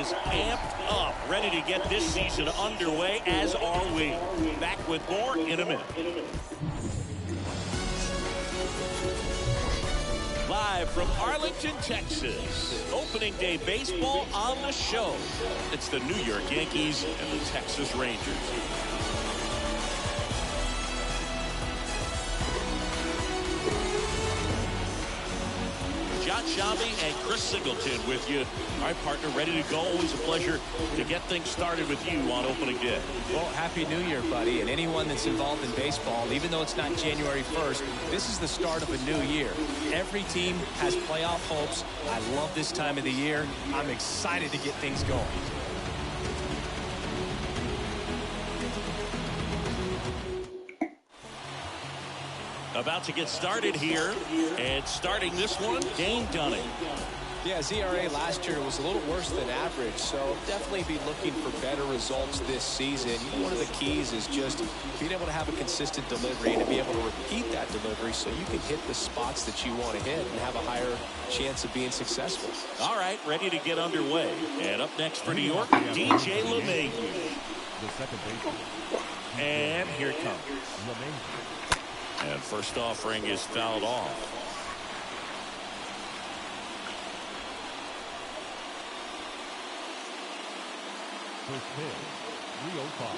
is amped up, ready to get this season underway, as are we. Back with more in a minute. Live from Arlington, Texas, opening day baseball on the show. It's the New York Yankees and the Texas Rangers. John Shambi and Chris Singleton with you. All right, partner, ready to go. Always a pleasure to get things started with you on opening day. Well, Happy New Year, buddy. And anyone that's involved in baseball, even though it's not January 1st, this is the start of a new year. Every team has playoff hopes. I love this time of the year. I'm excited to get things going. About to get started here, and starting this one, Dane Dunning. Yeah, ZRA last year was a little worse than average, so definitely be looking for better results this season. One of the keys is just being able to have a consistent delivery and to be able to repeat that delivery so you can hit the spots that you want to hit and have a higher chance of being successful. All right, ready to get underway. And up next for New York, DJ LeMahieu. And here it comes. And first offering is fouled off. First pitch, 305.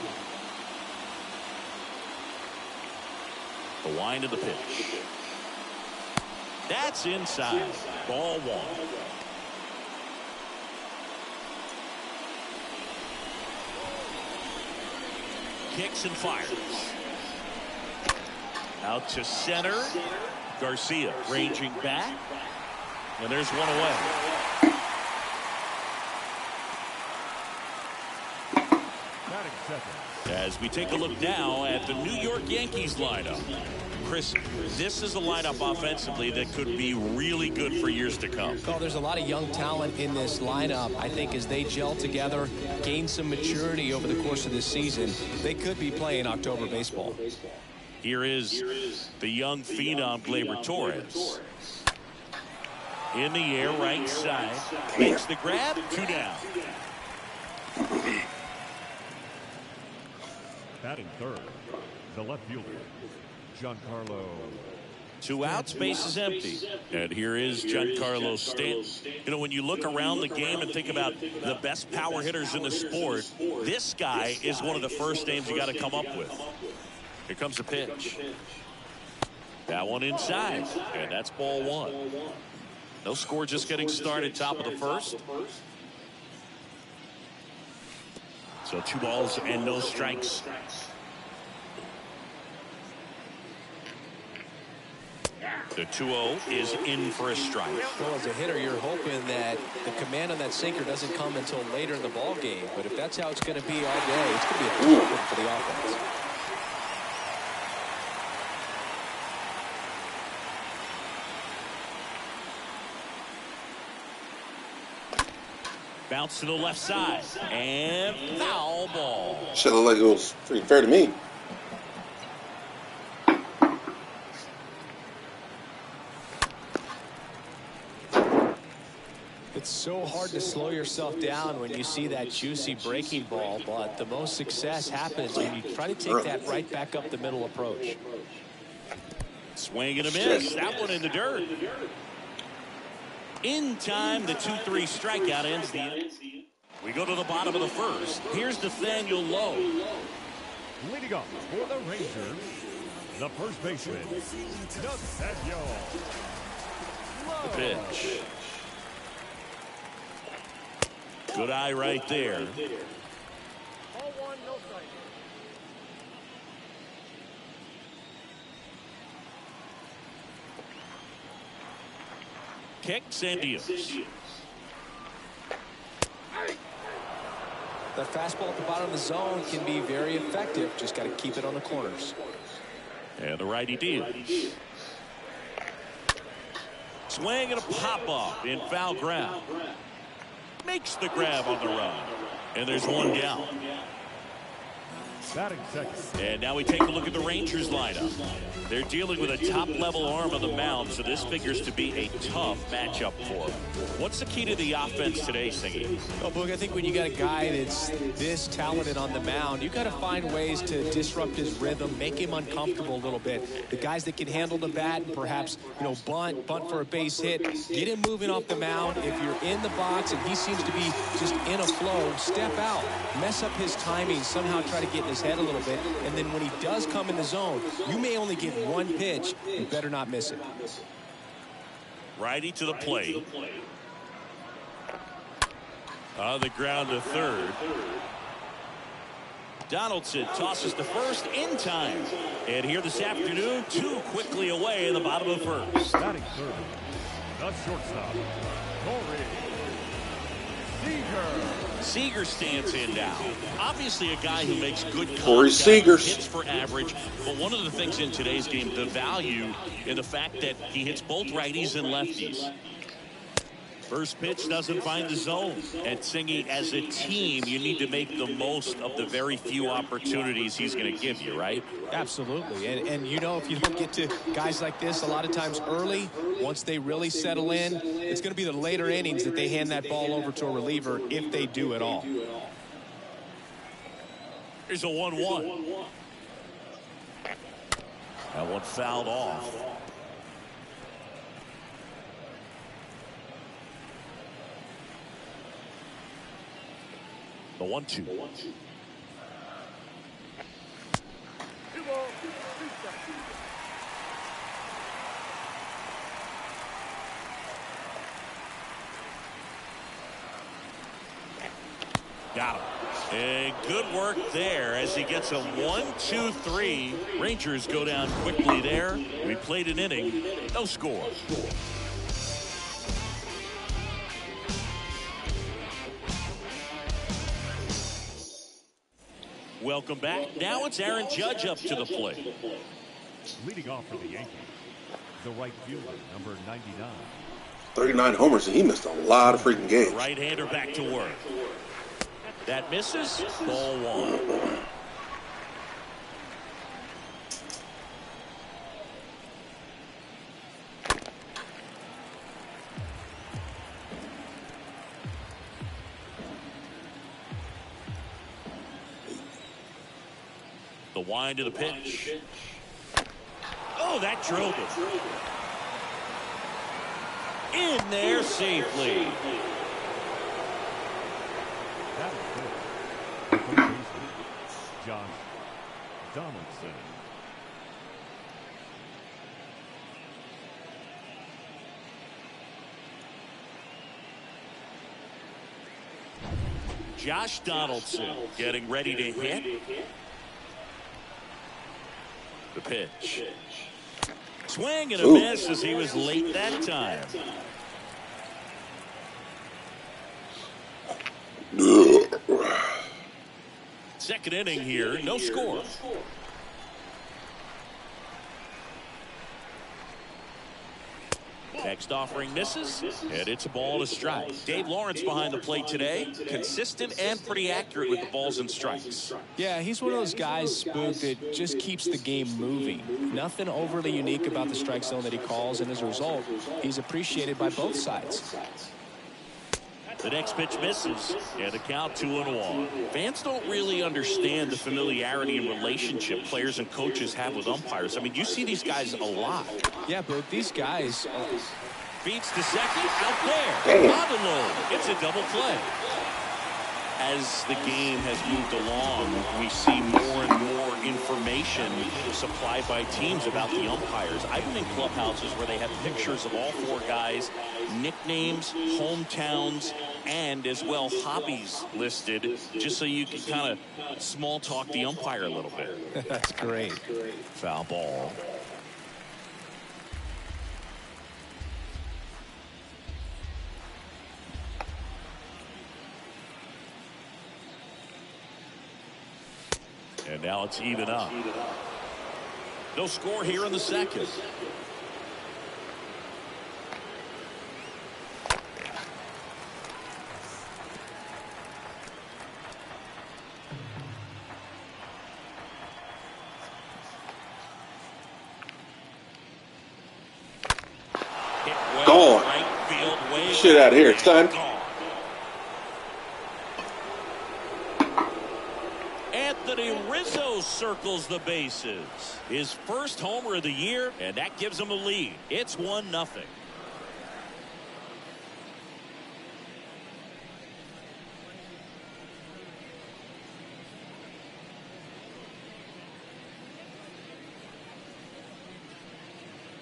The wind of the pitch. That's inside. Ball one. Kicks and fires. Out to center. Garcia ranging back. And there's one away. As we take a look now at the New York Yankees lineup. Chris, this is a lineup offensively that could be really good for years to come. Well, there's a lot of young talent in this lineup. I think as they gel together, gain some maturity over the course of this season, they could be playing October baseball. Here is the young phenom, Gleyber Torres. In the air, right side. Makes the grab, 2 down. Batting third, the left fielder, Giancarlo. 2 outs, base is empty. And here is Giancarlo Stanton. You know, when you look around the game and think about the best power hitters in the sport, this guy is one of the first names you got to come up with. Here comes the pitch. That one inside. And that's ball one. No score, just getting started, top of the first. So 2 balls and no strikes. The 2-0 is in for a strike. Well, as a hitter, you're hoping that the command on that sinker doesn't come until later in the ball game. But if that's how it's going to be all day, it's going to be a tough one for the offense. Bounce to the left side. And foul ball. Should look like it was pretty fair to me. It's so hard to slow yourself down when you see that juicy breaking ball, but the most success happens when you try to take that right back up the middle approach. Swing and a miss. That one in the dirt. In time, the 2-3 strikeout ends the inning. We go to the bottom of the first. Here's Nathaniel Lowe. Leading off for the Rangers, the first baseman, Nathaniel Lowe. The pitch. Good eye right there. Kicks and deals. That fastball at the bottom of the zone can be very effective. Just got to keep it on the corners. And the righty deals. Swing and a pop-off in foul ground. Makes the grab on the run. And there's one down. Batting second. And now we take a look at the Rangers lineup. They're dealing with a top-level arm on the mound, so this figures to be a tough matchup for them. What's the key to the offense today, Singy? Well, Boog, I think when you got a guy that's this talented on the mound, you got to find ways to disrupt his rhythm, make him uncomfortable a little bit. The guys that can handle the bat and perhaps, bunt for a base hit, get him moving off the mound. If you're in the box and he seems to be just in a flow, step out, mess up his timing, somehow try to get in his head a little bit, and then when he does come in the zone, you may only get one pitch. You better not miss it. Righty to the plate. On the ground to third. Donaldson tosses to first in time. And here this afternoon, too quickly away in the bottom of first. Batting third, the shortstop, Corey Seager. Seager stands in now. Obviously a guy who makes good Corey contact, hits for average. But one of the things in today's game, the value in the fact that he hits both righties and lefties. First pitch doesn't find the zone. And Singy, as a team, you need to make the most of the very few opportunities he's going to give you, right? Absolutely. And if you don't get to guys like this a lot of times early, once they really settle in, it's going to be the later innings that they hand that ball over to a reliever if they do at all. Here's a 1-1. That one fouled off. The 1-2. Got him. And good work there as he gets a 1-2-3. Rangers go down quickly there. We played an inning. No score. Welcome back. Now it's Aaron Judge up to the plate. Leading off for the Yankees, the right fielder, number 99. 39 homers, and he missed a lot of freaking games. Right-hander back to work. That misses. Ball one. The wind to the pitch. Oh, that drove it. In there safely. That is good. Third baseman, Josh Donaldson. Josh Donaldson getting ready to hit. The pitch. Swing and a miss as he was late that time. Second inning here, no score. Next offering misses, and it's a ball to strike. Dave Lawrence behind the plate today. Consistent and pretty accurate with the balls and strikes. Yeah, he's one of those guys, Spook, that just keeps the game moving. Nothing overly unique about the strike zone that he calls, and as a result, he's appreciated by both sides. The next pitch misses, and a count 2-1. Fans don't really understand the familiarity and relationship players and coaches have with umpires. I mean, you see these guys a lot. Yeah, but these guys... Beats to second, out there. Not alone. It's a double play. As the game has moved along, we see more and more information supplied by teams about the umpires. I've been in clubhouses where they have pictures of all four guys, nicknames, hometowns, and as well hobbies listed, just so you can kind of small talk the umpire a little bit. That's great. Foul ball. And now it's even up. No score here in the second. shit out of here. It's time. Anthony Rizzo circles the bases. His first homer of the year, and that gives him a lead. It's 1-0.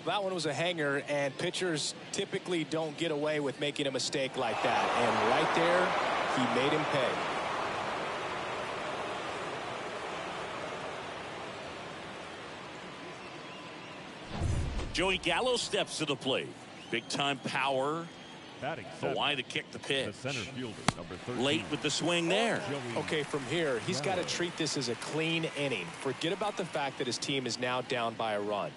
That one was a hanger, and pitchers typically don't get away with making a mistake like that. And right there, he made him pay. Joey Gallo steps to the plate. Big-time power. The line to kick the pitch. The center fielder, number 13. Late with the swing there. Okay, from here, he's got to treat this as a clean inning. Forget about the fact that his team is now down by a run.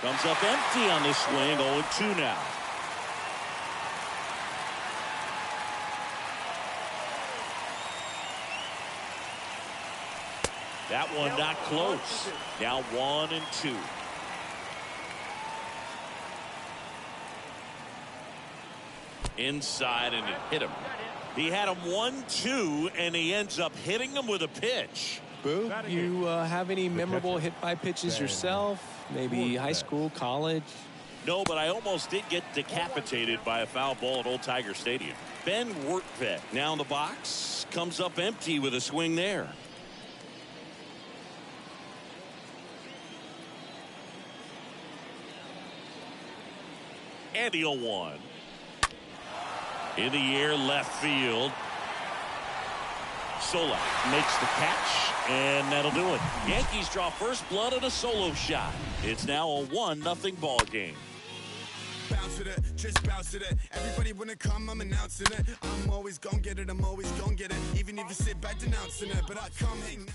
Comes up empty on the swing. 0-2 now. That one not close. Now 1-2. Inside, and it hit him. He had him 1-2, and he ends up hitting him with a pitch. Boo, you have any memorable hit-by pitches yourself? Maybe high school, college? No, but I almost did get decapitated by a foul ball at Old Tiger Stadium. Ben Wertvet now in the box. Comes up empty with a swing there. And the 0-1. In the air, left field. Solak makes the catch, and that'll do it. Yankees draw first blood on a solo shot. It's now a 1-0 ball game. Bounce with it, just bounce with it. Everybody wanna come, I'm announcing it. I'm always gonna get it, I'm always gonna get it. Even if you sit back denouncing it, but I come hang.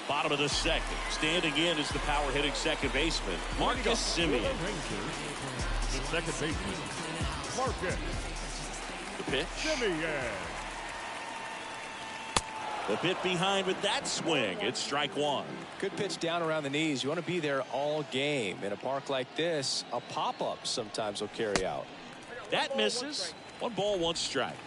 Bottom of the second. Standing in is the power hitting second baseman, Marcus Semien. The second baseman, Marcus. The pitch. Semien. A bit behind with that swing. It's strike one. Good pitch down around the knees. You want to be there all game. In a park like this, a pop-up sometimes will carry out. That misses. 1-1 strike.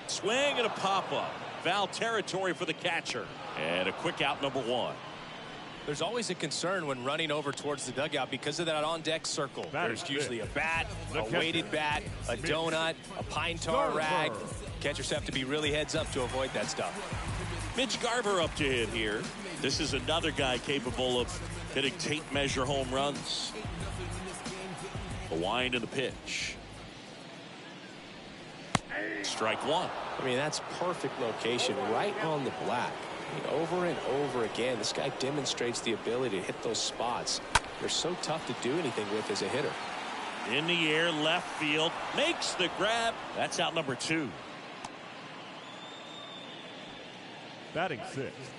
Swing and a pop-up. Foul territory for the catcher. And a quick out, number one. There's always a concern when running over towards the dugout because of that on-deck circle. There's usually a bat, a weighted bat, a donut, a pine tar rag. Catchers have to be really heads up to avoid that stuff. Mitch Garver up to hit here. This is another guy capable of hitting tape measure home runs. The wind and the pitch. Strike one. I mean, that's perfect location right on the black. Over and over again, this guy demonstrates the ability to hit those spots. They're so tough to do anything with as a hitter. In the air, left field, makes the grab. That's out number two. Batting sixth,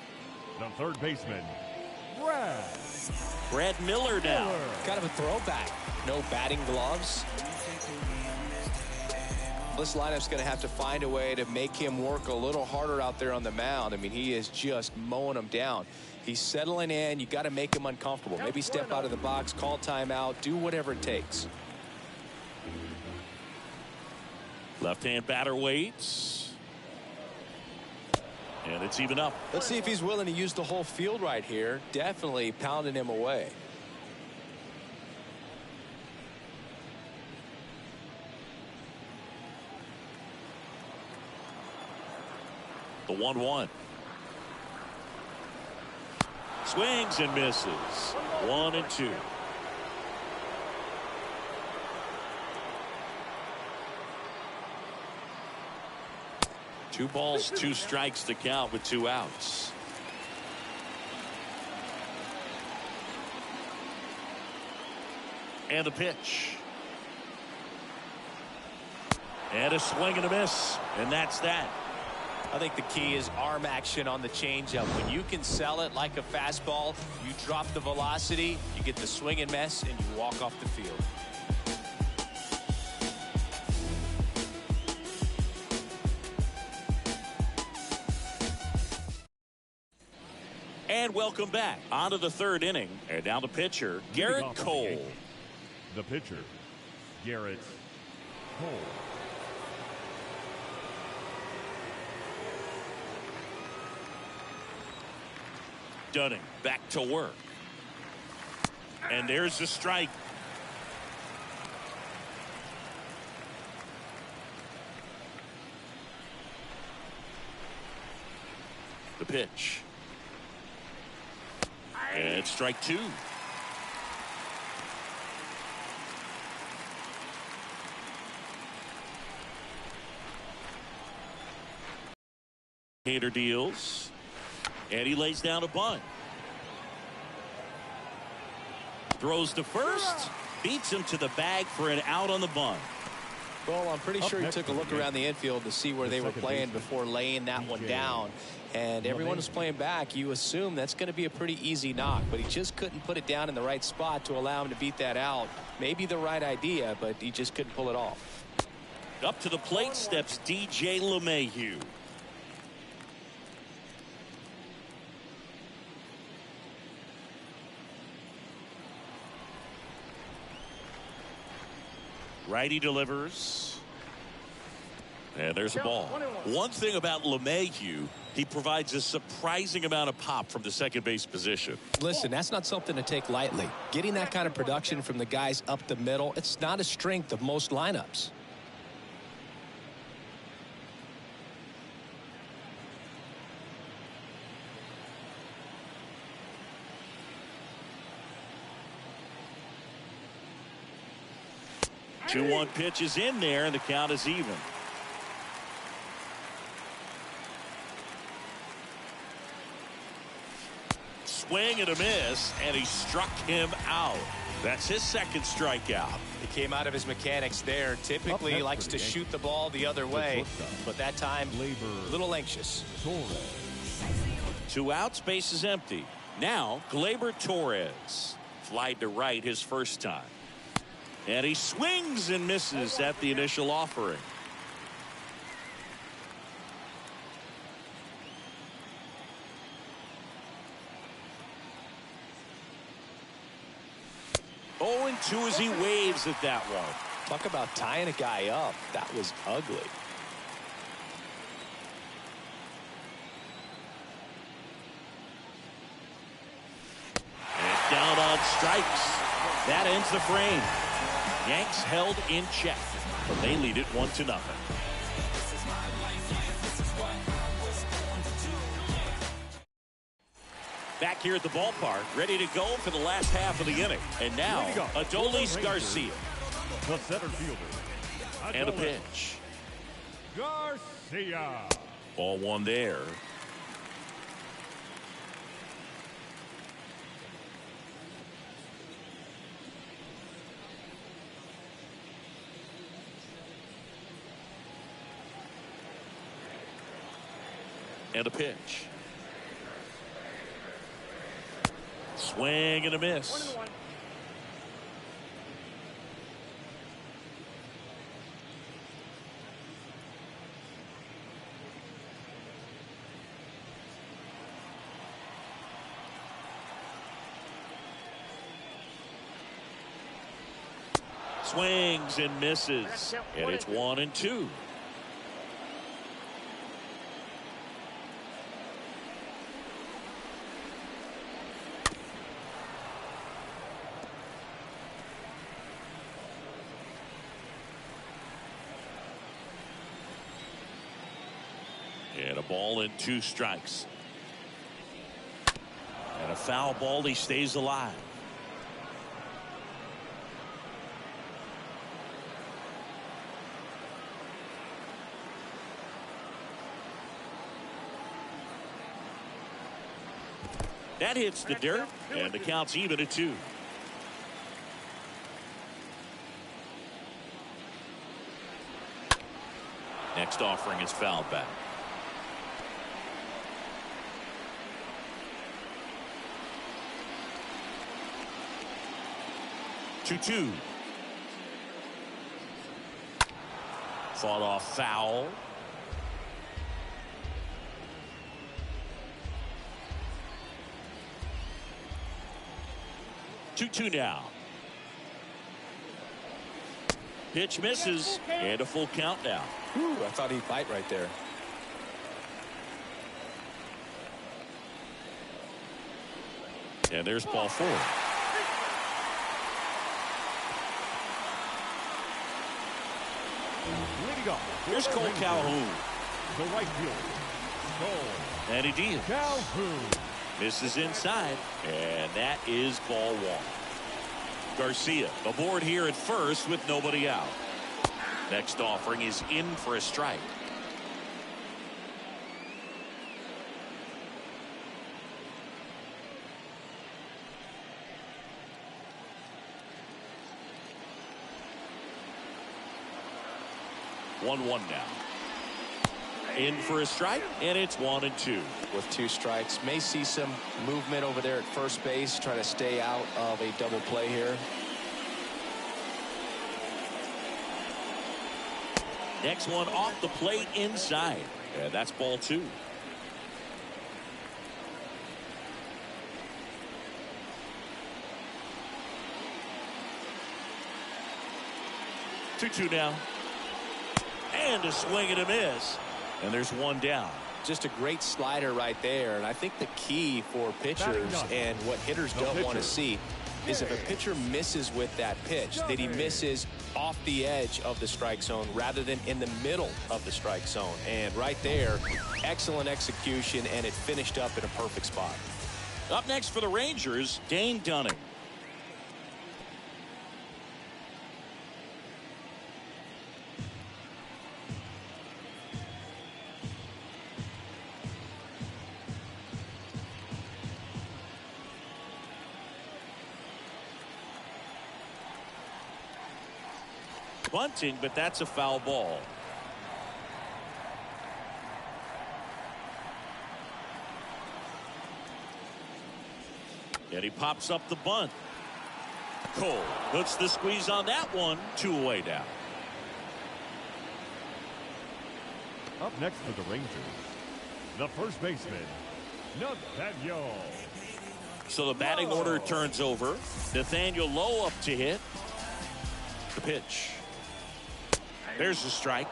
the third baseman, Brad Miller now. Kind of a throwback. No batting gloves. This lineup's going to have to find a way to make him work a little harder out there on the mound. I mean, he is just mowing them down. He's settling in. You got to make him uncomfortable. Maybe step out of the box, call timeout, do whatever it takes. Left-hand batter waits. And it's even up. Let's see if he's willing to use the whole field right here. Definitely pounding him away. The 1-1. Swings and misses. 1-2. Two balls, two strikes to count with two outs. And the pitch. And a swing and a miss. And that's that. I think the key is arm action on the changeup. When you can sell it like a fastball, you drop the velocity, you get the swing and miss, and you walk off the field. And welcome back. On to the third inning. And now the pitcher, Garrett Cole. The pitcher, Garrett Cole. Dunning back to work. And there's the strike. The pitch. And strike two. Hader deals. And he lays down a bunt. Throws to first. Beats him to the bag for an out on the bunt. Well, I'm pretty sure he took a look around the infield to see where they were playing before laying that one down. And everyone was playing back. You assume that's going to be a pretty easy knock, but he just couldn't put it down in the right spot to allow him to beat that out. Maybe the right idea, but he just couldn't pull it off. Up to the plate steps DJ LeMahieu. Righty delivers. And there's a ball. One thing about LeMahieu, he provides a surprising amount of pop from the second base position. Listen, that's not something to take lightly. Getting that kind of production from the guys up the middle, it's not a strength of most lineups. Two 2-1 pitch is in there, and the count is even. Swing and a miss, and he struck him out. That's his second strikeout. He came out of his mechanics there. Typically, he likes to shoot the ball the other way, but that time, a little anxious. 2 outs, base is empty. Now, Gleyber Torres. Flied to right his first time. And he swings and misses at the initial offering. Oh, and 2 as he waves at that one. Talk about tying a guy up. That was ugly. And down on strikes. That ends the frame. Yanks held in check, but they lead it 1-0. Back here at the ballpark, ready to go for the last half of the inning. And now, Adolis Garcia. The center fielder. And a pitch. Garcia. Ball one there. And a pitch. Swing and a miss. Swings and misses. And it's 1-2. And a ball and 2 strikes. And a foul ball. He stays alive. That hits the dirt, and the count's even at 2. Next offering is fouled back. Two. Fought off foul. 2-2 now. Pitch misses, and a full count now. Ooh, I thought he'd bite right there. And there's ball 4. Leading off. Here's Cole Calhoun. The right fielder, Cole And he deals. Calhoun. Misses inside, and that is ball 1. Garcia aboard here at first with nobody out. Next offering is in for a strike. One now. In for a strike, and it's 1-2. With 2 strikes, may see some movement over there at first base, try to stay out of a double play here. Next one off the plate inside, and that's ball 2. Two now. And a swing and a miss. And there's 1 down. Just a great slider right there. And I think the key for pitchers and what hitters don't want to see is if a pitcher misses with that pitch, that he misses off the edge of the strike zone rather than in the middle of the strike zone. And right there, excellent execution, and it finished up in a perfect spot. Up next for the Rangers, Dane Dunning. Bunting, but that's a foul ball. And he pops up the bunt. Cole puts the squeeze on that one. 2 away now. Up next for the Rangers, the first baseman, Nathaniel. So the batting order turns over. Nathaniel Lowe up to hit. The pitch. There's the strike.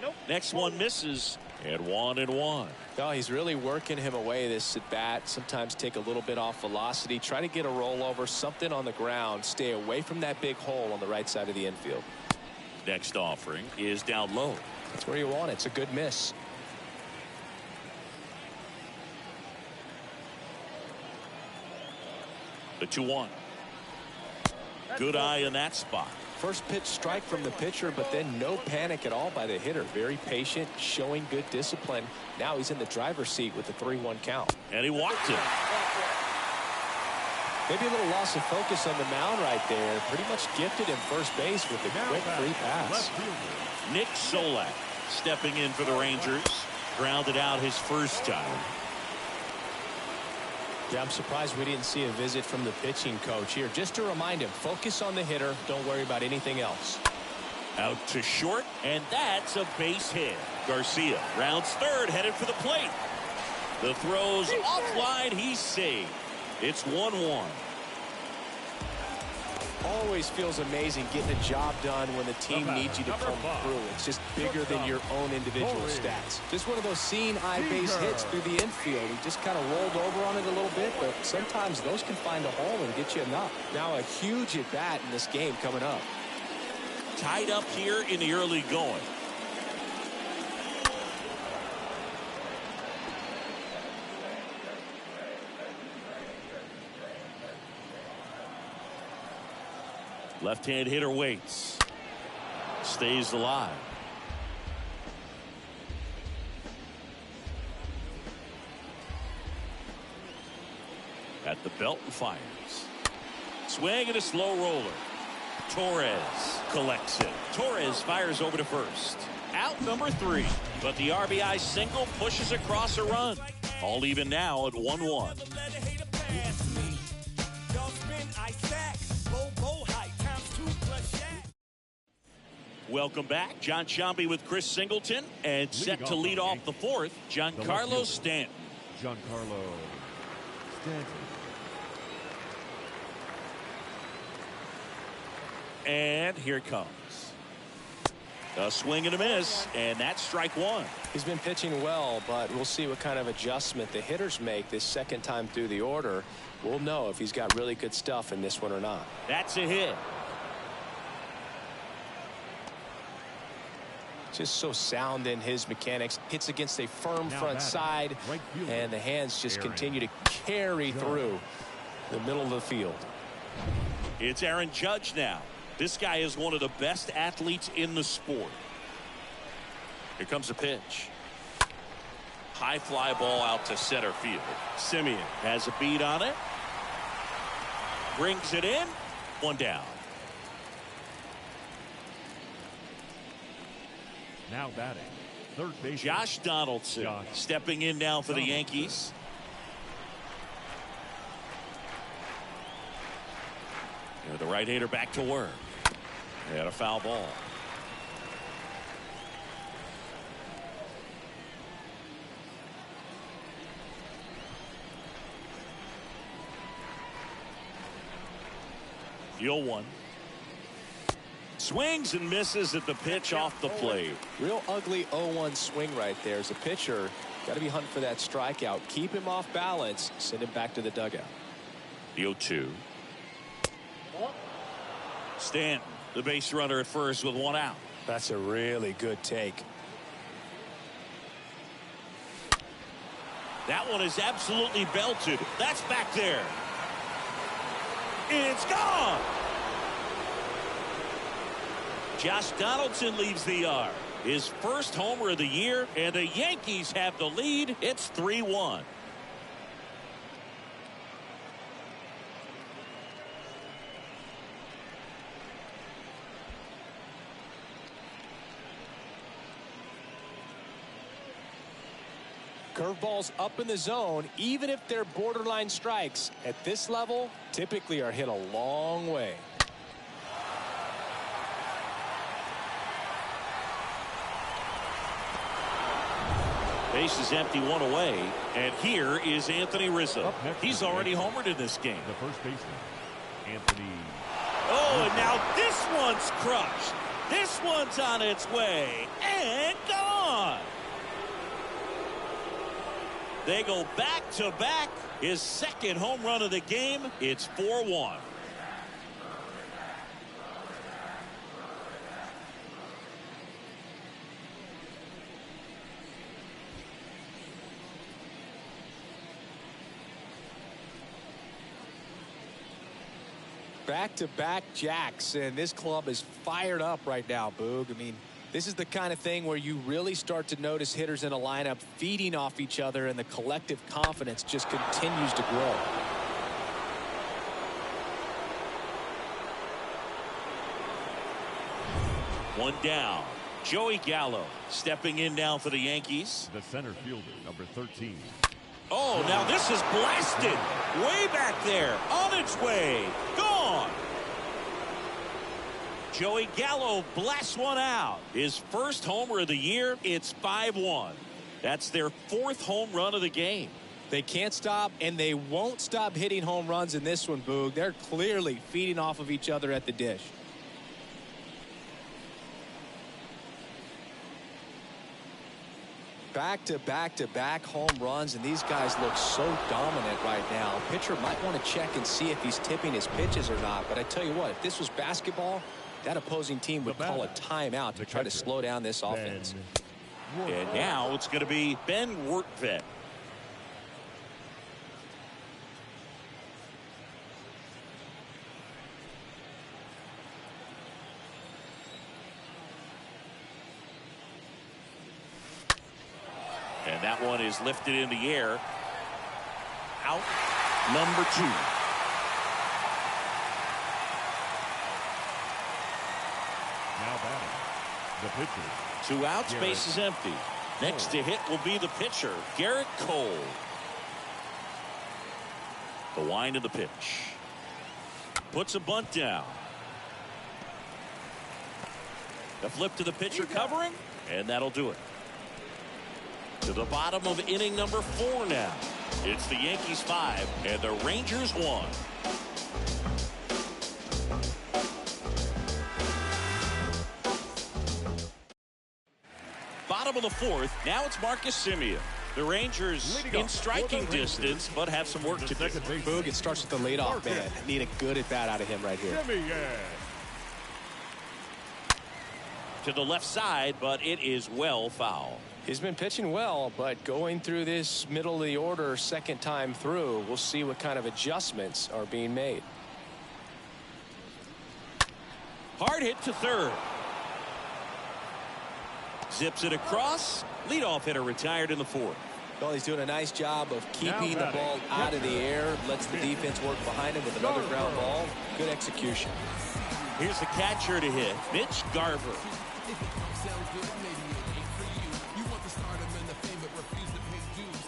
Nope. Next one misses, and 1-1. No, he's really working him away this at bat. Sometimes take a little bit off velocity, try to get a rollover, something on the ground, stay away from that big hole on the right side of the infield. Next offering is down low. That's where you want it. It's a good miss. The 2-1. Good eye in that spot. First pitch strike from the pitcher, but then no panic at all by the hitter. Very patient, showing good discipline. Now he's in the driver's seat with the 3-1 count. And he walked him. Maybe a little loss of focus on the mound right there. Pretty much gifted him first base with a quick free pass. Nick Solak stepping in for the Rangers. Grounded out his first time. Yeah, I'm surprised we didn't see a visit from the pitching coach here. Just to remind him, focus on the hitter. Don't worry about anything else. Out to short, and that's a base hit. Garcia rounds third, headed for the plate. The throw's offline. He's saved. It's 1-1. Always feels amazing getting a job done when the team needs you to come through. It's just bigger than your own individual stats. Just one of those seeing eye base hits through the infield. He just kind of rolled over on it a little bit, but sometimes those can find a hole and get you enough. Now a huge at bat in this game coming up. Tied up here in the early going. Left-hand hitter waits. Stays alive. At the belt and fires. Swing and a slow roller. Torres collects it. Torres fires over to first. Out number 3. But the RBI single pushes across a run. All even now at 1-1. Welcome back. John Sciambi with Chris Singleton. And set to lead off the fourth, Giancarlo Stanton. Giancarlo Stanton. And here it comes. A swing and a miss, and that's strike one. He's been pitching well, but we'll see what kind of adjustment the hitters make this second time through the order. We'll know if he's got really good stuff in this one or not. That's a hit. Just so sound in his mechanics. Hits against a firm front side, and the hands just continue to carry through the middle of the field. It's Aaron Judge now. This guy is one of the best athletes in the sport. Here comes a pitch. High fly ball out to center field. Simeon has a beat on it. Brings it in. One down. Now batting, third base. Josh Donaldson stepping in now for the Yankees. The right-hander back to work. And a foul ball. Deal one. Swings and misses at the pitch off the plate. Real ugly 0-1 swing right there. As a pitcher, got to be hunting for that strikeout. Keep him off balance. Send him back to the dugout. The 0-2. Stanton, the base runner at first with one out. That's a really good take. That one is absolutely belted. That's back there. It's gone. Josh Donaldson leaves the yard. His first homer of the year, and the Yankees have the lead. It's 3-1. Curveballs up in the zone, even if they're borderline strikes, at this level, typically are hit a long way. Base is empty, one away, and here is Anthony Rizzo. He's already homered in this game. The first baseman, Anthony. Oh, and now this one's crushed. This one's on its way and gone. They go back to back. His second home run of the game. It's 4-1. Back-to-back jacks, and this club is fired up right now, Boog. I mean, this is the kind of thing where you really start to notice hitters in a lineup feeding off each other, and the collective confidence just continues to grow. One down. Joey Gallo stepping in now for the Yankees. The center fielder, number 13. Oh, now this is blasted. Way back there. On its way. Gone. Joey Gallo blasts one out. His first homer of the year. It's 5-1. That's their fourth home run of the game. They can't stop, and they won't stop hitting home runs in this one, Boog. They're clearly feeding off of each other at the dish. Back-to-back-to-back home runs, and these guys look so dominant right now. Pitcher might want to check and see if he's tipping his pitches or not, but I tell you what, if this was basketball, that opposing team would call a timeout to try to slow down this offense. And now it's going to be Ben Wertvet. And that one is lifted in the air. Out number 2. Now batting, the pitcher. 2 outs, base is empty. Next to hit will be the pitcher, Garrett Cole. The wind of the pitch. Puts a bunt down. A flip to the pitcher covering, and that'll do it. To the bottom of inning number 4 now. It's the Yankees 5 and the Rangers 1. Bottom of the 4th. Now it's Marcus Semien. The Rangers in striking distance, but have some work to do. Boog, it starts with the leadoff man. Need a good at bat out of him right here. To the left side, but it is well foul. He's been pitching well, but going through this middle of the order second time through, we'll see what kind of adjustments are being made. Hard hit to third. Zips it across. Leadoff hitter retired in the 4th. Well, he's doing a nice job of keeping the ball out of the air. Lets the defense work behind him with another ground ball. Good execution. Here's the catcher to hit, Mitch Garver.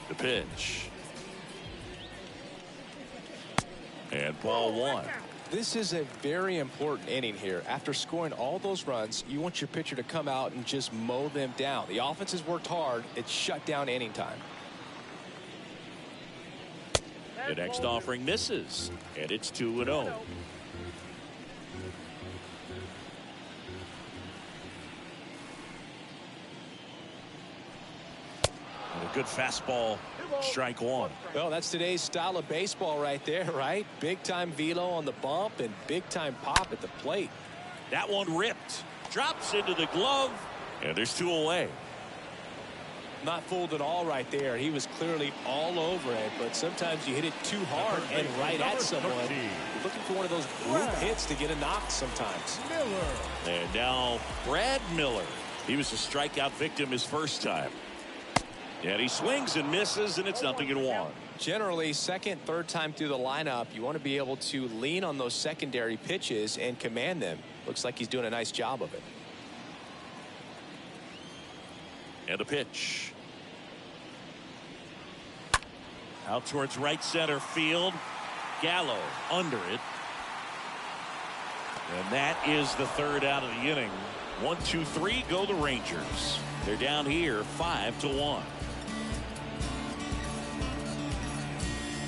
The pitch. And ball 1. This is a very important inning here. After scoring all those runs, you want your pitcher to come out and just mow them down. The offense has worked hard. It's shut down inning time. The next offering misses, and it's 2-0. A good fastball, strike 1. Well, that's today's style of baseball right there, right? Big time velo on the bump and big time pop at the plate. That one ripped, drops into the glove, and there's 2 away. Not fooled at all right there. He was clearly all over it, but sometimes you hit it too hard and right at someone. You're looking for one of those group hits to get a knock sometimes. And now Brad Miller. He was a strikeout victim his first time. And he swings and misses, and it's 0-1. Generally, second, third time through the lineup, you want to be able to lean on those secondary pitches and command them. Looks like he's doing a nice job of it. And the pitch. Out towards right center field. Gallo under it. And that is the 3rd out of the inning. 1, 2, 3 go the Rangers. They're down here 5-1.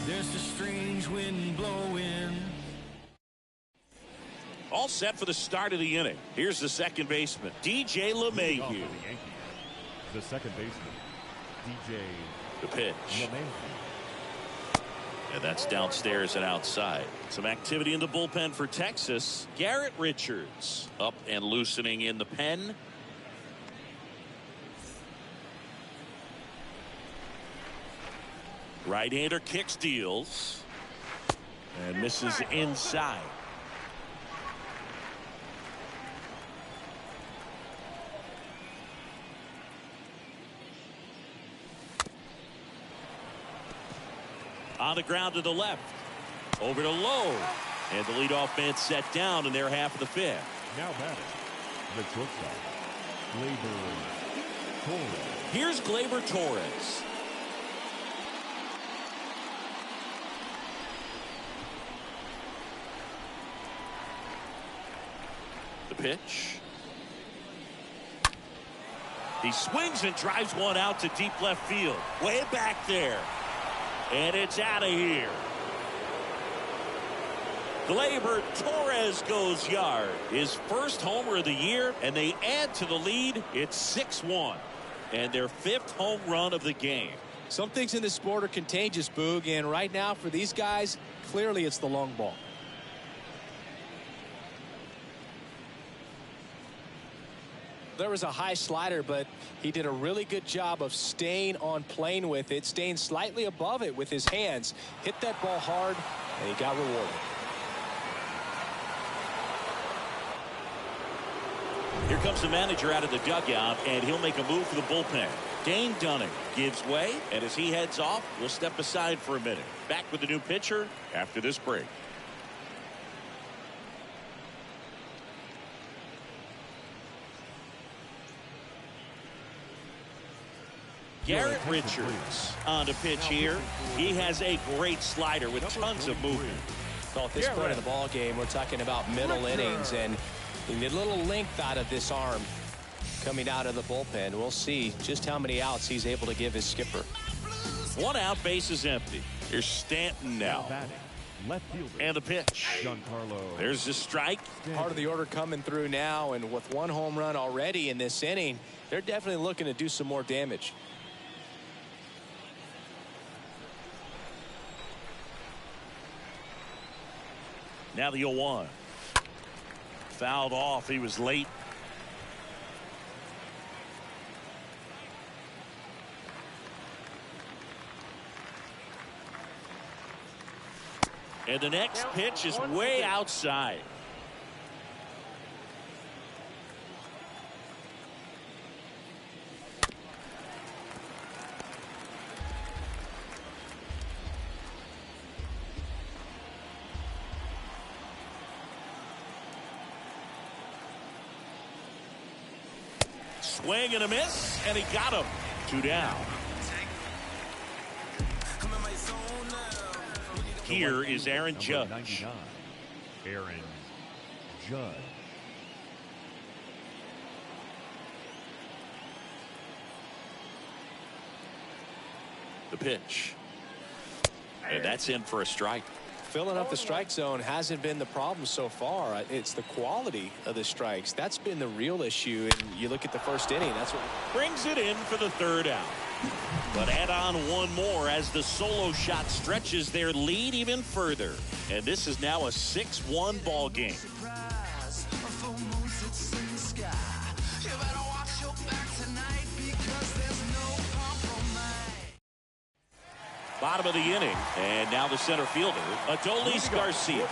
There's a strange wind blowing. All set for the start of the inning. Here's the second baseman, DJ LeMahieu. The second baseman, DJ. The pitch. And that's downstairs and outside. Some activity in the bullpen for Texas. Garrett Richards up and loosening in the pen. Right-hander kick steals. And misses inside. On the ground to the left. Over to Lowe. And the leadoff man set down in their half of the 5th. Now batting, the shortstop, Gleyber Torres. Here's Gleyber Torres. The pitch. He swings and drives one out to deep left field. Way back there. And it's out of here. Gleyber Torres goes yard. His first homer of the year, and they add to the lead. It's 6-1. And their 5th home run of the game. Some things in this sport are contagious, Boog, and right now for these guys, clearly it's the long ball. There was a high slider, but he did a really good job of staying on plane with it, staying slightly above it with his hands. Hit that ball hard, and he got rewarded. Here comes the manager out of the dugout, and he'll make a move for the bullpen. Dane Dunning gives way, and as he heads off, we'll step aside for a minute. Back with the new pitcher after this break. Garrett Richards on the pitch here. He has a great slider with tons of movement. Well, at this point of the ball game, we're talking about middle innings, and you need a little length out of this arm. coming out of the bullpen. We'll see just how many outs he's able to give his skipper. 1 out, base is empty. Here's Stanton now. Left fielder. And the pitch. Giancarlo. There's the strike. Part of the order coming through now, and with 1 home run already in this inning, they're definitely looking to do some more damage. Now the 0-1. Fouled off. He was late. And the next pitch is way outside. Swing and a miss, and he got him. 2 down. Here is Aaron Judge. 99. Aaron Judge. The pitch. And that's in for a strike. Filling up the strike zone hasn't been the problem so far. It's the quality of the strikes. That's been the real issue. And you look at the first inning, that's what brings it in for the 3rd out. But add on 1 more as the solo shot stretches their lead even further. And this is now a 6-1 ball game. Bottom of the inning, and now the center fielder, Adolis Garcia.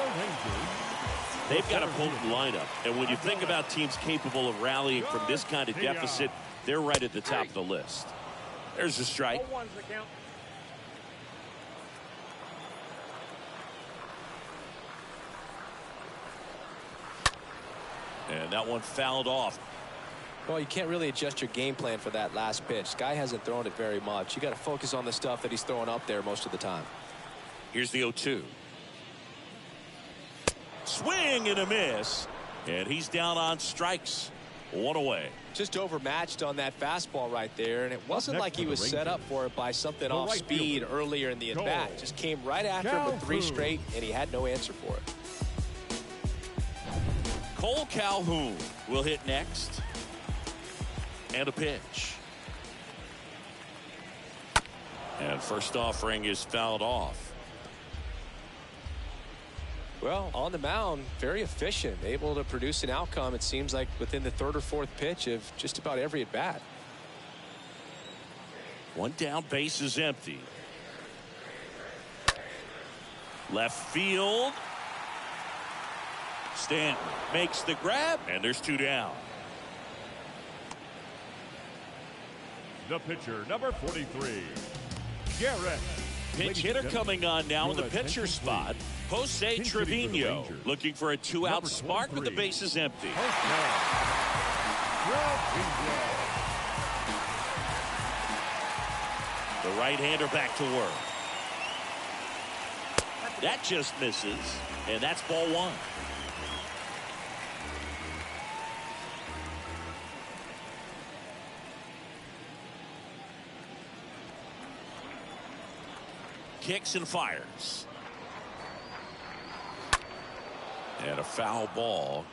They've got a potent lineup, and when you think about teams capable of rallying from this kind of deficit, they're right at the top of the list. There's the strike. And that one fouled off. Well, you can't really adjust your game plan for that last pitch. Guy hasn't thrown it very much. You got to focus on the stuff that he's throwing up there most of the time. Here's the 0-2. Swing and a miss. And he's down on strikes. 1 away. Just overmatched on that fastball right there, and it wasn't like he was set up for it by something off speed earlier in the at-bat. Just came right after him with 3 straight, and he had no answer for it. Cole Calhoun will hit next. And a pitch. And first offering is fouled off. Well, on the mound, very efficient, able to produce an outcome, it seems like, within the 3rd or 4th pitch of just about every at bat. 1 down, base is empty. Left field. Stanton makes the grab, and there's 2 down. The pitcher, number 43, Garrett. Pitch hitter coming on now in the pitcher spot. Jose Trevino looking for a 2-out spark with the bases empty. The right-hander back to work. That just misses, and that's ball 1. Kicks and fires. And a foul ball.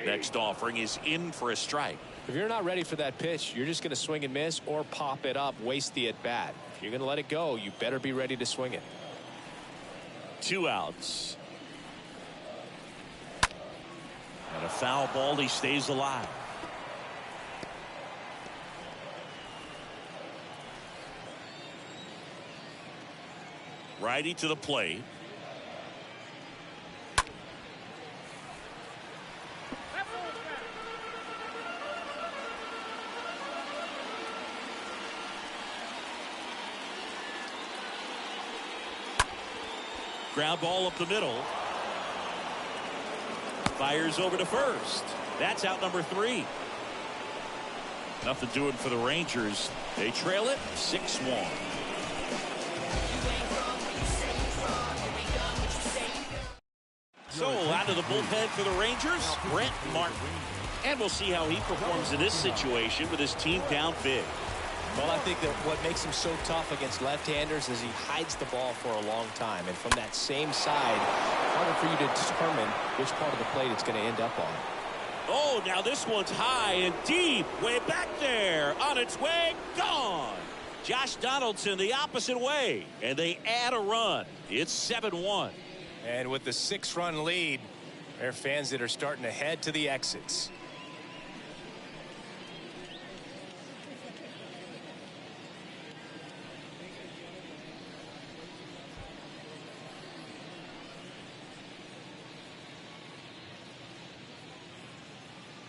Next offering is in for a strike. If you're not ready for that pitch, you're just going to swing and miss or pop it up, waste the at-bat. If you're going to let it go, you better be ready to swing it. 2 outs. And a foul ball, he stays alive. Righty to the plate. Ground ball up the middle. Fires over to first. That's out number 3. Nothing doing for the Rangers. They trail it 6-1. So out of the bullpen for the Rangers, Brent Martin. And we'll see how he performs in this situation with his team down big. Well, I think that what makes him so tough against left-handers is he hides the ball for a long time. And from that same side, harder for you to determine which part of the plate it's going to end up on. Oh, now this one's high and deep. Way back there. On its way. Gone. Josh Donaldson the opposite way. And they add a run. It's 7-1. And with the 6-run lead, there are fans that are starting to head to the exits.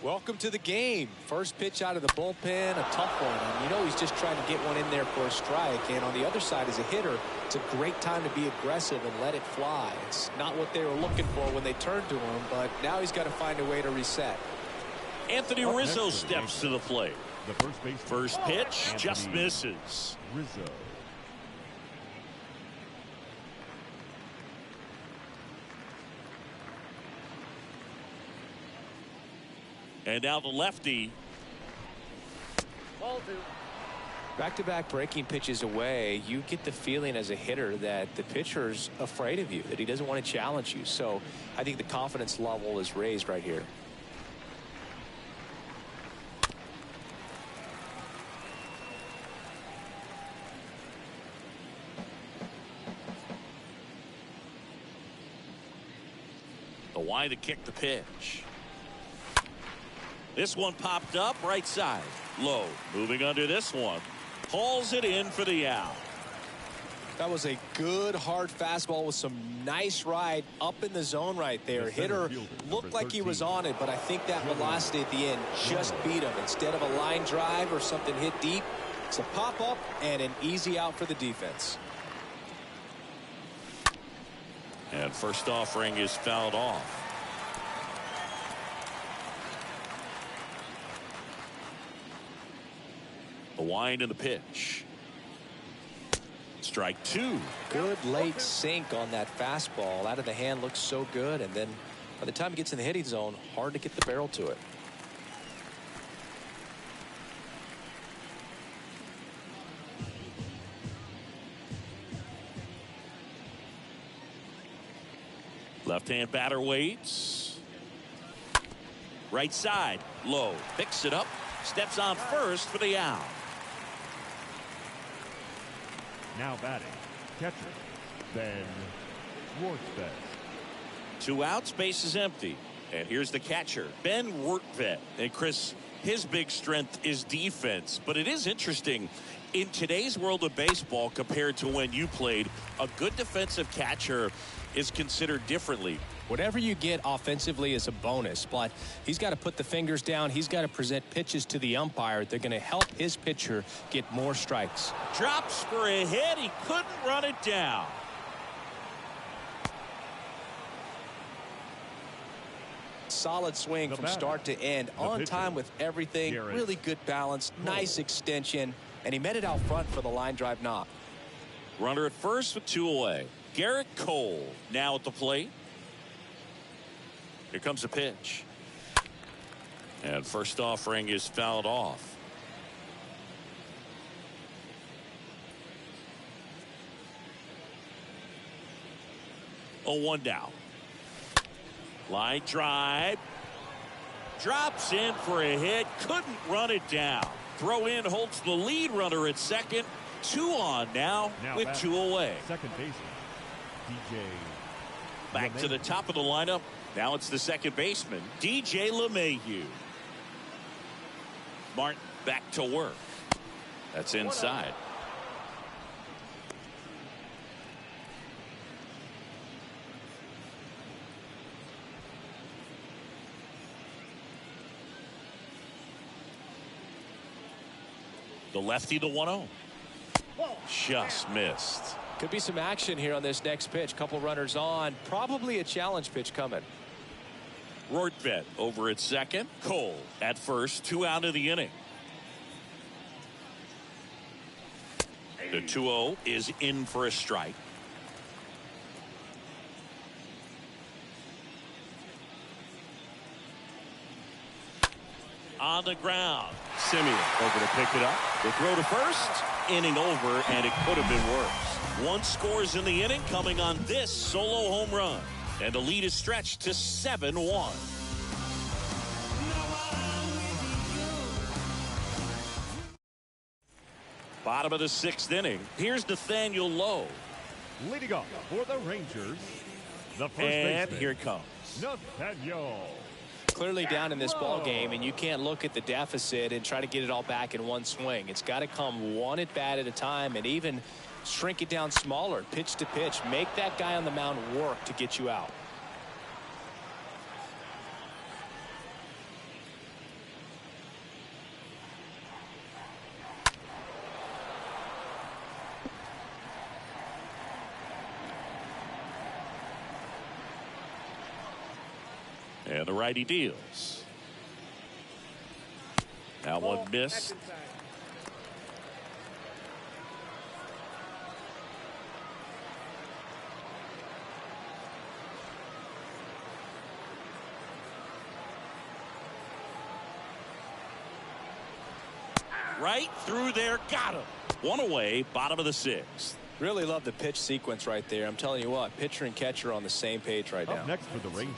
Welcome to the game. First pitch out of the bullpen, a tough one. And you know he's just trying to get one in there for a strike. And on the other side, as a hitter, it's a great time to be aggressive and let it fly. It's not what they were looking for when they turned to him, but now he's got to find a way to reset. Anthony Rizzo steps to the plate. The First pitch just misses. Rizzo. And now the lefty. Back-to-back breaking pitches away, you get the feeling as a hitter that the pitcher's afraid of you, that he doesn't want to challenge you. So I think the confidence level is raised right here. The wide to kick the pitch. This one popped up right side. Low. Moving under this one. Hauls it in for the out. That was a good hard fastball with some nice ride up in the zone right there. Hitter looked like he was on it, but I think that velocity at the end just beat him. Instead of a line drive or something hit deep, it's a pop up and an easy out for the defense. And first offering is fouled off. The wind and the pitch. Strike two. Good late sink on that fastball. Out of the hand looks so good, and then by the time it gets in the hitting zone, hard to get the barrel to it. Left-hand batter waits. Right side. Low. Picks it up. Steps on first for the out. Now batting, catcher, Ben Rortvedt. 2 outs, base is empty. And here's the catcher, Ben Rortvedt. And Chris, his big strength is defense. But it is interesting, in today's world of baseball compared to when you played, a good defensive catcher is considered differently. Whatever you get offensively is a bonus, but he's got to put the fingers down. He's got to present pitches to the umpire. They're going to help his pitcher get more strikes. Drops for a hit. He couldn't run it down. Solid swing from start to end. On time with everything. Really good balance. Nice extension. And he met it out front for the line drive knock. Runner at first with 2 away. Garrett Cole now at the plate. Here comes a pitch. And first offering is fouled off. Oh, 1 down. Line drive. Drops in for a hit. Couldn't run it down. Throw in holds the lead runner at second. 2 on now with 2 away. Second baseman, DJ. Back to the top of the lineup. Now it's the second baseman, DJ LeMahieu. Martin back to work. That's inside. The lefty, the 1-0. Just missed. Could be some action here on this next pitch. Couple runners on. Probably a challenge pitch coming. Rortvedt over at second. Cole at first. 2 out of the inning. The 2-0 is in for a strike. On the ground, Simeon over to pick it up. The throw to first, inning over, and it could have been worse. One scores in the inning coming on this solo home run, and the lead is stretched to 7-1. Bottom of the 6th inning. Here's Nathaniel Lowe. Leading off for the Rangers, the first And baseman, here it comes. Nathaniel. Clearly down in this ball game, and you can't look at the deficit and try to get it all back in one swing. It's got to come one at bat at a time, and even shrink it down smaller, pitch to pitch. Make that guy on the mound work to get you out. And the righty deals. That one missed. Right through there, got him. One away, bottom of the 6th. Really love the pitch sequence right there. I'm telling you what, pitcher and catcher are on the same page right now. Up next for the Rangers,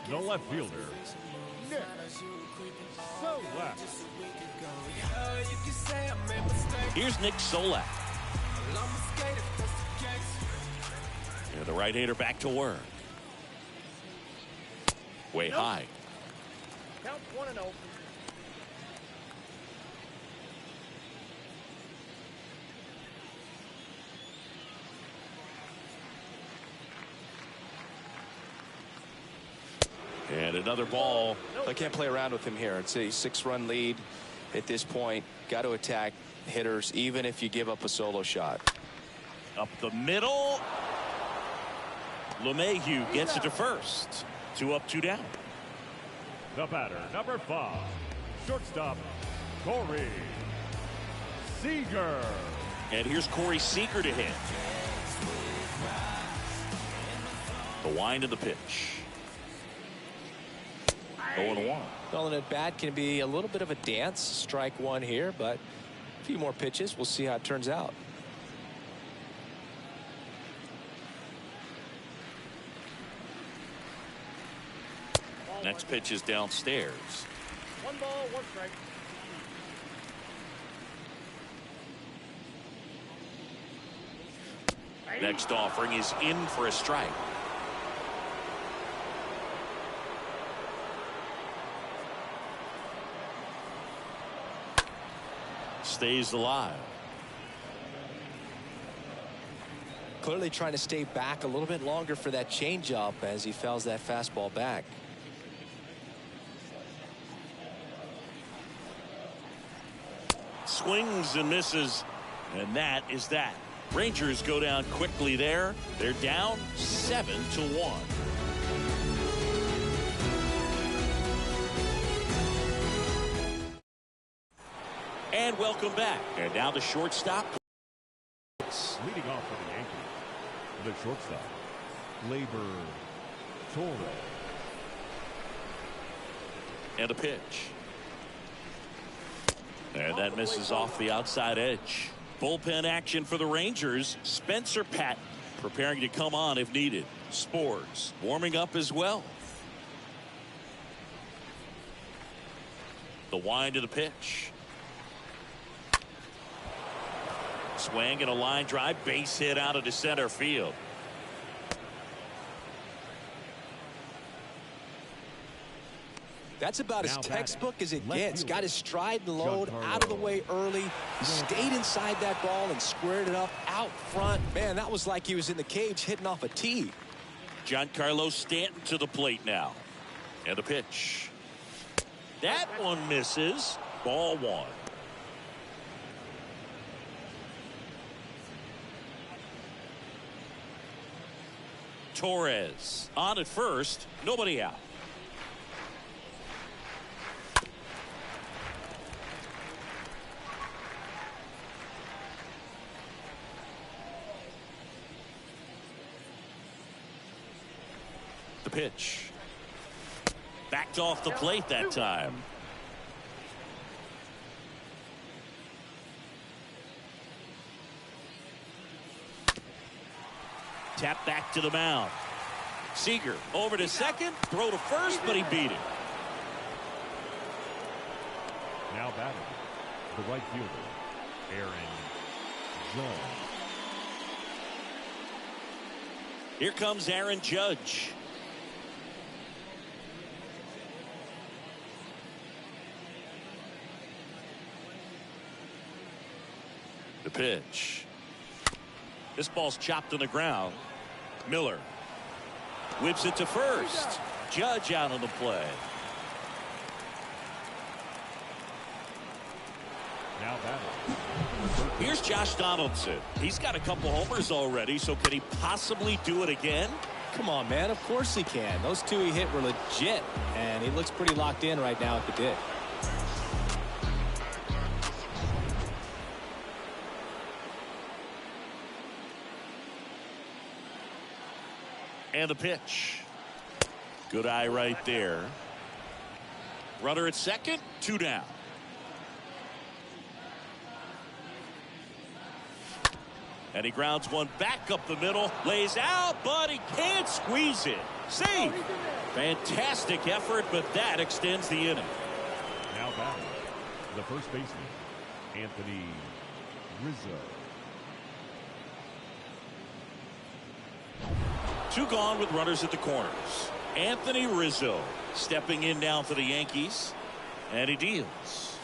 the left fielder, Nick Solak. Here's Nick Solak. And the right-hander back to work. Way high. Count 1-0. And another ball. I can't play around with him here. It's a 6-run lead at this point. Got to attack hitters even if you give up a solo shot. Up the middle. LeMahieu gets it to first. 2 up, 2 down. The batter, number 5, shortstop, Corey Seager. And here's Corey Seager to hit. The wind of the pitch. 0-1. Well, an at bat can be a little bit of a dance. Strike one here, but a few more pitches. We'll see how it turns out. Next pitch is downstairs. 1 ball, 1 strike. Next offering is in for a strike. Stays alive. Clearly trying to stay back a little bit longer for that changeup as he fouls that fastball back. Swings and misses, and that is that. Rangers go down quickly there. They're down 7-1. And welcome back. And now the shortstop. Leading off for the Yankees, the shortstop, Labor Torres. And a pitch. And that misses off the outside edge. Bullpen action for the Rangers. Spencer Patton preparing to come on if needed. Spores warming up as well. The wind of the pitch. Swing and a line drive, base hit out into center field. That's about as Now textbook as it left gets. fielder, Got his stride and load out of the way early. Stayed inside that ball and squared it up out front. Man, that was like he was in the cage hitting off a tee. Giancarlo Stanton to the plate now. And the pitch. That one misses. Ball 1. Torres on at first. Nobody out. pitch. Backed off the plate that time. Tap back to the mound. Seager over to second. Throw to first, but he beat it. Now batting, the right fielder, Aaron Judge. Here comes Aaron Judge. The pitch. This ball's chopped on the ground. Miller whips it to first. Judge out on the play. Now batting. Here's Josh Donaldson. He's got a couple homers already, so can he possibly do it again? Come on, man. Of course he can. Those two he hit were legit, and he looks pretty locked in right now at the dish. And the pitch. Good eye right there. Runner at second, 2 down. And he grounds one back up the middle, lays out, but he can't squeeze it. Save. Fantastic effort, but that extends the inning. Now batting, the first baseman, Anthony Rizzo. 2 gone with runners at the corners. Anthony Rizzo stepping in now for the Yankees. And he deals.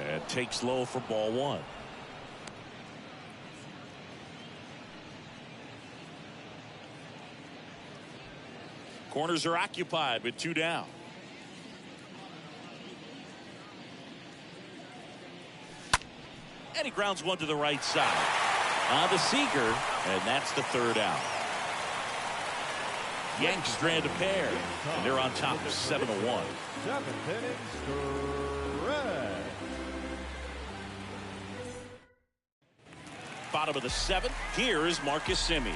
And takes low for ball 1. Corners are occupied with 2 down. And he grounds one to the right side. On to Seager, and that's the 3rd out. Yanks strand a pair, and they're on top 7-1. 7th inning stretch. Bottom of the 7th, here is Marcus Semien.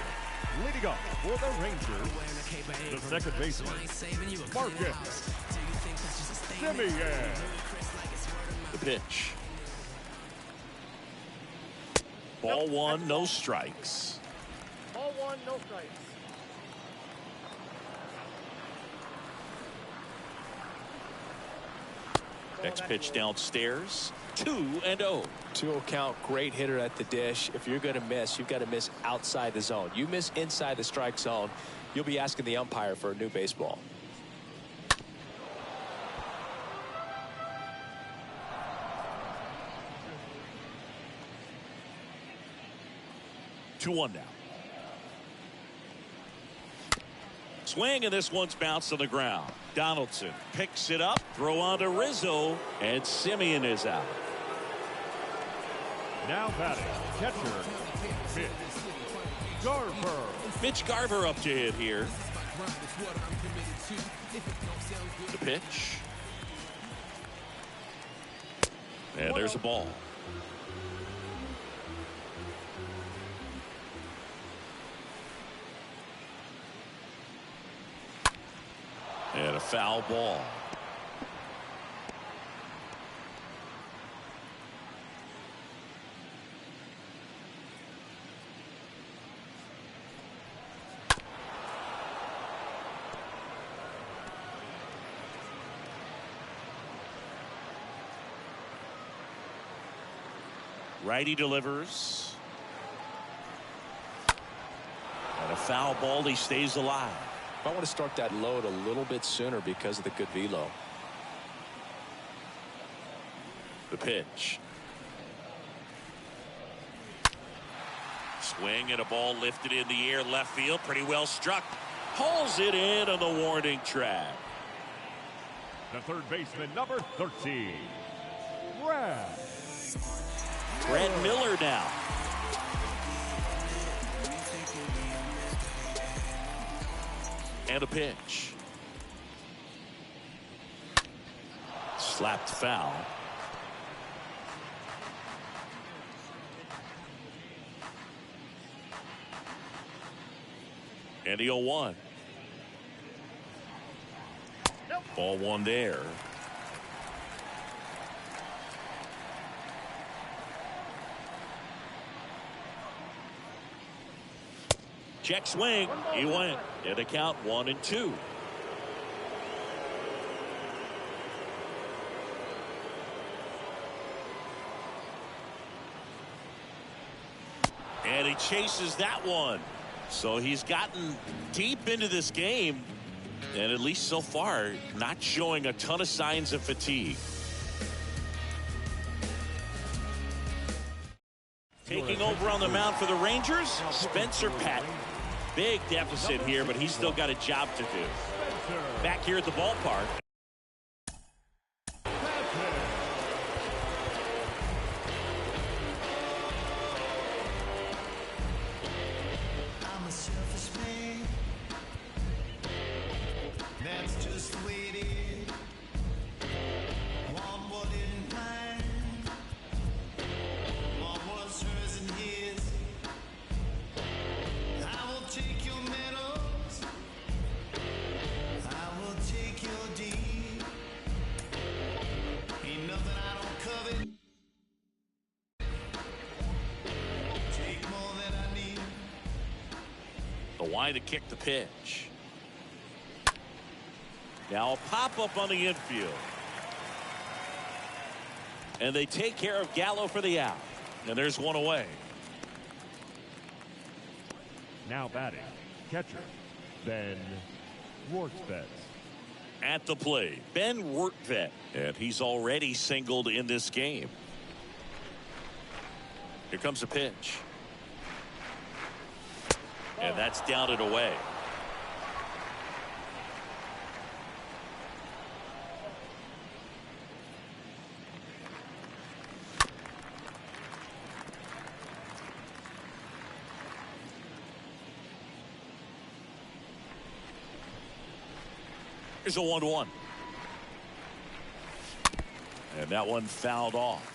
Leading off for the Rangers, the second baseman, Marcus Semien. The pitch. Ball 1, no strikes. Ball 1, no strikes. Next pitch downstairs. 2-0. 2-0 count, great hitter at the dish. If you're going to miss, you've got to miss outside the zone. You miss inside the strike zone, you'll be asking the umpire for a new baseball. Two one now. Swing, and this one's bounced on the ground. Donaldson picks it up, throw on to Rizzo, and Semien is out. Now batting, catcher, Mitch Garver. Mitch Garver up to hit here. The pitch. And there's a ball. And a foul ball. Righty delivers. And a foul ball. He stays alive. I want to start that load a little bit sooner because of the good velo. The pitch. Swing, and a ball lifted in the air left field. Pretty well struck. Hauls it in on the warning track. The third baseman, number 13, Brad Miller now. And a pitch. Slapped foul. And the 0-1. Ball one there. Check swing. He went. And a count 1-2. And he chases that one. So he's gotten deep into this game. And at least so far, not showing a ton of signs of fatigue. Taking over on the mound for the Rangers, Spencer Patton. Big deficit here, but he's still got a job to do. Back here at the ballpark. I'm a selfish man. That's just the way it is. Want what didn't find. Want what's hers and his. I will take your medals. I will take your deed. Ain't nothing I don't covet. Take more than I need. The line to kick the pitch. Now a pop-up on the infield. And they take care of Gallo for the out. And there's one away. Now batting, catcher, Ben Rortvedt. At the plate, Ben Rortvedt. And he's already singled in this game. Here comes a pitch. And that's down and away. Here's a 1-1. And that one fouled off.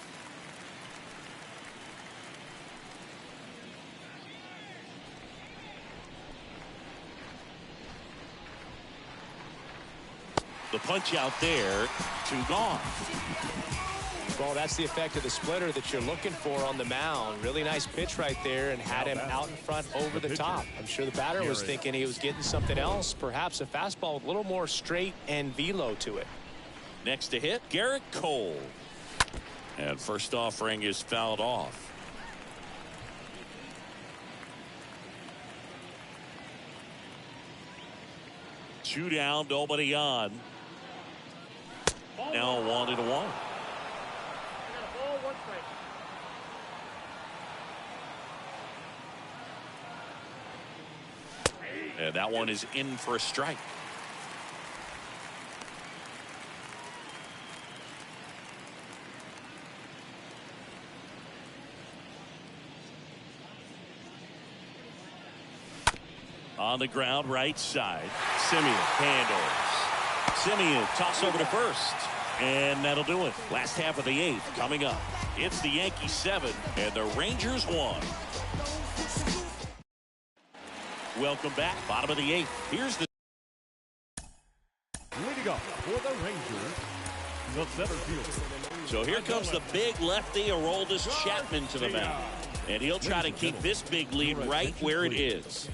The punch out there, 2 gone. Well, that's the effect of the splitter that you're looking for on the mound. Really nice pitch right there and had him out in front over the top. I'm sure the batter was thinking he was getting something else, perhaps a fastball with a little more straight and velo to it. Next to hit, Garrett Cole. And first offering is fouled off. Two down, nobody on. Now 1-1. Ball, 1 strike. And that one is in for a strike. On the ground, right side. Simeon handles. Simeon toss over to first. And that'll do it. Last half of the 8th coming up. It's the Yankees 7 and the Rangers 1. Welcome back. Bottom of the 8th. Here's the Leading up for the Rangers, the center fielder. So here comes the big lefty, Aroldis Chapman, to the mound. And he'll try to keep this big lead right where it is.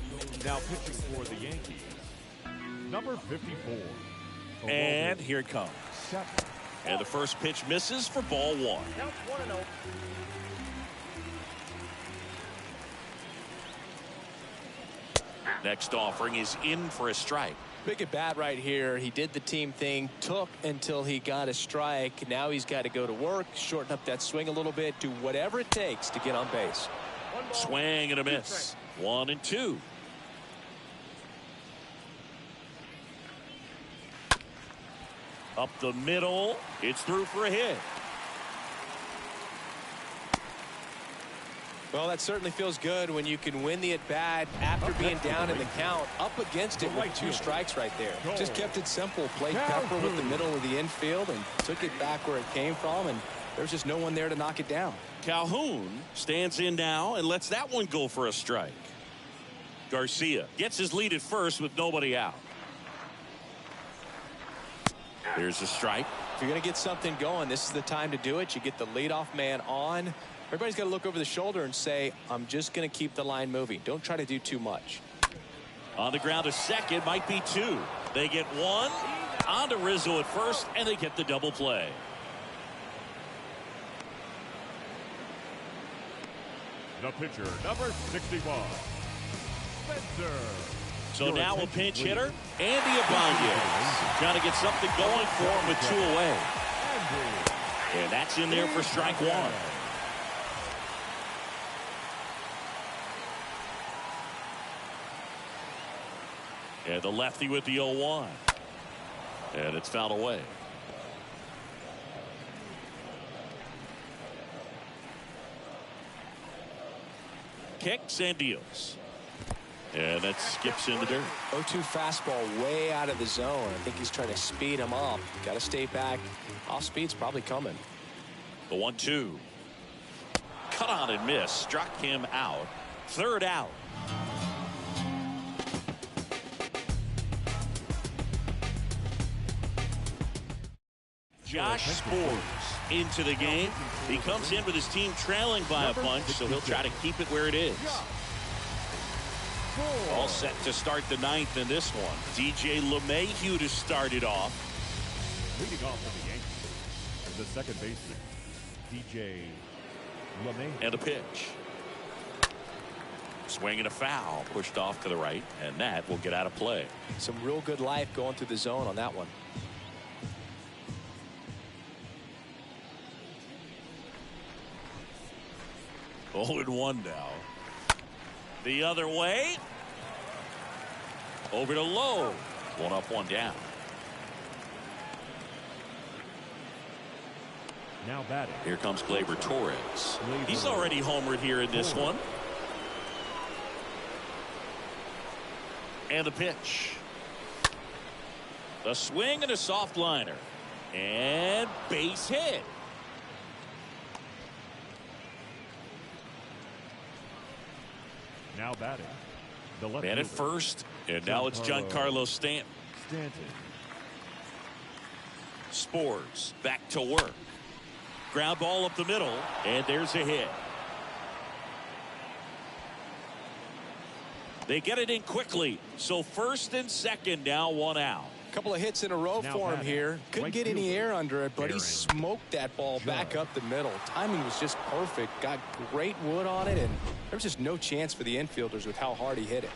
Now pitching for the Yankees, number 54. And here it comes. And the first pitch misses for ball 1. Count 1-0. Next offering is in for a strike. Big at bat right here. He did the team thing, took until he got a strike. Now he's got to go to work, shorten up that swing a little bit, do whatever it takes to get on base. 1 ball, Swing and a 2 miss. strikes. 1-2. Up the middle. It's through for a hit. Well, that certainly feels good when you can win the at-bat after being down in the count, up against it with 2 strikes right there. Just kept it simple, played pepper with the middle of the infield and took it back where it came from, and there's just no one there to knock it down. Calhoun stands in now and lets that one go for a strike. Garcia gets his lead at first with nobody out. There's a strike. If you're going to get something going, this is the time to do it. You get the leadoff man on. Everybody's got to look over the shoulder and say, I'm just going to keep the line moving. Don't try to do too much. On the ground to second, might be two. They get one. On to Rizzo at first, and they get the double play. The pitcher, number 61, Spencer. So now a pinch hitter, Andy Ibanez. Trying to get something going for him with two away. And that's in there for strike one. And the lefty with the 0-1. And it's fouled away. Kicks and deals. And that skips in the dirt. 0-2 fastball way out of the zone. I think he's trying to speed him up. Got to stay back. Off speed's probably coming. The 1-2. Cut on and miss. Struck him out. Third out. Josh Sborz into the game. He comes in with his team trailing by a bunch, so he'll try to keep it where it is. All set to start the ninth in this one. DJ LeMahieu to start it off. Leading off for the Yankees, the second baseman, DJ LeMahieu. And a pitch. Swing and a foul. Pushed off to the right, and that will get out of play. Some real good life going through the zone on that one. Oh, and 1 now. The other way. Over to Lowe. 1 up, 1 down. Now batting. Here comes Gleyber Torres. He's already homered here in this one. And the pitch. A swing and a soft liner. And base hit. Now batting. The left Man at fielder, first, and now it's Giancarlo Stanton. Sborz back to work. Ground ball up the middle, and there's a hit. They get it in quickly, so first and second now 1 out. A couple of hits in a row Now for him batting, here. Couldn't right get any fielder, air under it, but he Aaron smoked that ball back up the middle. Timing was just perfect. Got great wood on it, and there was just no chance for the infielders with how hard he hit it.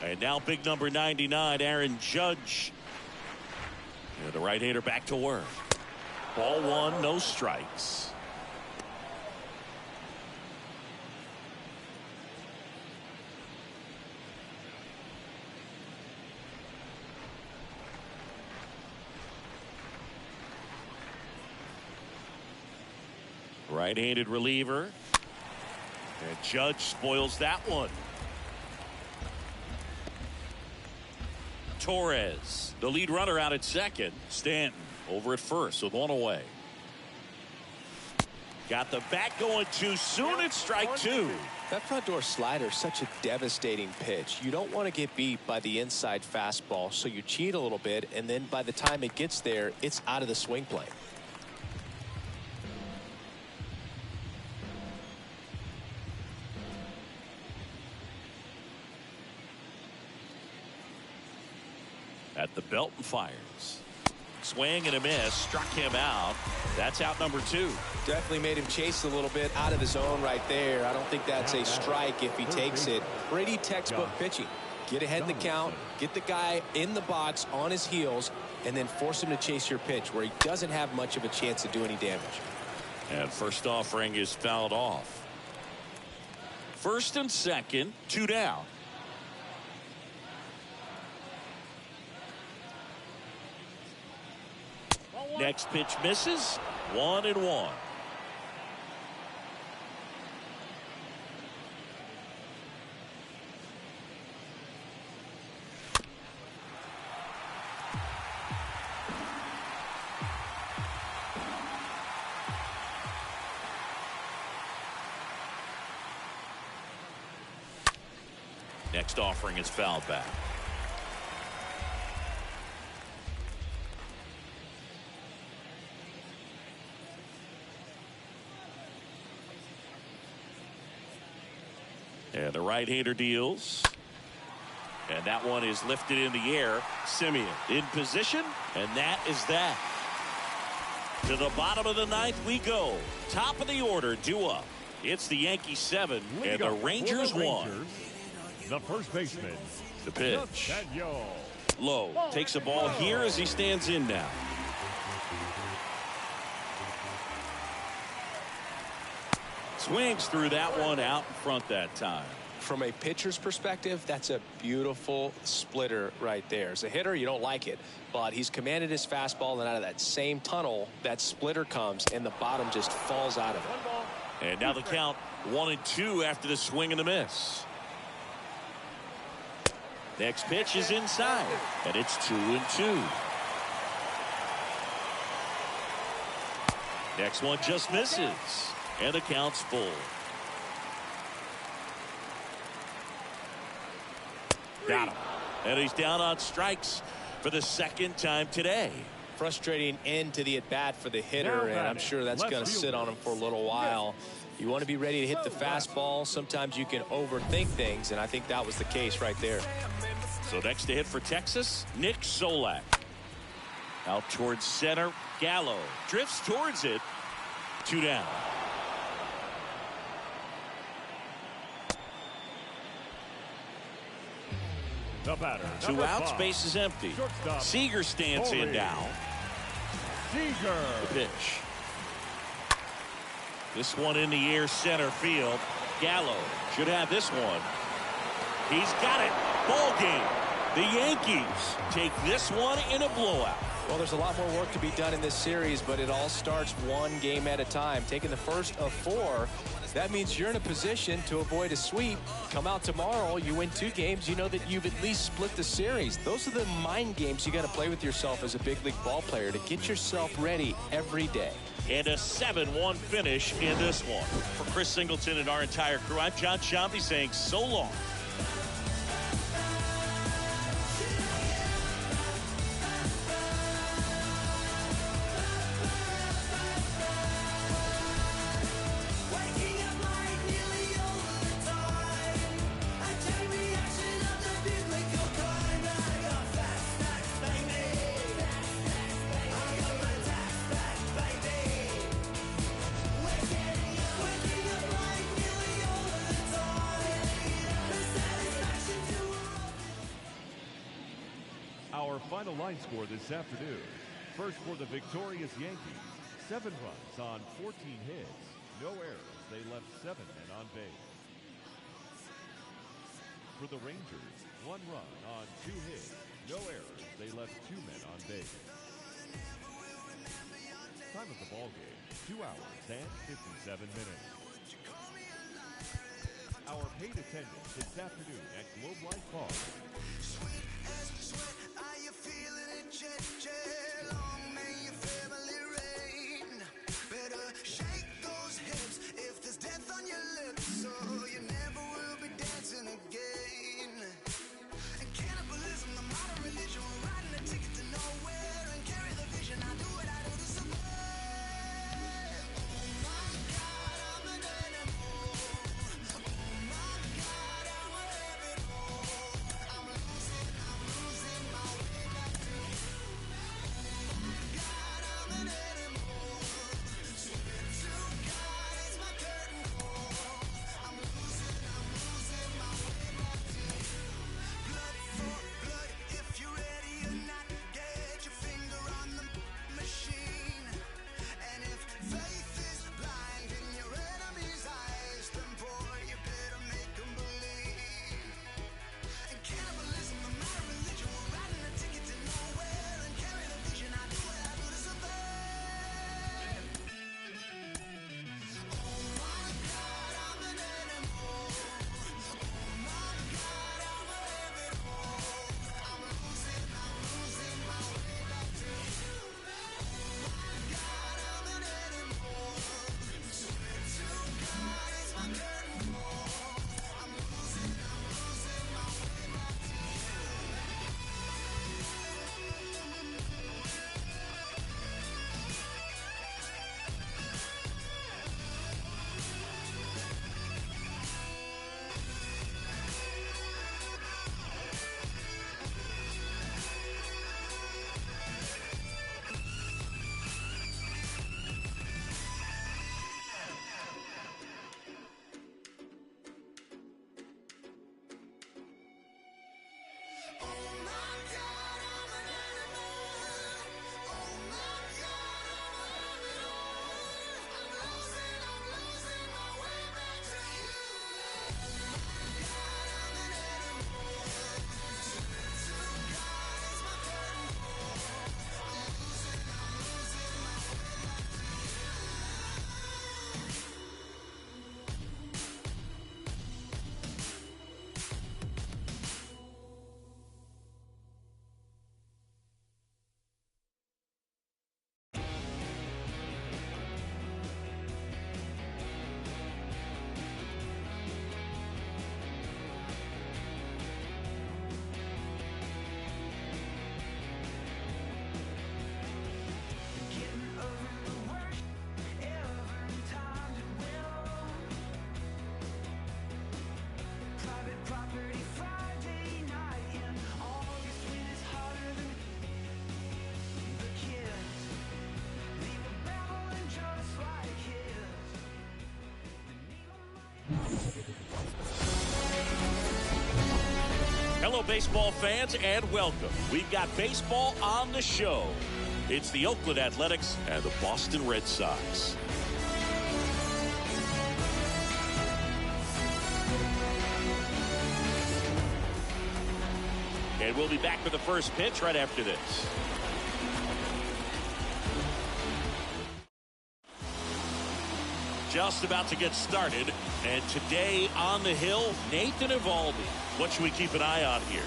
And now big number 99, Aaron Judge. Yeah, the right-hander back to work. Ball 1, no strikes. Right-handed reliever. And Judge spoils that one. Torres, the lead runner out at second. Stanton over at first with 1 away. Got the bat going too soon. It's strike 2. That front door slider is such a devastating pitch. You don't want to get beat by the inside fastball, so you cheat a little bit, and then by the time it gets there, it's out of the swing plane. At the belt and fires. Swing and a miss. Struck him out. That's out number 2. Definitely made him chase a little bit out of the zone right there. I don't think that's a strike if he takes it. Pretty textbook pitching. Get ahead in the count, get the guy in the box on his heels, and then force him to chase your pitch where he doesn't have much of a chance to do any damage. And first offering is fouled off. First and second, 2 down. Next pitch misses. 1-1. Next offering is fouled back. And the right-hander deals. And that one is lifted in the air. Simeon in position, and that is that. To the bottom of the ninth we go. Top of the order, due up. It's the Yankees 7 and the Rangers 1. The first baseman, The pitch. Daniel. Low takes a ball here as he stands in now. Swings through that one out in front that time. From a pitcher's perspective, that's a beautiful splitter right there. As a hitter, you don't like it, but he's commanded his fastball, and out of that same tunnel, that splitter comes, and the bottom just falls out of it. And now the count 1-2 after the swing and the miss. Next pitch is inside, and it's 2-2. Next one just misses, and the count's full. Got him. And he's down on strikes for the second time today. Frustrating end to the at-bat for the hitter, and I'm sure that's going to sit on him for a little while. You want to be ready to hit the fastball. Sometimes you can overthink things, and I think that was the case right there. So next to hit for Texas, Nick Solak. Out towards center, Gallo drifts towards it. 2 down. The batter. 2 outs, base is empty. Shortstop, Seager stands in now. Seager. The pitch. This one in the air, center field. Gallo should have this one. He's got it. Ball game. The Yankees take this one in a blowout. Well, there's a lot more work to be done in this series, but it all starts one game at a time. Taking the first of 4, that means you're in a position to avoid a sweep. Come out tomorrow, you win 2 games, you know that you've at least split the series. Those are the mind games you got to play with yourself as a big league ball player to get yourself ready every day. And a 7-1 finish in this one. For Chris Singleton and our entire crew, I'm John Sciambi saying so long. Our final line score this afternoon. First for the victorious Yankees, 7 runs on 14 hits, no errors. They left 7 men on base. For the Rangers, 1 run on 2 hits, no errors. They left 2 men on base. Time of the ball game, 2 hours and 57 minutes. Our paid attendance this afternoon at Globe Life Park. Hello, baseball fans, and welcome. We've got baseball on the show. It's the Oakland Athletics and the Boston Red Sox. And we'll be back with the first pitch right after this. Just about to get started. And today on the hill, Nathan Eovaldi. What should we keep an eye on here?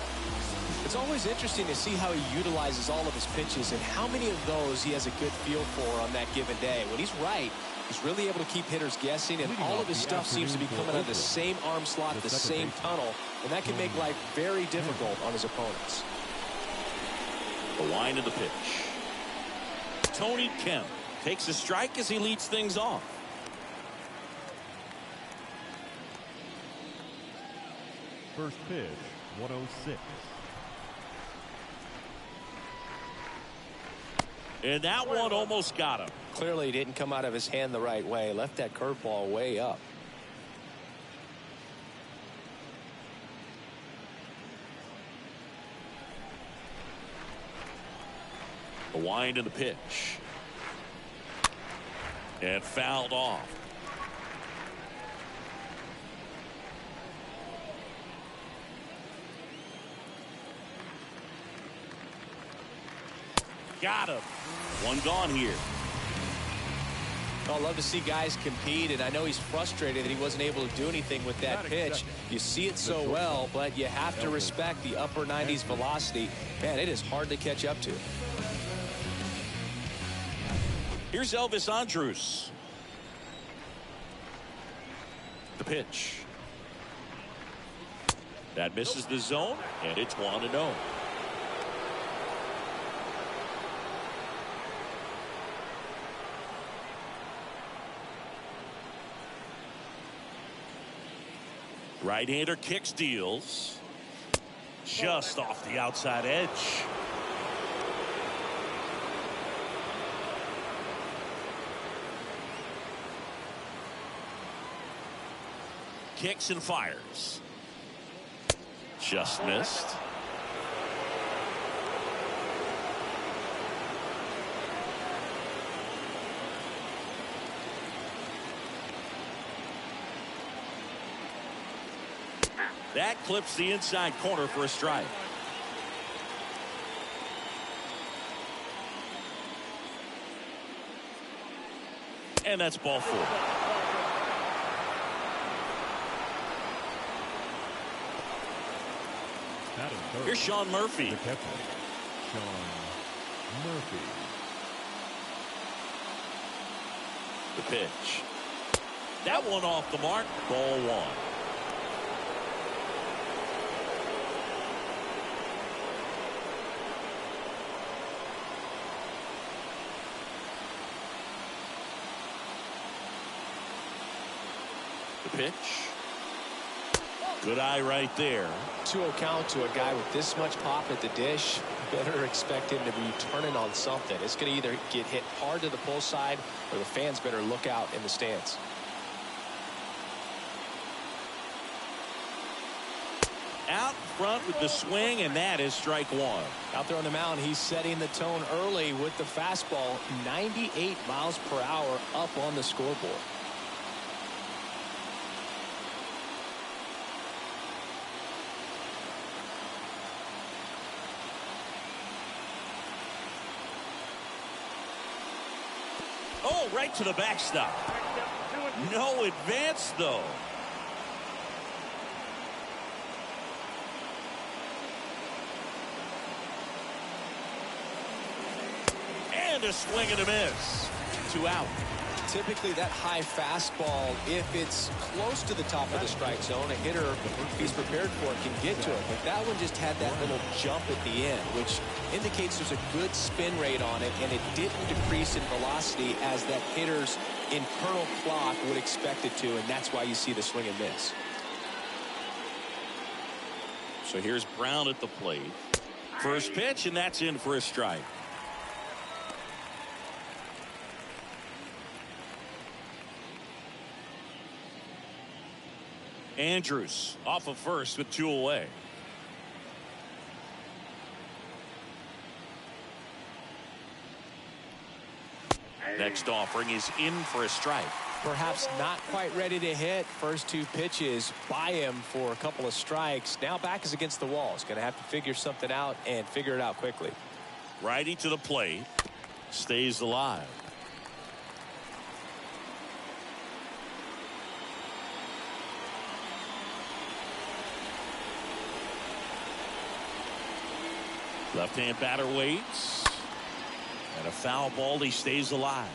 It's always interesting to see how he utilizes all of his pitches and how many of those he has a good feel for on that given day. When he's right, he's really able to keep hitters guessing, and all of his stuff seems to be coming out of the same arm slot, the same tunnel, and that can make life very difficult on his opponents. The line of the pitch. Tony Kemp takes a strike as he leads things off. First pitch, 106. And that one almost got him. Clearly he didn't come out of his hand the right way. Left that curveball way up. The wind of the pitch. And fouled off. Got him. One gone here. I'd love to see guys compete, and I know he's frustrated that he wasn't able to do anything with that pitch. You see it so well, but you have to respect the upper 90s velocity. Man, it is hard to catch up to. Here's Elvis Andrus. The pitch. That misses the zone, and it's 1-0. Right-hander kicks, deals. Just off the outside edge. Kicks and fires. Just missed. That clips the inside corner for a strike. And that's ball 4. Here's Sean Murphy. The catcher, Sean Murphy. The pitch. That one off the mark. Ball 1. The pitch. Good eye right there. 2-0 count to a guy with this much pop at the dish. Better expect him to be turning on something. It's going to either get hit hard to the pull side, or the fans better look out in the stands. Out front with the swing, and that is strike 1. Out there on the mound, he's setting the tone early with the fastball. 98 miles per hour up on the scoreboard. Oh, right to the backstop. No advance, though. And a swing and a miss. 2 out. Typically that high fastball, if it's close to the top of the strike zone, a hitter, if he's prepared for it, can get to it. But that one just had that little jump at the end, which indicates there's a good spin rate on it, and it didn't decrease in velocity as that hitter's internal clock would expect it to, and that's why you see the swing and miss. So here's Brown at the plate. First pitch, and that's in for a strike. Andrews off of first with 2 away. Next offering is in for a strike. Perhaps not quite ready to hit. First 2 pitches by him for a couple of strikes. Now back is against the wall. He's going to have to figure something out and figure it out quickly. Righty to the plate. Stays alive. Left-hand batter waits. And a foul ball. He stays alive.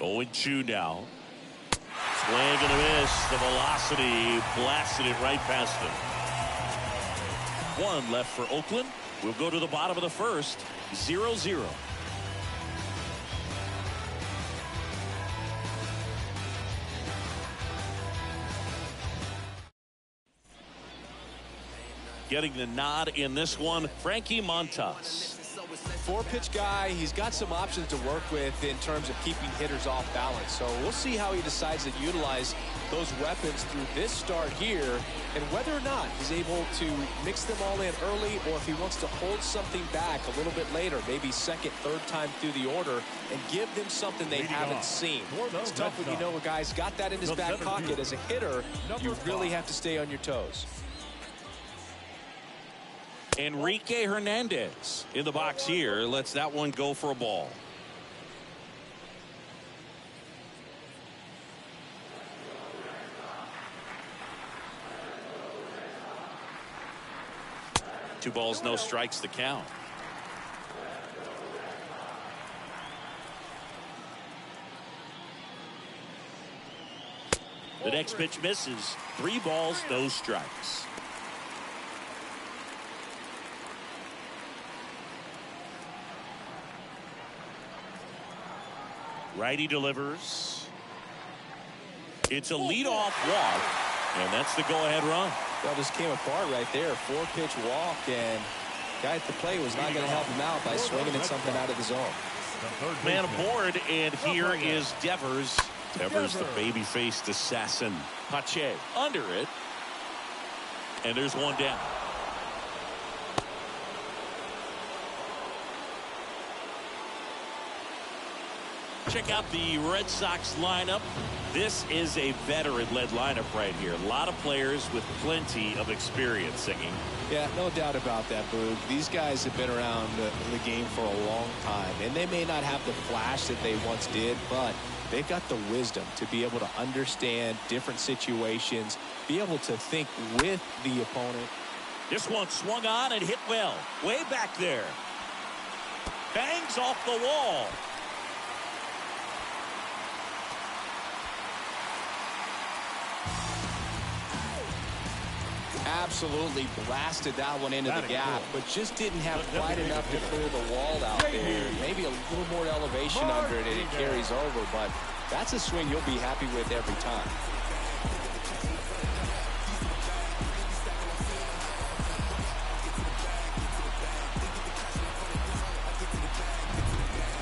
Oh, 2 now. Swing and a miss. The velocity blasted it right past him. 1 left for Oakland. We'll go to the bottom of the first. 0-0. Getting the nod in this one, Frankie Montas. 4-pitch guy. He's got some options to work with in terms of keeping hitters off balance. So we'll see how he decides to utilize those weapons through this start here, and whether or not he's able to mix them all in early, or if he wants to hold something back a little bit later, maybe second, third time through the order, and give them something they haven't seen. It's tough when you know a guy's got that in his back pocket. As a hitter, you really have to stay on your toes. Enrique Hernandez in the box here. Lets that one go for a ball. Two balls, no strikes to count. The next pitch misses. 3 balls, no strikes. Righty delivers. It's a leadoff walk, and that's the go-ahead run. Well, just came apart right there. 4-pitch walk, and guy at the plate was not going to help him out by swinging at something out of the zone. Man aboard, and here is Devers. Devers, the baby-faced assassin. Pache under it, and there's one down. Check out the Red Sox lineup. This is a veteran-led lineup right here. A lot of players with plenty of experience singing. Yeah, no doubt about that, Boog. These guys have been around the game for a long time, and they may not have the flash that they once did, but they've got the wisdom to be able to understand different situations, be able to think with the opponent. This one swung on and hit well. Way back there. Bangs off the wall. Absolutely blasted that one into the gap, but just didn't have quite enough to clear the wall out there. Maybe a little more elevation under it, and it carries over, but that's a swing you'll be happy with every time.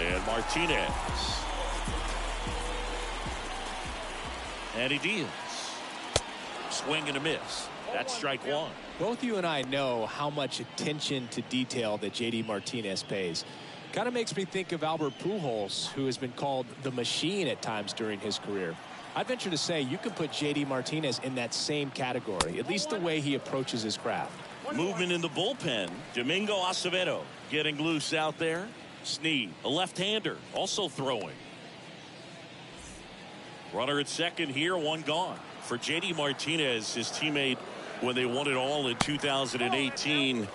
And Martinez. And he deals. Swing and a miss. That's strike 1. Both you and I know how much attention to detail that J.D. Martinez pays. Kind of makes me think of Albert Pujols, who has been called the machine at times during his career. I'd venture to say you can put J.D. Martinez in that same category, at least the way he approaches his craft. Movement in the bullpen. Domingo Acevedo getting loose out there. Snead, a left-hander, also throwing. Runner at second here, 1 gone. For J.D. Martinez, his teammate, when they won it all in 2018,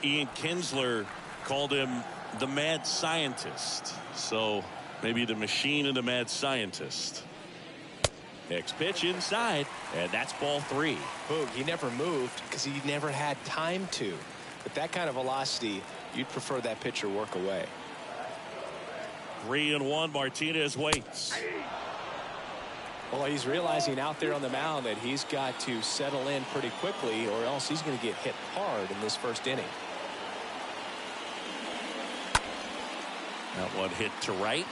Ian Kinsler called him the mad scientist. So maybe the machine and the mad scientist. Next pitch inside, and that's ball 3. Boog, he never moved because he never had time to. With that kind of velocity, you'd prefer that pitcher work away. 3-1, Martinez waits. Well, he's realizing out there on the mound that he's got to settle in pretty quickly, or else he's going to get hit hard in this first inning. That one hit to right.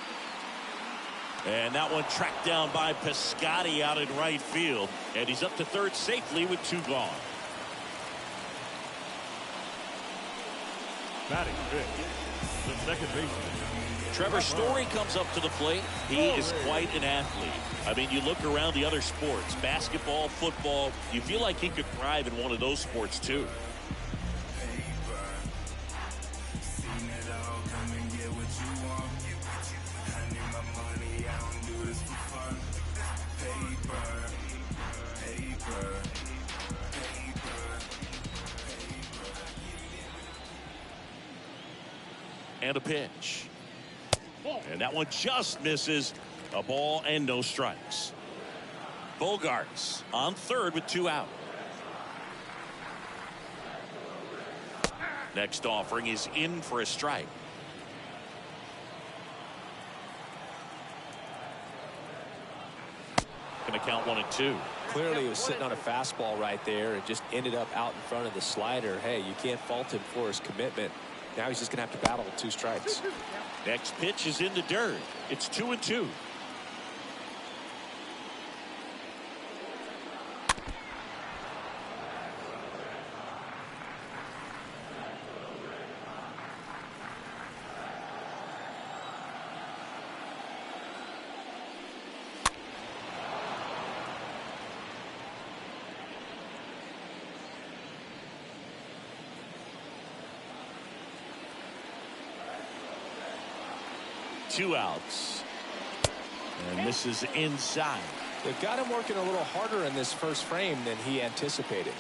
And that one tracked down by Piscotty out in right field. And he's up to third safely with 2 gone. Batting fifth, the second baseman, Trevor Story comes up to the plate. He is quite an athlete. I mean, you look around the other sports, basketball, football, you feel like he could thrive in one of those sports too. And a pitch. And that one just misses. A ball and no strikes. Bogarts on third with 2 out. Next offering is in for a strike. Gonna count 1-2. Clearly he was sitting on a fastball right there and just ended up out in front of the slider. Hey, you can't fault him for his commitment. Now he's just gonna have to battle with 2 strikes. Next pitch is in the dirt. It's 2-2. Two outs. And this is inside. They've got him working a little harder in this first frame than he anticipated.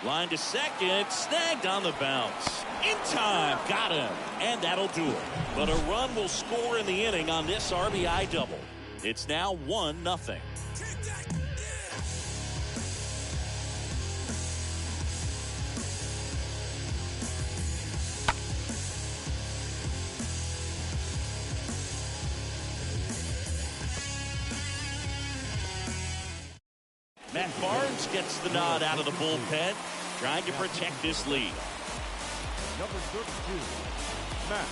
Line to second, snagged on the bounce. In time, got him, and that'll do it. But a run will score in the inning on this RBI double. It's now 1-0. Matt Barnes gets the nod out of the bullpen, trying to protect this lead. number 32, Matt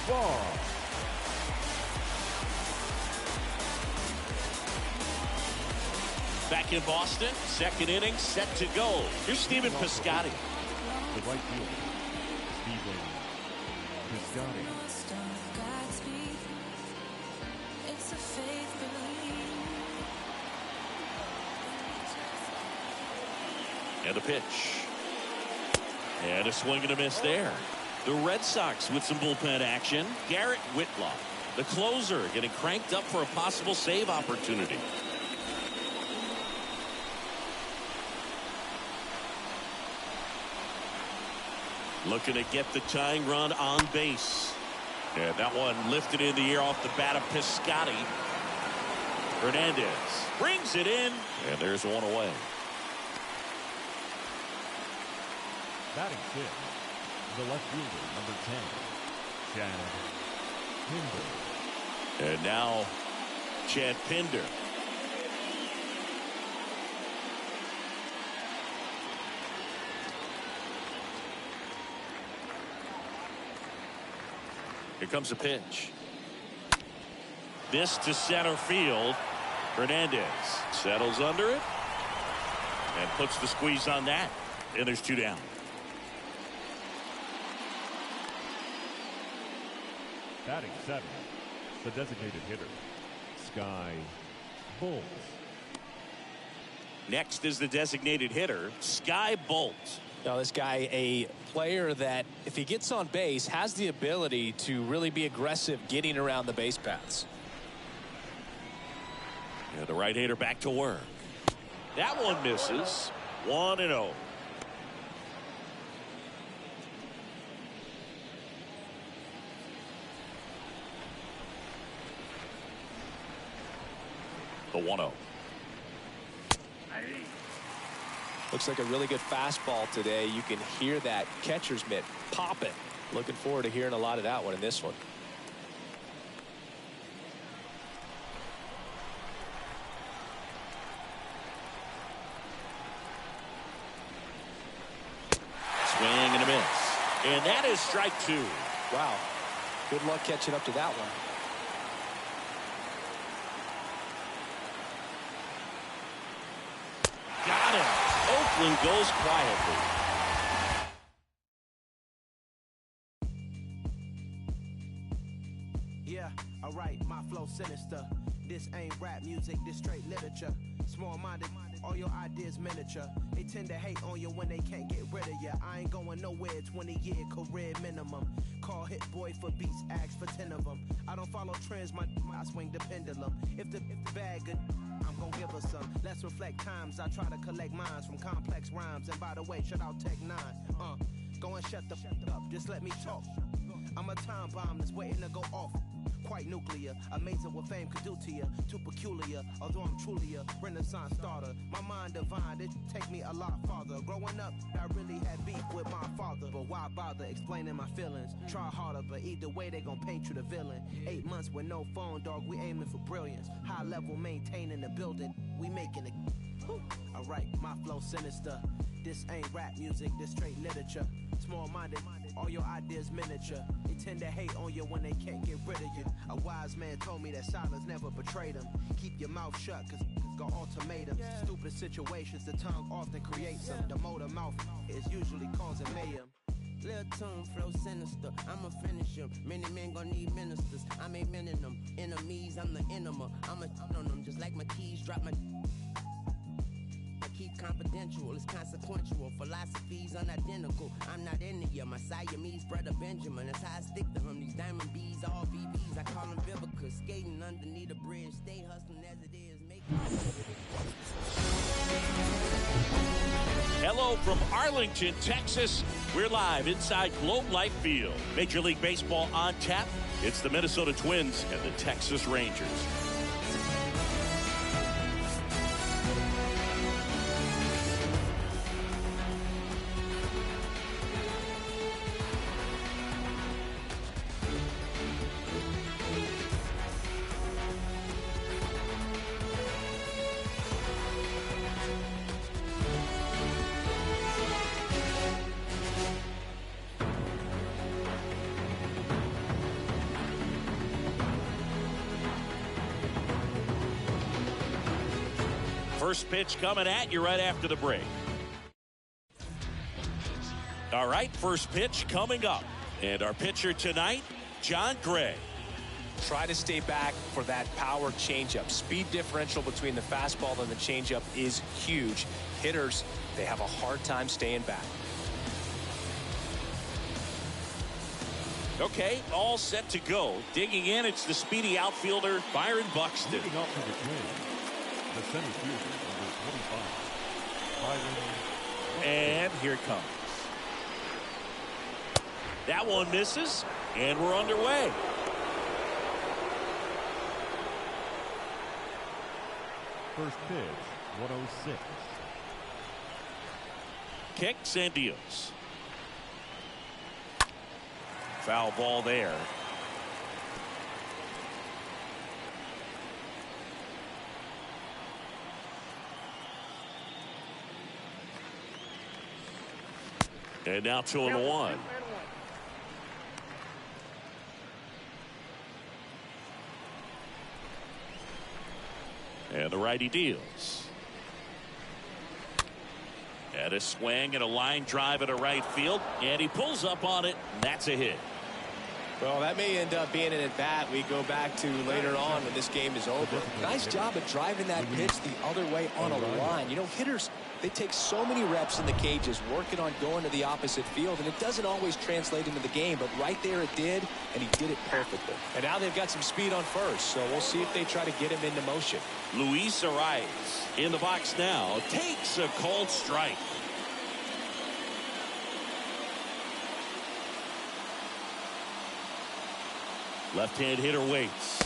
Barnes. Back in Boston, second inning set to go. Here's Stephen Piscotty. The right fielder, Stephen Piscotty. And a pitch. And a swing and a miss there. The Red Sox with some bullpen action. Garrett Whitlock, the closer, getting cranked up for a possible save opportunity. Looking to get the tying run on base. And that one lifted in the air off the bat of Piscotty. Hernandez brings it in, and there's one away. Batting fifth, the left fielder, number 10, Chad Pinder. And now Chad Pinder. Here comes a pitch. This to center field. Hernandez settles under it and puts the squeeze on that. And there's two down. Batting seventh, the designated hitter, Sky Bolt. Next is the designated hitter, Sky Bolt. Now this guy, a player that if he gets on base has the ability to really be aggressive getting around the base paths. Yeah, the right-hander back to work. That one misses. 1-0. The 1-0. Looks like a really good fastball today. You can hear that catcher's mitt popping. Looking forward to hearing a lot of that one in this one. And that is strike 2. Wow. Good luck catching up to that one. Got him. Oakland goes quietly. Yeah, alright, my flow sinister. This ain't rap music, this straight literature. Small-minded, all your ideas miniature. They tend to hate on you when they can't get rid of you. I ain't going nowhere, 20-year career minimum. Call Hit Boy for beats, ask for 10 of them. I don't follow trends, I swing the pendulum. If the bag good, I'm gonna give her some. Let's reflect times, I try to collect minds from complex rhymes. And by the way, shout out Tech 9. Go and shut the up, just let me talk. I'm a time bomb that's waiting to go off. Quite nuclear, amazing what fame could do to you. Too peculiar, although I'm truly a renaissance starter. My mind divine, it take me a lot farther. Growing up, I really had beef with my father. But why bother explaining my feelings? Try harder, but either way they gon' paint you the villain. 8 months with no phone, dog, we aiming for brilliance. High level maintaining the building, we making it. Alright, my flow sinister. This ain't rap music, this straight literature. Small-minded, all your ideas miniature. They tend to hate on you when they can't get rid of you. A wise man told me that silence never betrayed him. Keep your mouth shut, cause got ultimatums. Stupid situations, the tongue often creates them. The motor mouth is usually causing mayhem. Lil' tune, flow sinister, I'ma finish him. Many men gon' need ministers, I'm a men in them. Enemies, I'm the enema. I'ma on them, just like my keys, drop my... Keep confidential, it's consequential. Philosophies unidentical. I'm not into you. My Siamese brother Benjamin. That's how I stick to him. These diamond bees, all BBs. I call them Vivica. Skating underneath a bridge. Stay hustling as it is. Hello from Arlington, Texas. We're live inside Globe Life Field. Major League Baseball on tap. It's the Minnesota Twins and the Texas Rangers. First pitch coming at you right after the break. All right, first pitch coming up. And our pitcher tonight, John Gray. Try to stay back for that power changeup. Speed differential between the fastball and the changeup is huge. Hitters, they have a hard time staying back. Okay, all set to go. Digging in, it's the speedy outfielder, Byron Buxton. Leading off for the Twins, the center fielder, number 25, Byron. And here it comes. That one misses, and we're underway. First pitch, 106. Kicks and deals. Foul ball there. And now 2-1. And the righty deals. And a swing and a line drive at a right field. And he pulls up on it. And that's a hit. Well, that may end up being an at-bat we go back to later on when this game is over. Nice job of driving that pitch the other way on a line. You know, hitters, they take so many reps in the cages working on going to the opposite field, and it doesn't always translate into the game, but right there it did, and he did it perfectly. And now they've got some speed on first, so we'll see if they try to get him into motion. Luis Arias in the box now takes a cold strike. Left-hand hitter waits.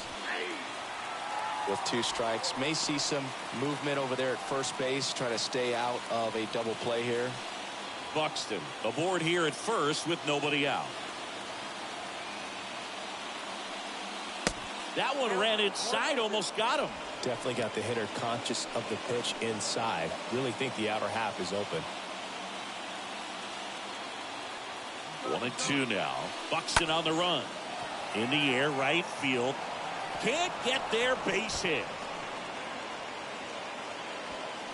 With 2 strikes, may see some movement over there at first base, trying to stay out of a double play here. Buxton aboard here at first with nobody out. That one ran inside, almost got him. Definitely got the hitter conscious of the pitch inside. Really think the outer half is open. 1-2 now. Buxton on the run. In the air, right field. Can't get there, base hit.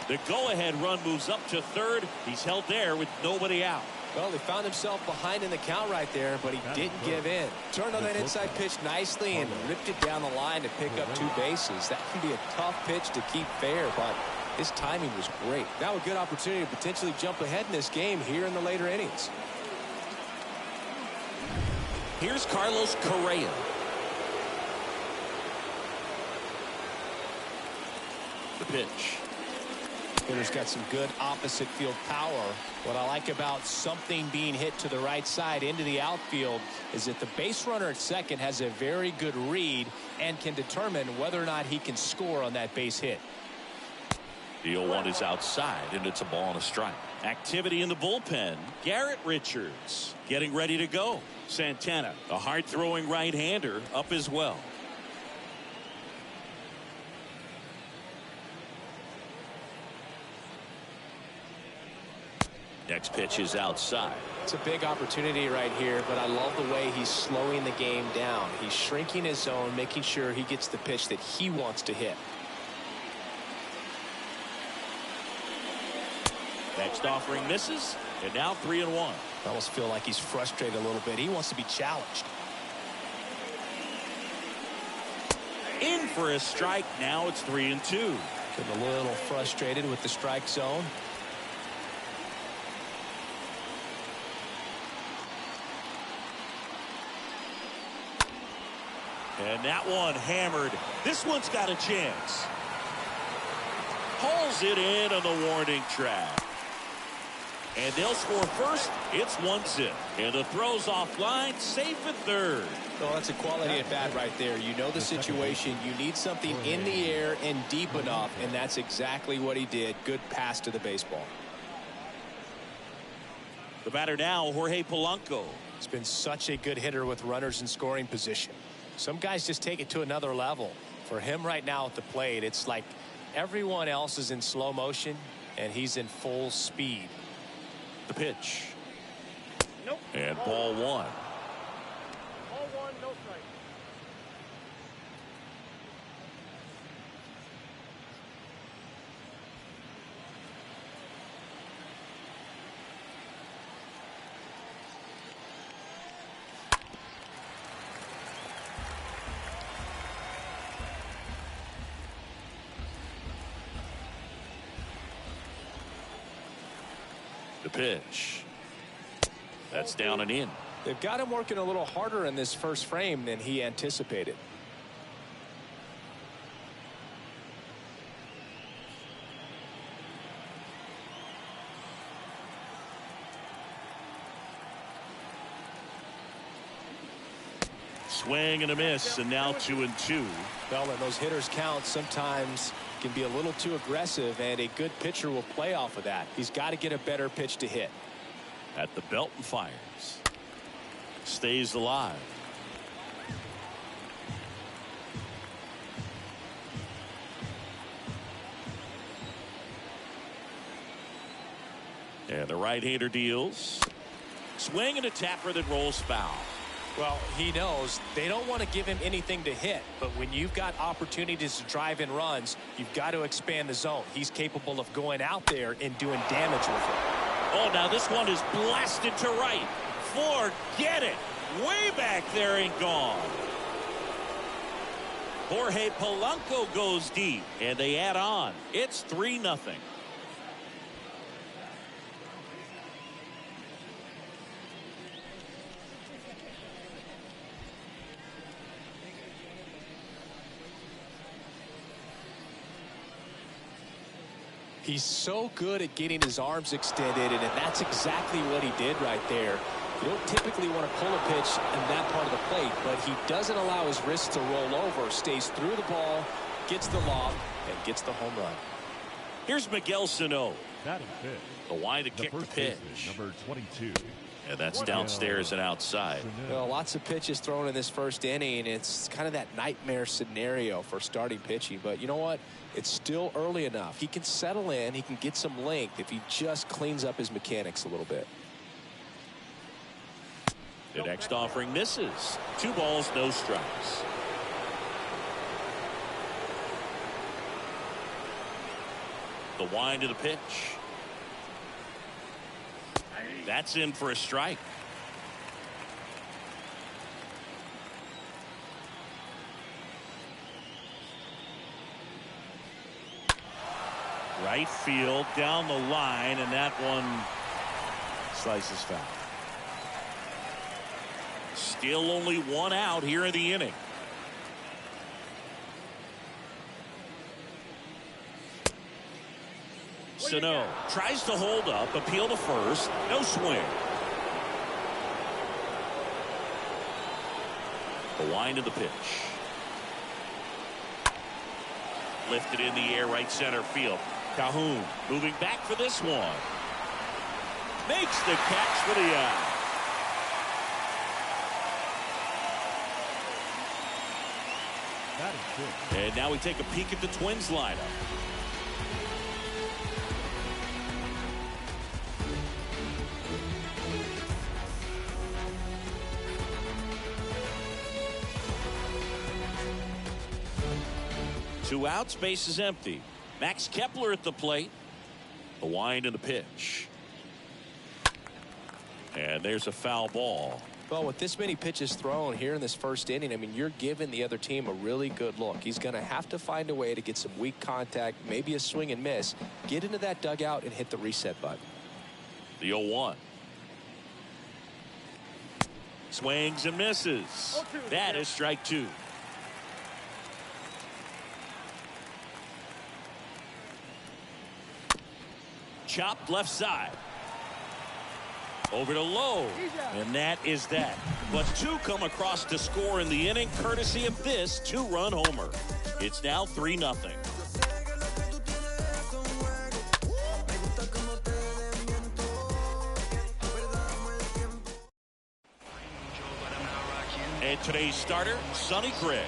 The go-ahead run moves up to third. He's held there with nobody out. Well, he found himself behind in the count right there, but he didn't give in. Turned on that inside pitch nicely and ripped it down the line to pick up 2 bases. That can be a tough pitch to keep fair, but his timing was great. Now a good opportunity to potentially jump ahead in this game here in the later innings. Here's Carlos Correa. The pitch. Hitter's got some good opposite field power. What I like about something being hit to the right side into the outfield is that the base runner at second has a very good read and can determine whether or not he can score on that base hit. The 0-1 is outside, and it's a ball and a strike. Activity in the bullpen. Garrett Richards getting ready to go. Santana, a hard-throwing right-hander, up as well. Next pitch is outside. It's a big opportunity right here, but I love the way he's slowing the game down. He's shrinking his zone, making sure he gets the pitch that he wants to hit. Next offering misses, and now 3-1. I almost feel like he's frustrated a little bit. He wants to be challenged. In for a strike. Now it's 3-2. Getting a little frustrated with the strike zone. And that one hammered. This one's got a chance. Hauls it in on the warning track. And they'll score first. It's 1-0. And the throw's offline, safe at third. Oh, that's a quality at bat right there. You know the situation. You need something in the air and deep enough, and that's exactly what he did. Good pass to the baseball. The batter now, Jorge Polanco. He's been such a good hitter with runners in scoring position. Some guys just take it to another level. For him right now at the plate, it's like everyone else is in slow motion, and he's in full speed. The pitch. Nope. And ball 1. Ball 1, no strike. The pitch. That's down and in. They've got him working a little harder in this first frame than he anticipated. Swing and a miss, and now 2-2. Well, and those hitters count sometimes can be a little too aggressive, and a good pitcher will play off of that. He's got to get a better pitch to hit. At the belt and fires. Stays alive. And the right-hander deals. Swing and a tapper that rolls foul. Well, he knows they don't want to give him anything to hit, but when you've got opportunities to drive in runs, you've got to expand the zone. He's capable of going out there and doing damage with it. Oh, now this one is blasted to right. Forget it. Way back there and gone. Jorge Polanco goes deep, and they add on. It's 3-0. He's so good at getting his arms extended, and that's exactly what he did right there. You don't typically want to pull a pitch in that part of the plate, but he doesn't allow his wrists to roll over, stays through the ball, gets the lob, and gets the home run. Here's Miguel Sano. Batting fifth. The wide to kick the pitch. Number 22. And that's downstairs and outside. Well, lots of pitches thrown in this first inning. It's kind of that nightmare scenario for starting pitching. But you know what? It's still early enough. He can settle in. He can get some length if he just cleans up his mechanics a little bit. The next offering misses. 2 balls, no strikes. The wind of the pitch. That's in for a strike. Right field down the line, and that one slices foul. Still only 1 out here in the inning. Sano tries to hold up, appeal to first, no swing. The wind of the pitch. Lifted in the air, right center field. Calhoun moving back for this one. Makes the catch for the out. That is good. And now we take a peek at the Twins lineup. Two outs, base is empty. Max Kepler at the plate. The wind and the pitch. And there's a foul ball. Well, with this many pitches thrown here in this first inning, I mean, you're giving the other team a really good look. He's going to have to find a way to get some weak contact, maybe a swing and miss, get into that dugout and hit the reset button. The 0-1. Swings and misses. That is strike 2. Chopped left side. Over to Lowe. And that is that. But 2 come across to score in the inning, courtesy of this 2-run homer. It's now 3-0. And today's starter, Sonny Gregg.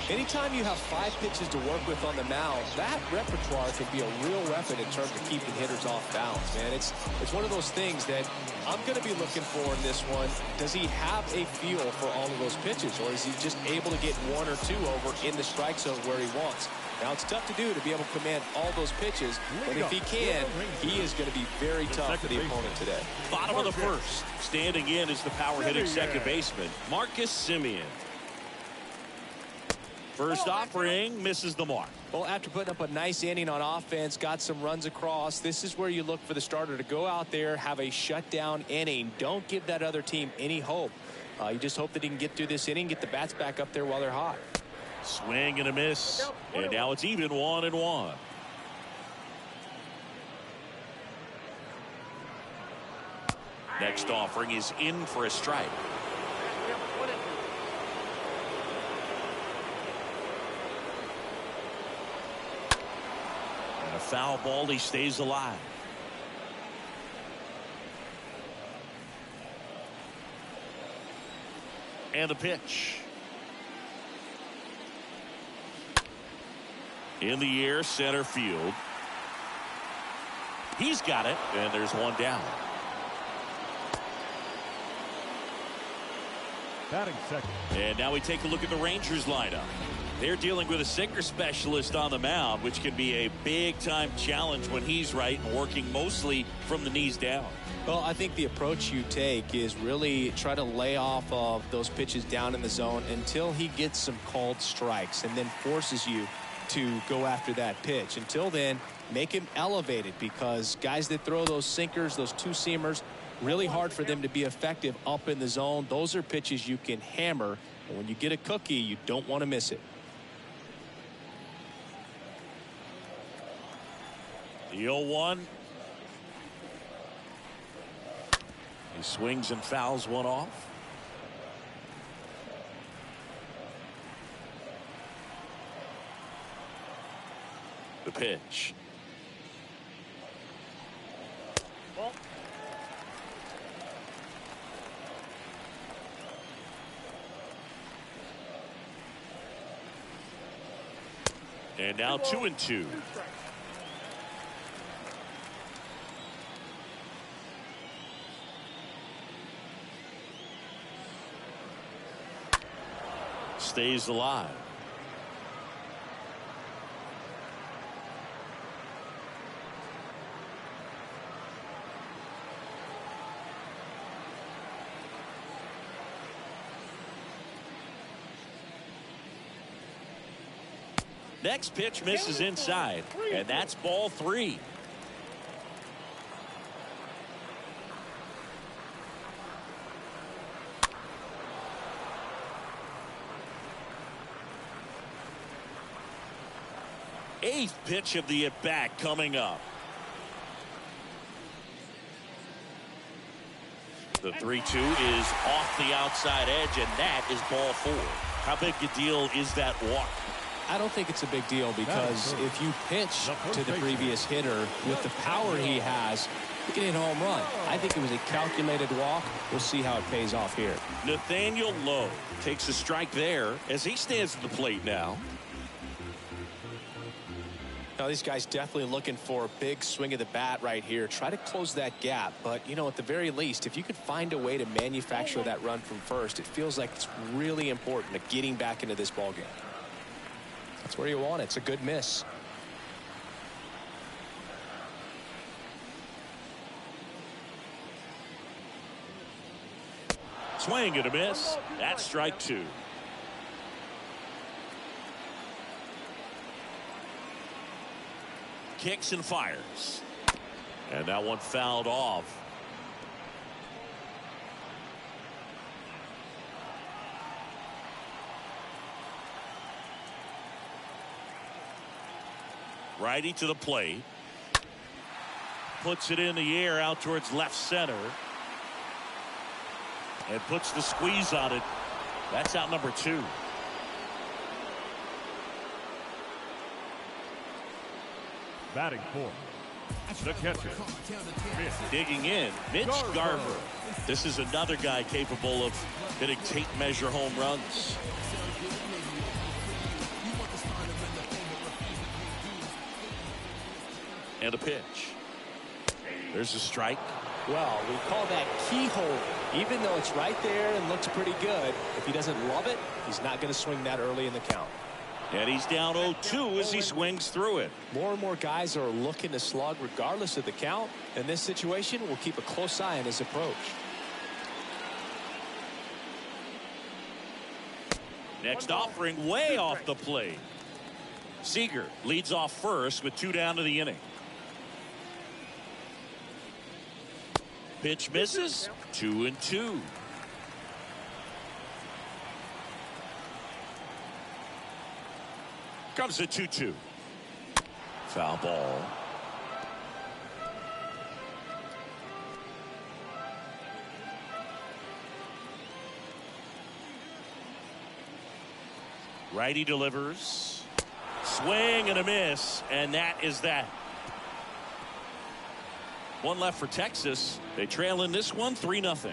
Anytime you have 5 pitches to work with on the mound, that repertoire can be a real weapon in terms of keeping hitters off balance, man. It's one of those things that I'm going to be looking for in this one. Does he have a feel for all of those pitches, or is he just able to get 1 or 2 over in the strike zone where he wants? Now, it's tough to do to be able to command all those pitches, but if he can, he is going to be very tough for the opponent today. Bottom of the first. Standing in is the power-hitting second baseman, Marcus Semien. First offering misses the mark. Well, after putting up a nice inning on offense, got some runs across, this is where you look for the starter to go out there, have a shutdown inning. Don't give that other team any hope. You just hope that he can get through this inning, get the bats back up there while they're hot. Swing and a miss. And now it's even 1-1. Next offering is in for a strike. And a foul ball, he stays alive. And the pitch. In the air, center field. He's got it, and there's one down. Batting second. And now we take a look at the Rangers lineup. They're dealing with a sinker specialist on the mound, which can be a big-time challenge when he's right and working mostly from the knees down. Well, I think the approach you take is really try to lay off of those pitches down in the zone until he gets some called strikes and then forces you to go after that pitch. Until then, make him elevated, because guys that throw those sinkers, those two-seamers, really hard for them to be effective up in the zone. Those are pitches you can hammer, and when you get a cookie, you don't want to miss it. The 0-1. He swings and fouls one off. The pitch. Ball. And now 2-2. stays alive. Next pitch misses inside, and that's ball 3. Eighth pitch of the at-bat coming up. The 3-2 is off the outside edge, and that is ball 4. How big a deal is that walk? I don't think it's a big deal because if you pitch to the previous hitter with the power he has, you can hit a home run. I think it was a calculated walk. We'll see how it pays off here. Nathaniel Lowe takes a strike there as he stands at the plate now. Now, these guys definitely looking for a big swing of the bat right here. Try to close that gap. But, you know, at the very least, if you could find a way to manufacture that run from first, it feels like it's really important to getting back into this ballgame. That's where you want it. It's a good miss. Swing and a miss. That's strike 2. Kicks and fires. And that one fouled off. Righty to the plate. Puts it in the air out towards left center. And puts the squeeze on it. That's out number 2. Batting fourth, the catcher. Digging in, Mitch Garver. This is another guy capable of hitting tape measure home runs. And a pitch. There's a strike. Well, we call that keyhole. Even though it's right there and looks pretty good, if he doesn't love it, he's not going to swing that early in the count. And he's down 0-2 as he swings through it. More and more guys are looking to slug regardless of the count. In this situation, we'll keep a close eye on his approach. Next offering way off the plate. Seager leads off first with 2 down to the inning. Pitch misses. 2-2. Comes the 2-2. Foul ball. Righty delivers. Swing and a miss, and that is that. One left for Texas. They trail in this one 3-0.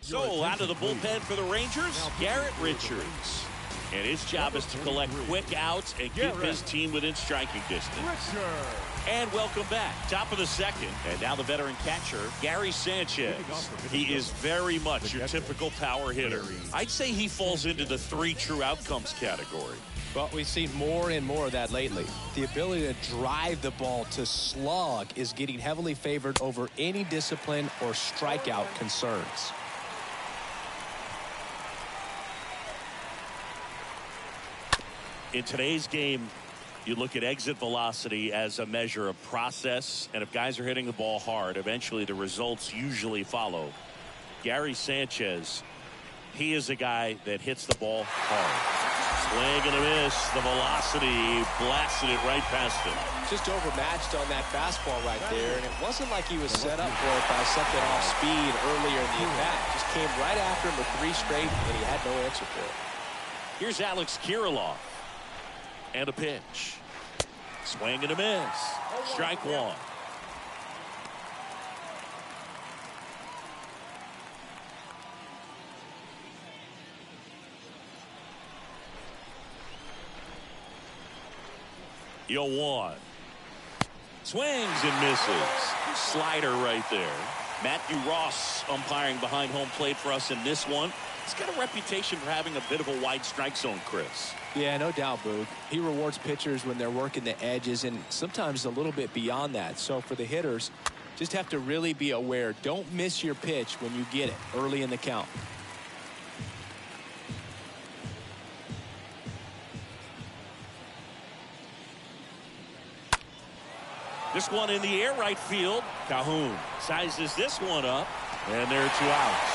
So out of the bullpen for the Rangers, Garrett Richards. And his job is to collect quick outs and keep his team within striking distance. And welcome back. Top of the second. And now the veteran catcher, Gary Sanchez. He is very much your typical power hitter. I'd say he falls into the 3 true outcomes category. Well, we've seen more and more of that lately. The ability to drive the ball to slug is getting heavily favored over any discipline or strikeout concerns. In today's game, you look at exit velocity as a measure of process, and if guys are hitting the ball hard, eventually the results usually follow. Gary Sanchez, he is a guy that hits the ball hard. Swing and a miss. The velocity blasted it right past him. Just overmatched on that fastball right there, and it wasn't like he was set up for it by something off speed earlier in the at-bat. Just came right after him with 3 straight, and he had no answer for it. Here's Alex Kirilloff. And a pitch. Swing and a miss. Strike 1. Yo 1. Swings and misses. Slider right there. Matthew Ross umpiring behind home plate for us in this one. He's got a reputation for having a bit of a wide strike zone, Chris. Yeah, no doubt, Boog. He rewards pitchers when they're working the edges and sometimes a little bit beyond that. So for the hitters, just have to really be aware. Don't miss your pitch when you get it early in the count. This one in the air right field. Calhoun sizes this one up, and there are 2 outs.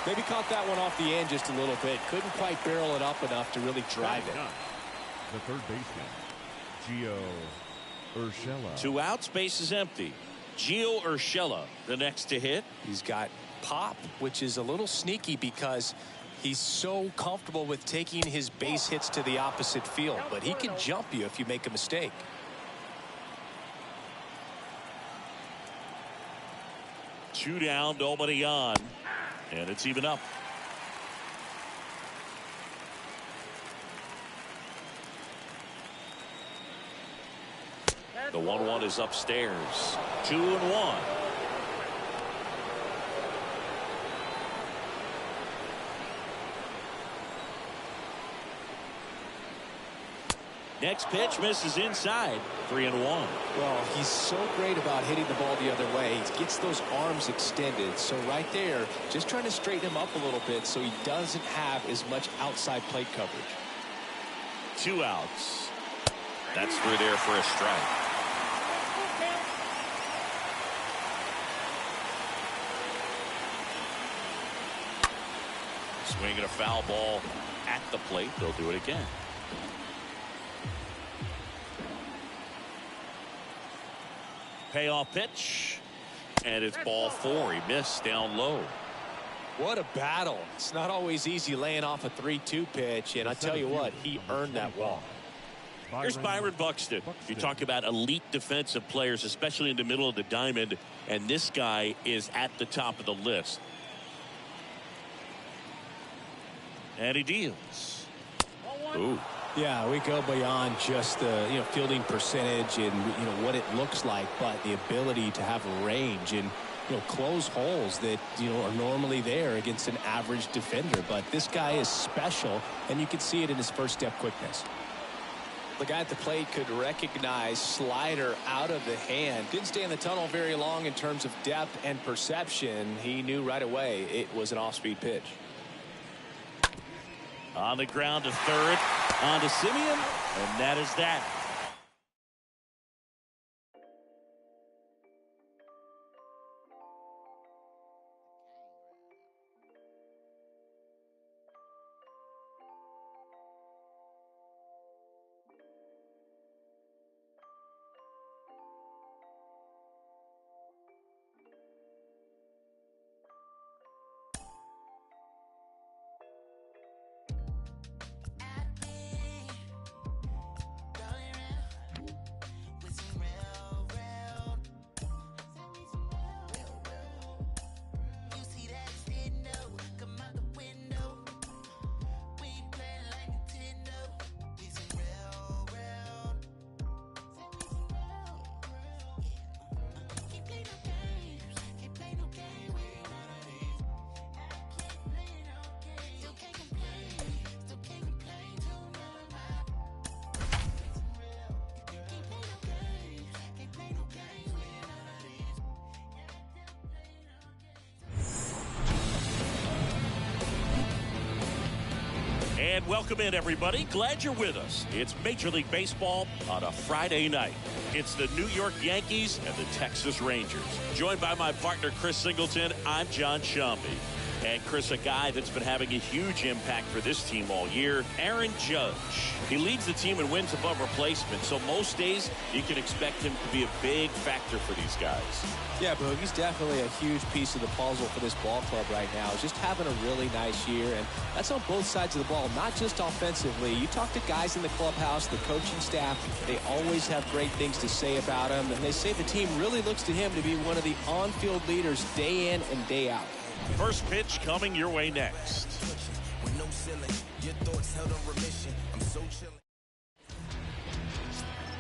Maybe caught that one off the end just a little bit. Couldn't quite barrel it up enough to really drive it. The third baseman, Gio Urshela. 2 outs, base is empty. Gio Urshela, the next to hit. He's got pop, which is a little sneaky because he's so comfortable with taking his base hits to the opposite field, but he can jump you if you make a mistake. Two down, nobody on, and it's even up. The 1-1 is upstairs. 2-1. Next pitch misses inside. 3-1. Well, he's so great about hitting the ball the other way. He gets those arms extended. So right there, just trying to straighten him up a little bit so he doesn't have as much outside plate coverage. 2 outs. That's through there for a strike. Swinging a foul ball at the plate. They'll do it again. Payoff pitch, and it's ball 4. He missed down low. What a battle. It's not always easy laying off a 3-2 pitch, and I tell you what, he earned that walk. Here's Byron Buxton. You talk about elite defensive players, especially in the middle of the diamond, and this guy is at the top of the list. And he deals. Ooh. Yeah, we go beyond just the fielding percentage and what it looks like, but the ability to have range and close holes that are normally there against an average defender. But this guy is special, and you can see it in his first step quickness. The guy at the plate could recognize slider out of the hand. Didn't stay in the tunnel very long in terms of depth and perception. He knew right away it was an off-speed pitch. On the ground to third, on to Simeon, and that is that. And welcome in, everybody. Glad you're with us. It's Major League Baseball on a Friday night. It's the New York Yankees and the Texas Rangers. Joined by my partner, Chris Singleton, I'm John Shambi. And Chris, a guy that's been having a huge impact for this team all year, Aaron Judge. He leads the team in wins above replacement, so most days you can expect him to be a big factor for these guys. Yeah, Boog, he's definitely a huge piece of the puzzle for this ball club right now. Just having a really nice year, and that's on both sides of the ball, not just offensively. You talk to guys in the clubhouse, the coaching staff, they always have great things to say about him, and they say the team really looks to him to be one of the on-field leaders day in and day out. First pitch coming your way next. With no ceiling, your thoughts held on remission. I'm so chilling.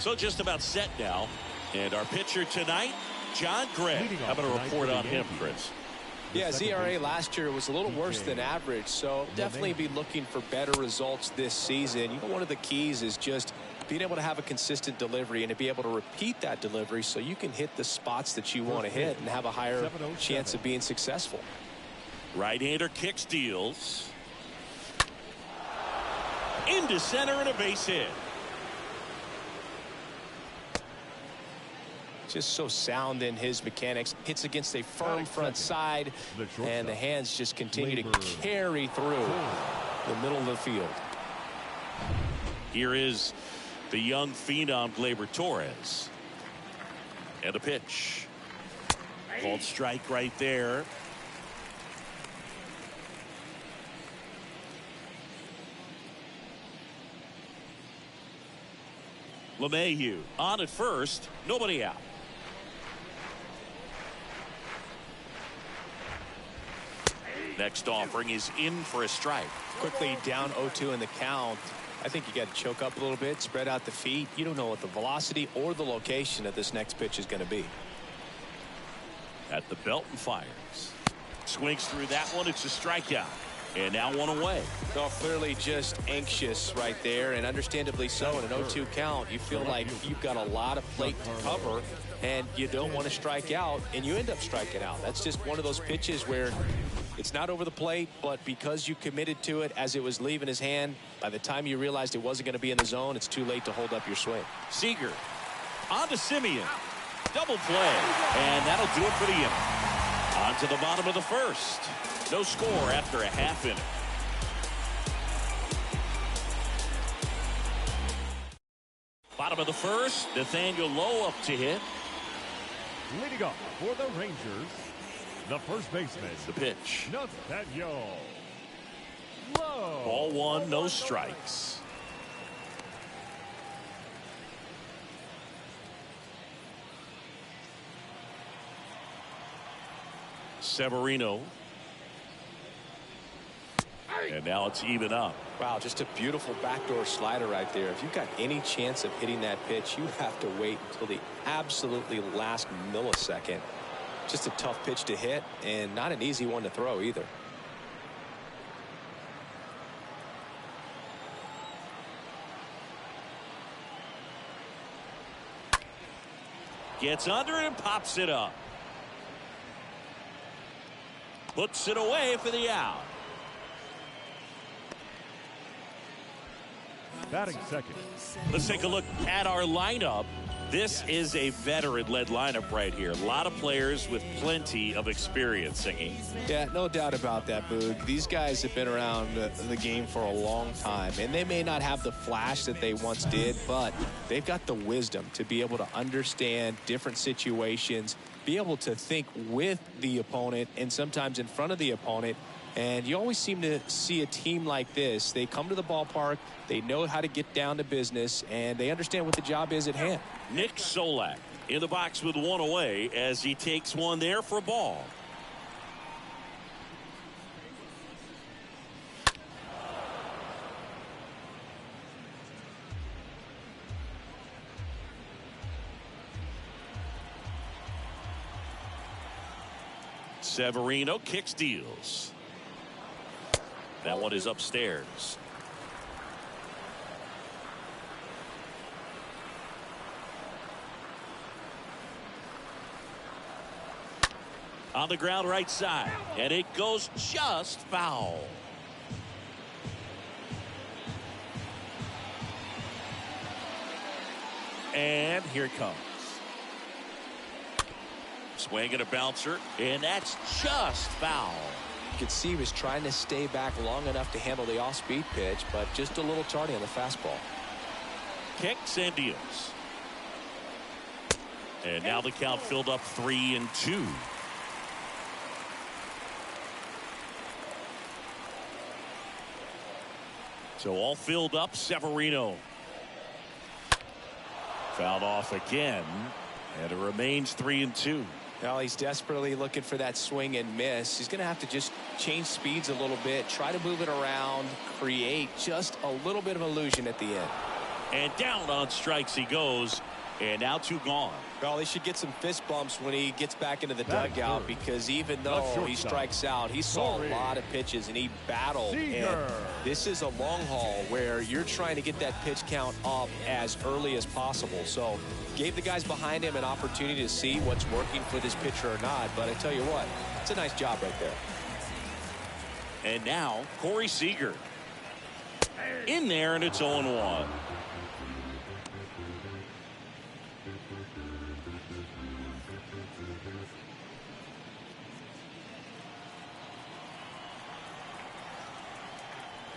So just about set now. And our pitcher tonight, John Gray. How about a report on him, Chris? Yeah, his ERA last year was a little worse than average, so definitely be looking for better results this season. You know, one of the keys is just being able to have a consistent delivery and to be able to repeat that delivery so you can hit the spots that you want to hit and have a higher chance of being successful. Right-hander kicks, deals. Into center and a base hit. Just so sound in his mechanics. Hits against a firm front side, and the hands just continue to carry through the middle of the field. Here is the young phenom, Gleyber Torres. And a pitch. Called strike right there. LeMahieu on at first. Nobody out. Next offering is in for a strike. Quickly down 0-2 in the count. I think you got to choke up a little bit, spread out the feet. You don't know what the velocity or the location of this next pitch is going to be. At the belt and fires. Swings through that one. It's a strikeout. And now one away. Well, clearly just anxious right there, and understandably so. In an 0-2 count, you feel like you've got a lot of plate to cover, and you don't want to strike out, and you end up striking out. That's just one of those pitches where it's not over the plate, but because you committed to it as it was leaving his hand, by the time you realized it wasn't going to be in the zone, it's too late to hold up your swing. Seager on to Simeon. Double play, and that'll do it for the inning. On to the bottom of the first. No score after a half inning. Bottom of the first, Nathaniel Lowe up to hit. Leading off for the Rangers, the first baseman, The pitch. Nathaniel Lowe. Ball one, no strikes. Severino. And now it's even up. Wow, just a beautiful backdoor slider right there. If you've got any chance of hitting that pitch, you have to wait until the absolutely last millisecond. Just a tough pitch to hit, and not an easy one to throw either. Gets under it and pops it up. Puts it away for the out. Batting second. Let's take a look at our lineup. This is a veteran-led lineup right here. A lot of players with plenty of experience, Singing. Yeah, no doubt about that, Boog. These guys have been around the game for a long time, and they may not have the flash that they once did, but they've got the wisdom to be able to understand different situations, be able to think with the opponent and sometimes in front of the opponent. And you always seem to see a team like this. They come to the ballpark, they know how to get down to business, and they understand what the job is at hand. Nick Solak in the box with one away as he takes one there for a ball. Severino kicks, deals. That one is upstairs. On the ground right side, and it goes just foul. And here it comes. Swing and a bouncer, and that's just foul. You could see he was trying to stay back long enough to handle the off-speed pitch, but just a little tardy on the fastball. Kicks and deals. And now the count filled up 3-2. So all filled up. Severino fouled off again, and it remains 3-2. Well, he's desperately looking for that swing and miss. He's going to have to just change speeds a little bit, try to move it around, create just a little bit of illusion at the end. And down on strikes he goes. And now 2 gone. Well, he should get some fist bumps when he gets back into the dugout, because even though he strikes out, he saw a lot of pitches and he battled. And this is a long haul where you're trying to get that pitch count up as early as possible. So gave the guys behind him an opportunity to see what's working for this pitcher or not. But I tell you what, it's a nice job right there. And now Corey Seager in there, and it's 0-1.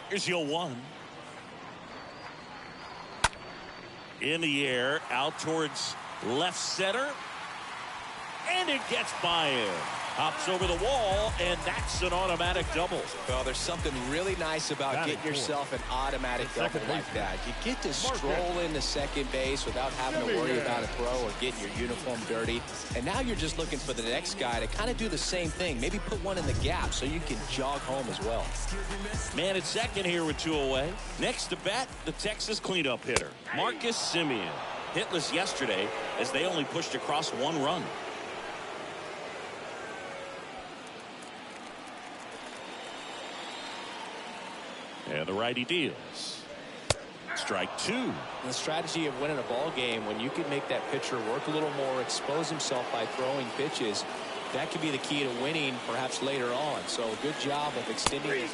Here's 0-1. In the air, out towards left center. And it gets by him. Hops over the wall, and that's an automatic double. Well, there's something really nice about getting yourself an automatic double like that. You get to stroll into second base without having to worry about a throw or getting your uniform dirty. And now you're just looking for the next guy to kind of do the same thing. Maybe put one in the gap so you can jog home as well. Man at second here with 2 away. Next to bat, the Texas cleanup hitter, Marcus Semien. Hitless yesterday as they only pushed across 1 run. And the righty deals. Strike 2. The strategy of winning a ball game, when you can make that pitcher work a little more, expose himself by throwing pitches, that could be the key to winning perhaps later on. So good job of extending it.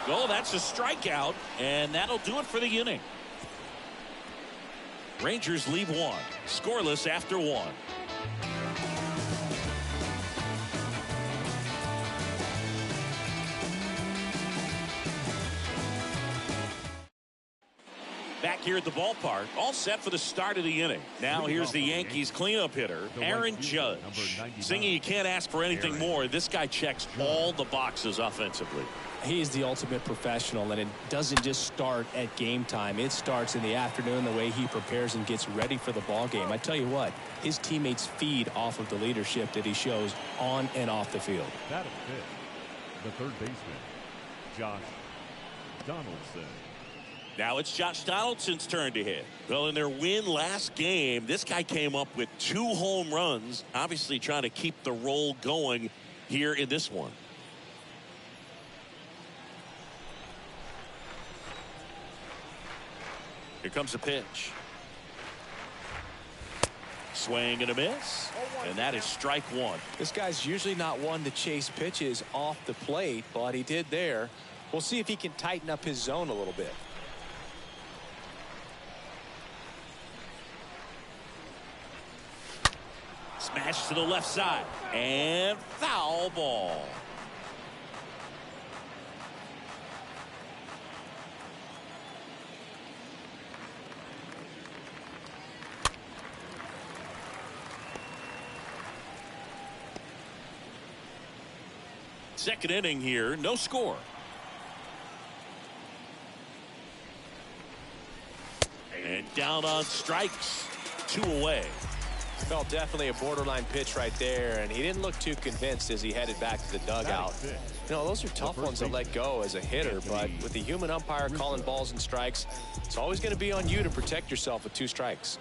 Oh, that's a strikeout, and that'll do it for the inning. Rangers leave 1. Scoreless after 1. Back here at the ballpark, all set for the start of the inning. Now here's the Yankees cleanup hitter, Aaron Judge. Singy, you can't ask for anything more. This guy checks all the boxes offensively. He is the ultimate professional, and it doesn't just start at game time. It starts in the afternoon, the way he prepares and gets ready for the ball game. I tell you what, his teammates feed off of the leadership that he shows on and off the field. Batting fifth, the third baseman, Josh Donaldson. Now it's Josh Donaldson's turn to hit. Well, in their win last game, this guy came up with 2 home runs, obviously trying to keep the roll going here in this one. Here comes a pitch. Swing and a miss, and that is strike 1. This guy's usually not one to chase pitches off the plate, but he did there. We'll see if he can tighten up his zone a little bit. Smash to the left side, and foul ball. Second inning here, no score. And down on strikes, 2 away. Well, definitely a borderline pitch right there, and he didn't look too convinced as he headed back to the dugout. You know, those are tough ones to let go as a hitter, but with the human umpire calling balls and strikes, it's always going to be on you to protect yourself with 2 strikes.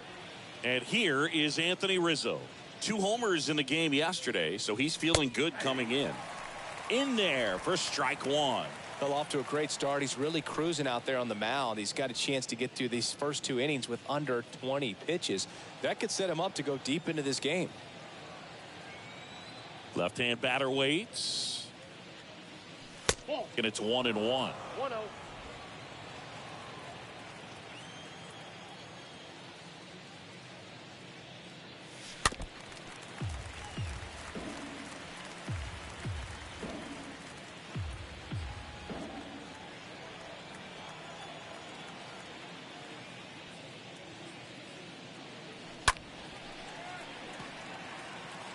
And here is Anthony Rizzo. 2 homers in the game yesterday, so he's feeling good coming in. In there for strike 1. Well, off to a great start. He's really cruising out there on the mound. He's got a chance to get through these first 2 innings with under 20 pitches. That could set him up to go deep into this game. Left-hand batter waits. And it's 1-1. 1-0.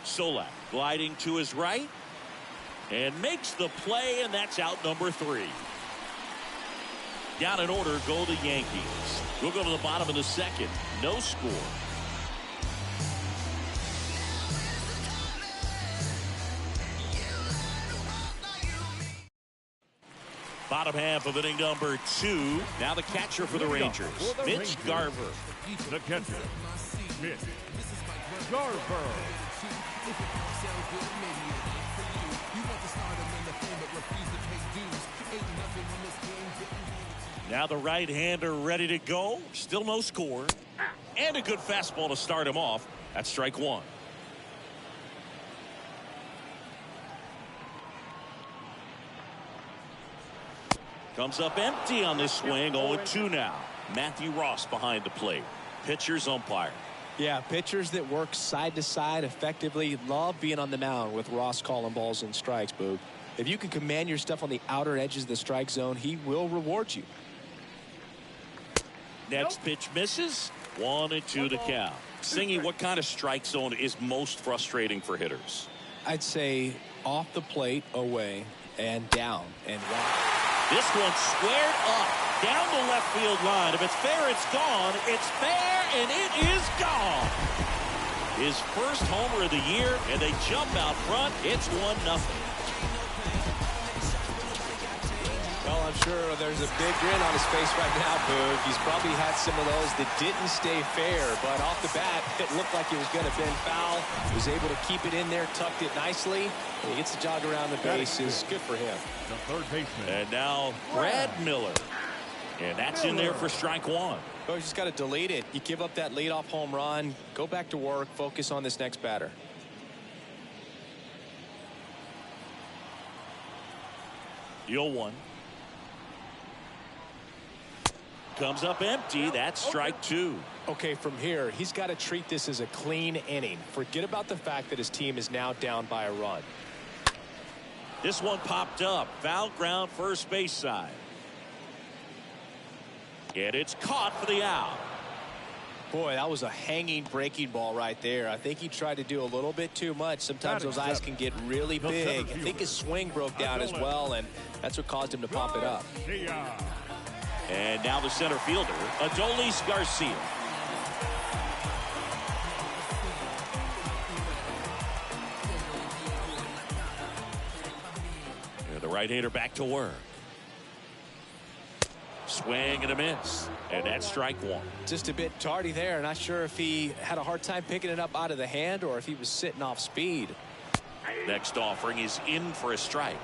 Solak gliding to his right and makes the play, and that's out number 3. Down in order go the Yankees. We'll go to the bottom of the second. No score. Bottom half of inning number 2. Now the catcher for the Rangers, Mitch Garver. The catcher, Mitch Garver. Now the right-hander ready to go. Still no score. And a good fastball to start him off. That's strike 1. Comes up empty on this swing. 0-2 now. Matthew Ross behind the plate. Pitcher's umpire. Yeah, pitchers that work side to side effectively love being on the mound with Ross calling balls and strikes, Boog. If you can command your stuff on the outer edges of the strike zone, he will reward you. Next pitch misses. 1-2 to count. Singy, what kind of strike zone is most frustrating for hitters? I'd say off the plate, away, and down, and wide. This one squared up down the left field line. If it's fair, it's gone. It's fair, and it is gone. His first homer of the year, and they jump out front. It's 1-0. Well, I'm sure there's a big grin on his face right now, Boog. He's probably had some of those that didn't stay fair, but off the bat, it looked like it was going to bend foul. Was able to keep it in there, tucked it nicely. He gets the jog around the bases. Good for him. The third baseman. And now Brad Miller. And that's in there for strike 1. Oh, you just got to delete it. You give up that leadoff home run. Go back to work. Focus on this next batter. 0-1. Comes up empty. That's strike 2. Okay, from here, he's got to treat this as a clean inning. Forget about the fact that his team is now down by a run. This one popped up. Foul ground, first base side. And it's caught for the out. Boy, that was a hanging breaking ball right there. I think he tried to do a little bit too much. Sometimes those eyes can get really big. I think his swing broke down as well, and that's what caused him to pop it up. And now the center fielder, Adolis Garcia. And the right-hander back to work. Swing and a miss. And that's strike 1. Just a bit tardy there. Not sure if he had a hard time picking it up out of the hand or if he was sitting off speed. Next offering is in for a strike.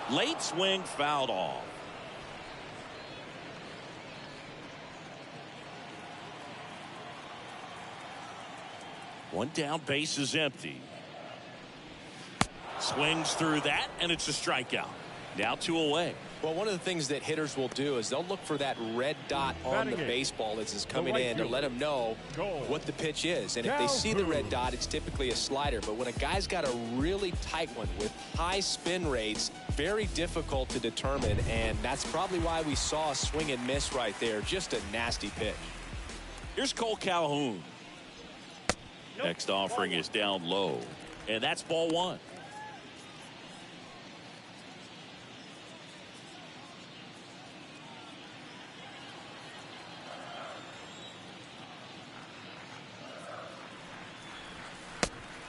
Late swing fouled off. One down, base is empty. Swings through that, and it's a strikeout. Now 2 away. Well, one of the things that hitters will do is they'll look for that red dot on the baseball as it's coming in to let them know what the pitch is. And if they see the red dot, it's typically a slider. But when a guy's got a really tight one with high spin rates, very difficult to determine. And that's probably why we saw a swing and miss right there. Just a nasty pitch. Here's Cole Calhoun. Next offering is down low. And that's ball 1.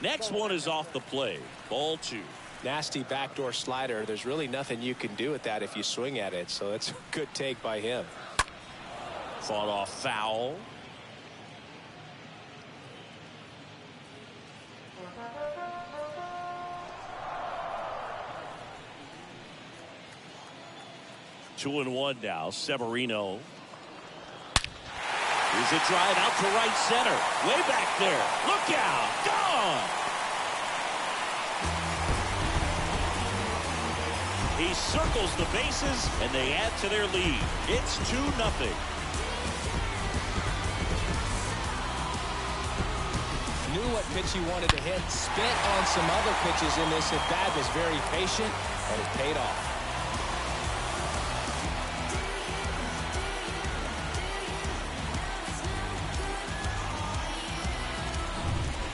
Next one is off the plate. Ball 2. Nasty backdoor slider. There's really nothing you can do with that if you swing at it. So that's a good take by him. Fought off foul. Two and one now. Severino. Here's a drive out to right center. Way back there. Look out. Gone. He circles the bases, and they add to their lead. It's 2-0. Knew what pitch he wanted to hit. Spent on some other pitches in this at bat. Was very patient, and it paid off.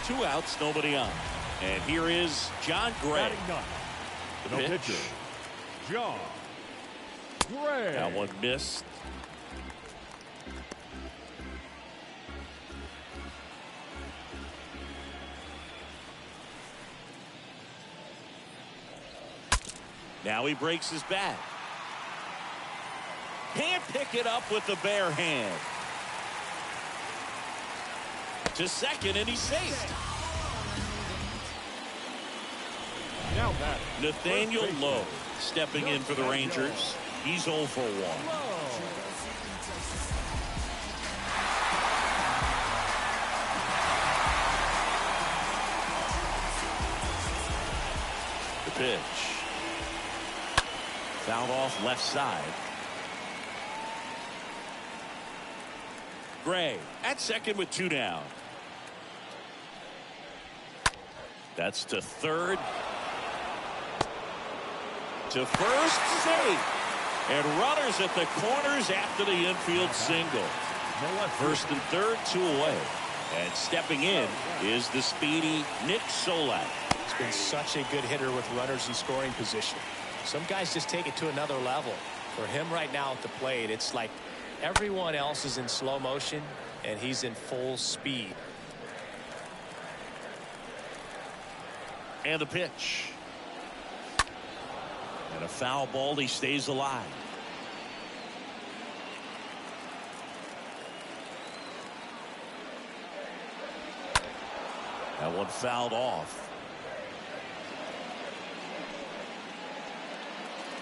Two outs, nobody on. And here is John Gray. No pitcher. John Gray. That one missed. Now he breaks his bat. Can't pick it up with the bare hand. To second, and he's safe. Now batting, Nathaniel Lowe stepping in for the Rangers. He's 0 for 1. The pitch. Fouled off left side. Gray at second with 2 down. That's to third. To first, safe. And runners at the corners after the infield single. First and third, 2 away. And stepping in is the speedy Nick Solak. He's been such a good hitter with runners in scoring position. Some guys just take it to another level. For him right now at the plate, it's like everyone else is in slow motion and he's in full speed. And the pitch. And a foul ball. He stays alive. That one fouled off.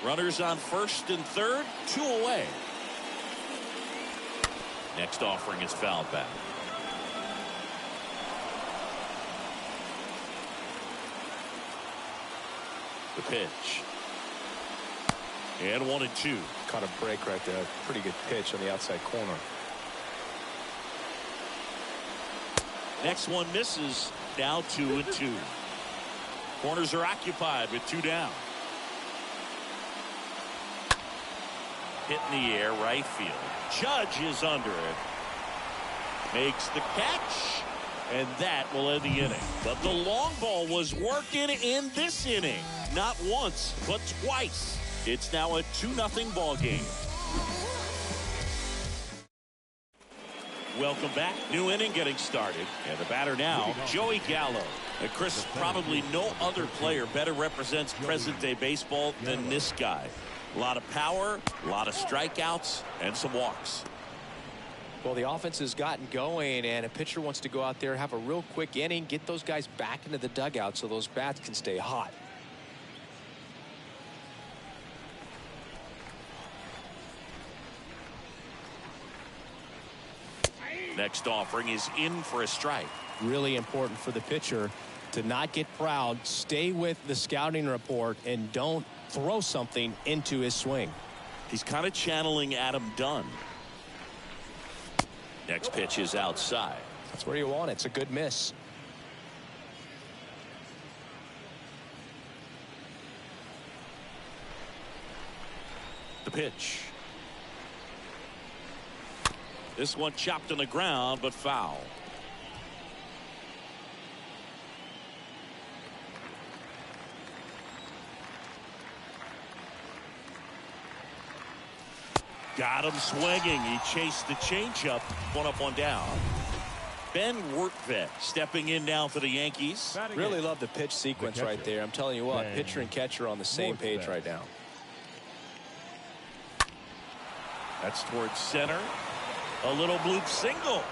Runners on first and third, 2 away. Next offering is fouled back. The pitch. And 1-2. Caught a break right there. Pretty good pitch on the outside corner. Next one misses. Now 2-2. Corners are occupied with 2 down. Hit in the air, right field. Judge is under it. Makes the catch. And that will end the inning. But the long ball was working in this inning. Not once, but twice. It's now a 2-0 ball game. Welcome back. New inning getting started. And the batter now, Joey Gallo. And Chris, probably no other player better represents present-day baseball than this guy. A lot of power, a lot of strikeouts, and some walks. Well, the offense has gotten going, and a pitcher wants to go out there, have a real quick inning, get those guys back into the dugout so those bats can stay hot. Next offering is in for a strike. Really important for the pitcher to not get proud, stay with the scouting report, and don't throw something into his swing. He's kind of channeling Adam Dunn. Next pitch is outside. That's where you want it. It's a good miss. The pitch. This one chopped on the ground, but foul. Got him swinging. He chased the changeup. 1 up, 1 down. Ben Wertvet stepping in now for the Yankees. Really love the pitch sequence right there. I'm telling you what, pitcher and catcher are on the same page right now. That's towards center. A little bloop single.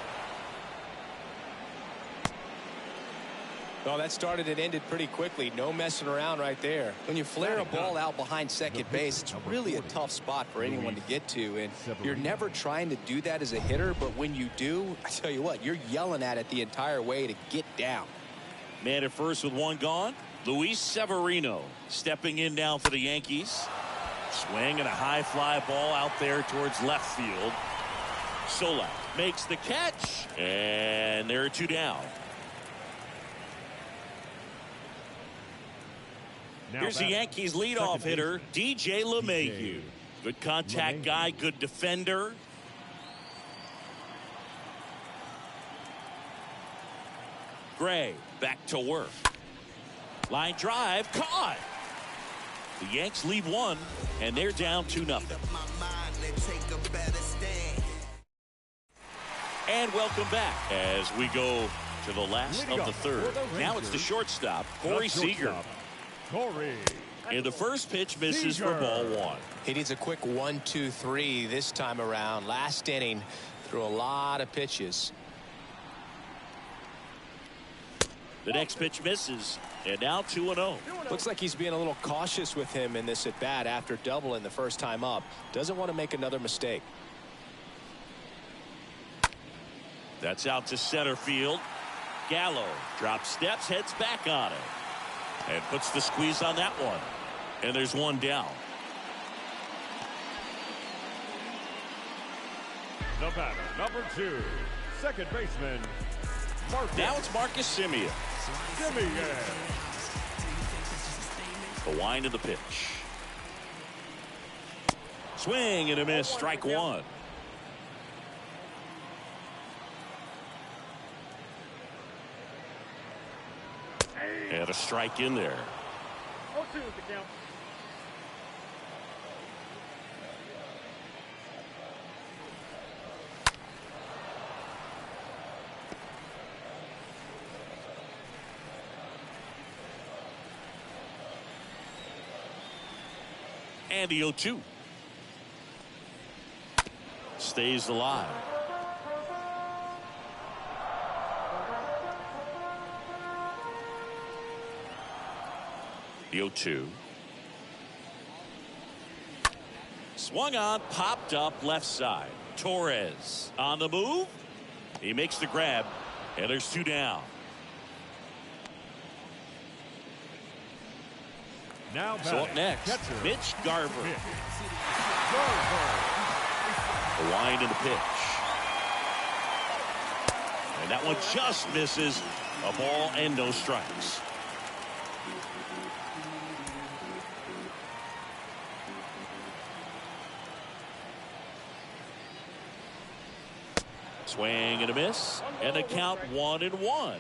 Oh, that started and ended pretty quickly. No messing around right there. When you flare a ball out behind second base, it's really a tough spot for anyone to get to. And you're never trying to do that as a hitter, but when you do, I tell you what, you're yelling at it the entire way to get down. Man at first with 1 gone. Luis Severino stepping in now for the Yankees. Swing and a high fly ball out there towards left field. Solak makes the catch, and there are 2 down. Here's the Yankees leadoff hitter, DJ LeMahieu. Good contact guy, good defender. Gray back to work. Line drive, caught. The Yanks lead 1, and they're down 2-0. And welcome back as we go to the last of the third. Now it's the shortstop, Corey Seager. Corey And the first pitch misses for ball one. He needs a quick 1-2-3 this time around. Last inning, threw a lot of pitches. The next pitch misses, and now 2-0. Looks like he's being a little cautious with him in this at-bat after doubling the first time up. Doesn't want to make another mistake. That's out to center field. Gallo drops steps, heads back on it, and puts the squeeze on that one. And there's one down. The batter, number 2, second baseman, Marcus. Now it's Marcus Semien. The wind of the pitch. Swing and a miss, strike one. And a strike in there. 0-2 is the count. And the 0-2. Stays alive. The 0-2. Swung on, popped up left side. Torres on the move. He makes the grab, and there's 2 down. Now so up next, catcher, Mitch Garver. The wind in the pitch. And that one just misses. A ball and no strikes. Swing and a miss, and a count 1-1.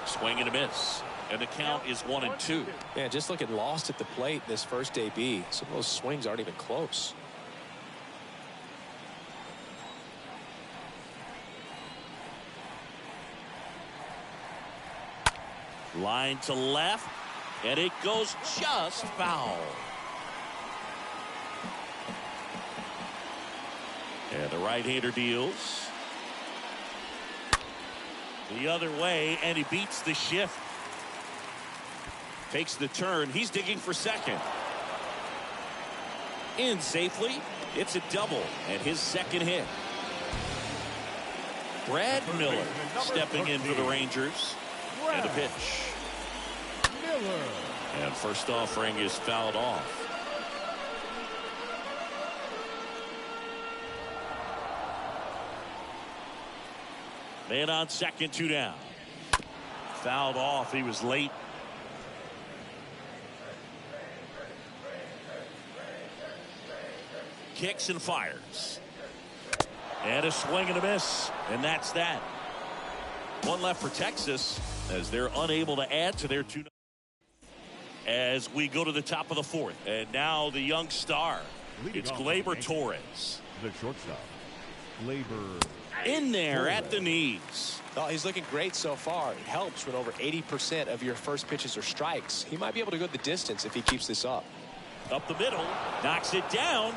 Swing and a miss, and the count is 1-2. Man, just looking lost at the plate this first AB. Some of those swings aren't even close. Line to left, and it goes just foul. And the right-hander deals. The other way, and he beats the shift. Takes the turn. He's digging for second. In safely. It's a double, and his second hit. Brad Miller stepping in for the Rangers. And a pitch. And first offering is fouled off. Man on second, 2 down. Fouled off. He was late. Kicks and fires. And a swing and a miss. And that's that. One left for Texas as they're unable to add to their 2. As we go to the top of the 4th. And now the young star. It's Gleyber Torres. The shortstop. Gleyber. In there at the knees. Oh, he's looking great so far. It helps when over 80% of your first pitches are strikes. He might be able to go the distance if he keeps this up. Up the middle. Knocks it down.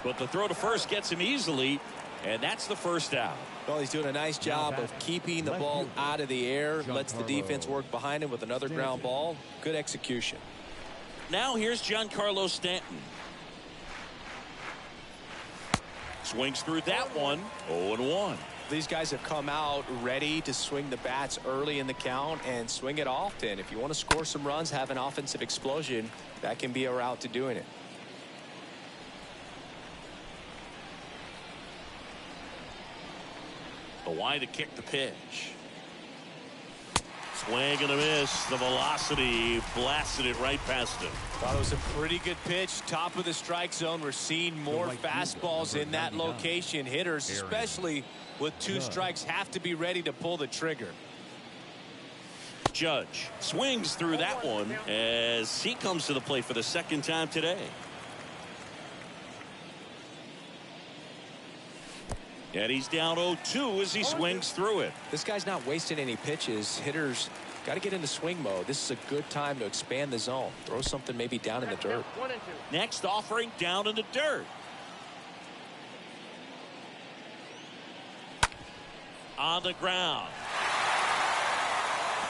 But the throw to first gets him easily. And that's the first out. Well, he's doing a nice job of keeping the ball out of the air. Lets the defense work behind him with another ground ball. Good execution. Now here's Giancarlo Stanton. Swings through that one. 0-1. These guys have come out ready to swing the bats early in the count and swing it often. If you want to score some runs, have an offensive explosion, that can be a route to doing it. The wind to kick the pitch. Swing and a miss. The velocity blasted it right past him. Thought it was a pretty good pitch. Top of the strike zone. We're seeing more fastballs in that location. Hitters, especially with 2 strikes, have to be ready to pull the trigger. Judge swings through that one as he comes to the plate for the second time today. And he's down 0-2 as he swings through it. This guy's not wasting any pitches. Hitters got to get into swing mode. This is a good time to expand the zone. Throw something maybe down in the dirt. Next offering down in the dirt. On the ground.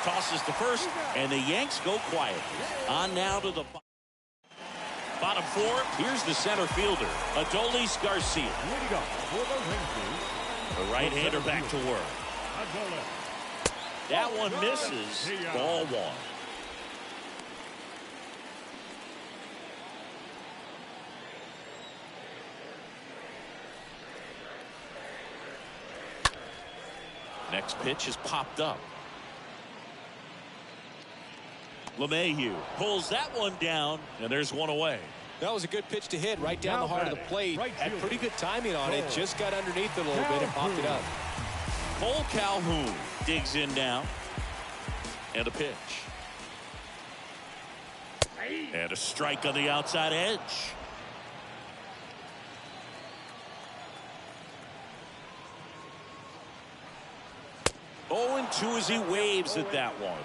Tosses to first, and the Yanks go quiet. On now to the bottom four. Here's the center fielder, Adolis Garcia. The right-hander back to work. That one misses. Ball one. Next pitch is popped up. LeMahieu pulls that one down, and there's one away. That was a good pitch to hit right down the heart of the plate. Had pretty good timing on it. Just got underneath it a little bit and popped it up. Cole Calhoun digs in now. And a pitch. And a strike on the outside edge. Oh, and 2 as he waves at that one.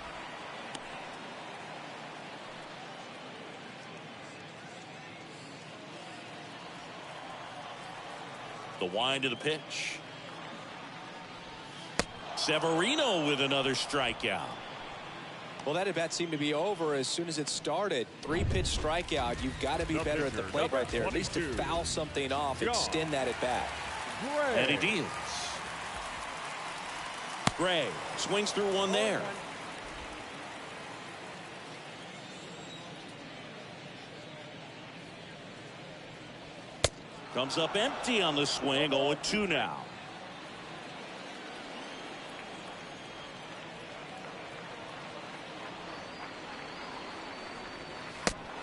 The wind of the pitch. Severino with another strikeout. Well, that at bat seemed to be over as soon as it started. 3-pitch strikeout. You've got to be better at the plate right there. At least to foul something off, extend that at bat. And he deals. Gray swings through one there. Comes up empty on the swing. 0-2 now.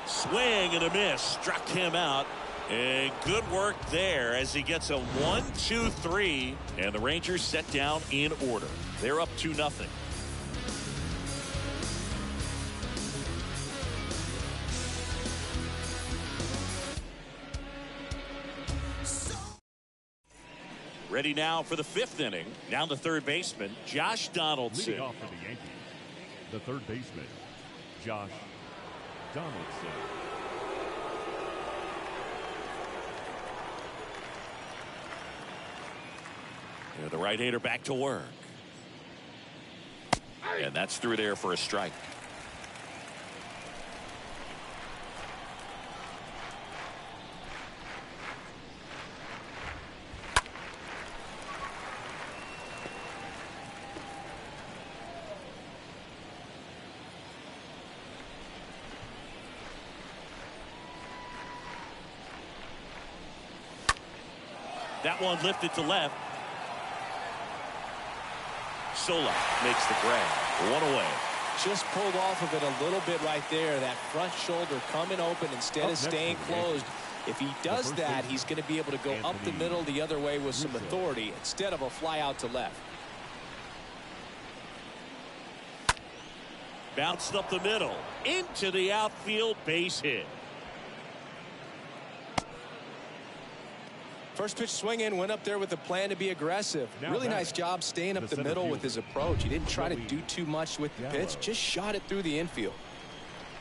Swing and a miss. Struck him out. And good work there as he gets a 1-2-3. And the Rangers set down in order. They're up 2-0. Ready now for the 5th inning. Down to third baseman, Josh Donaldson. Leading off for the Yankees, the third baseman, Josh Donaldson. And the right-hander back to work. And that's through there for a strike. That one lifted to left. Sola makes the grab. 1 away. Just pulled off of it a little bit right there. That front shoulder coming open instead of staying closed. If he does that, he's going to be able to go up the middle the other way with some authority instead of a fly out to left. Bounced up the middle into the outfield, base hit. First pitch swinging, went up there with a plan to be aggressive. Really nice job staying up the middle with his approach. He didn't try to do too much with the pitch, just shot it through the infield.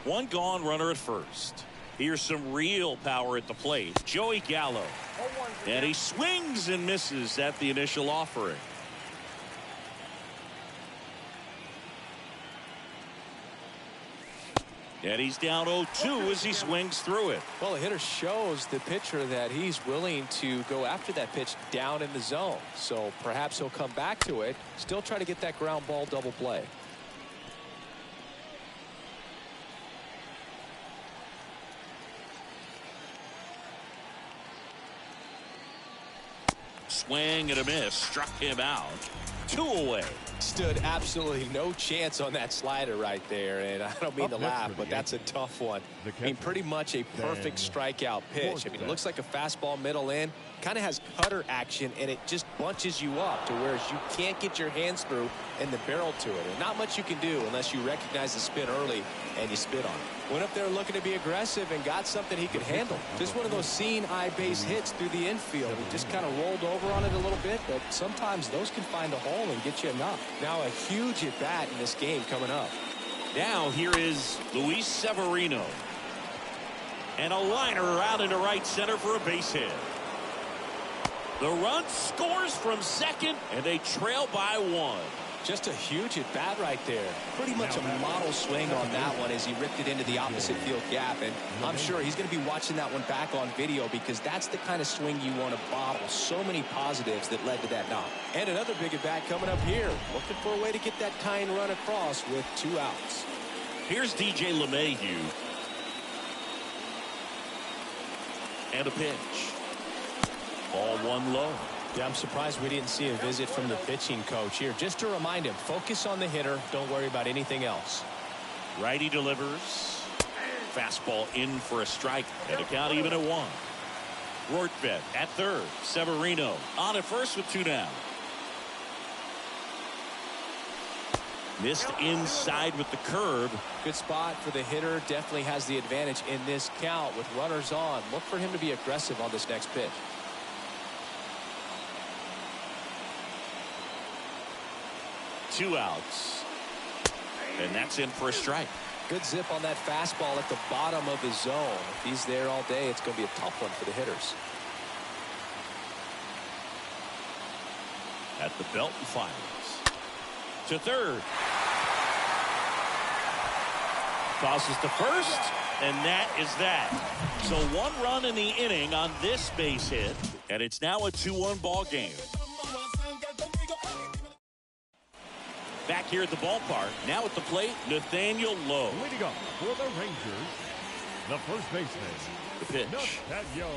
One gone, runner at first. Here's some real power at the plate. Joey Gallo. And he swings and misses at the initial offering. And he's down 0-2 as he swings through it. Well, the hitter shows the pitcher that he's willing to go after that pitch down in the zone. So perhaps he'll come back to it. Still try to get that ground ball double play. Swing and a miss. Struck him out. 2 away. Stood absolutely no chance on that slider right there, and I don't mean to laugh, but that's a tough one. I mean, pretty much a perfect strikeout pitch. I mean, it looks like a fastball middle in, kind of has cutter action, and it just bunches you up to where you can't get your hands through and the barrel to it. And not much you can do unless you recognize the spin early and you spit on it. Went up there looking to be aggressive and got something he could handle. Just one of those seeing eye base hits through the infield. He just kind of rolled over on it a little bit, but sometimes those can find a hole and get you a knock. Now a huge at bat in this game coming up. Now here is Luis Severino. And a liner out into right center for a base hit. The run scores from second, and they trail by 1. Just a huge at bat right there. Pretty much a model swing on that one as he ripped it into the opposite field gap. And I'm sure he's going to be watching that one back on video because that's the kind of swing you want to bottle. So many positives that led to that knock. And another big at bat coming up here. Looking for a way to get that tying run across with 2 outs. Here's DJ LeMahieu. And a pitch. Ball 1 low. Yeah, I'm surprised we didn't see a visit from the pitching coach here. Just to remind him, focus on the hitter. Don't worry about anything else. Righty delivers. Fastball in for a strike. And a count even at 1. Rortvedt at third. Severino on at first with 2 down. Missed inside with the curve. Good spot for the hitter. Definitely has the advantage in this count with runners on. Look for him to be aggressive on this next pitch. Two outs. And that's in for a strike. Good zip on that fastball at the bottom of the zone. If he's there all day, it's going to be a tough one for the hitters. At the belt and fires. To third. Tosses to first. And that is that. So 1 run in the inning on this base hit. And it's now a 2-1 ball game. Back here at the ballpark. Now at the plate, Nathaniel Lowe. Leading up for the Rangers, the first baseman, The pitch. Nathaniel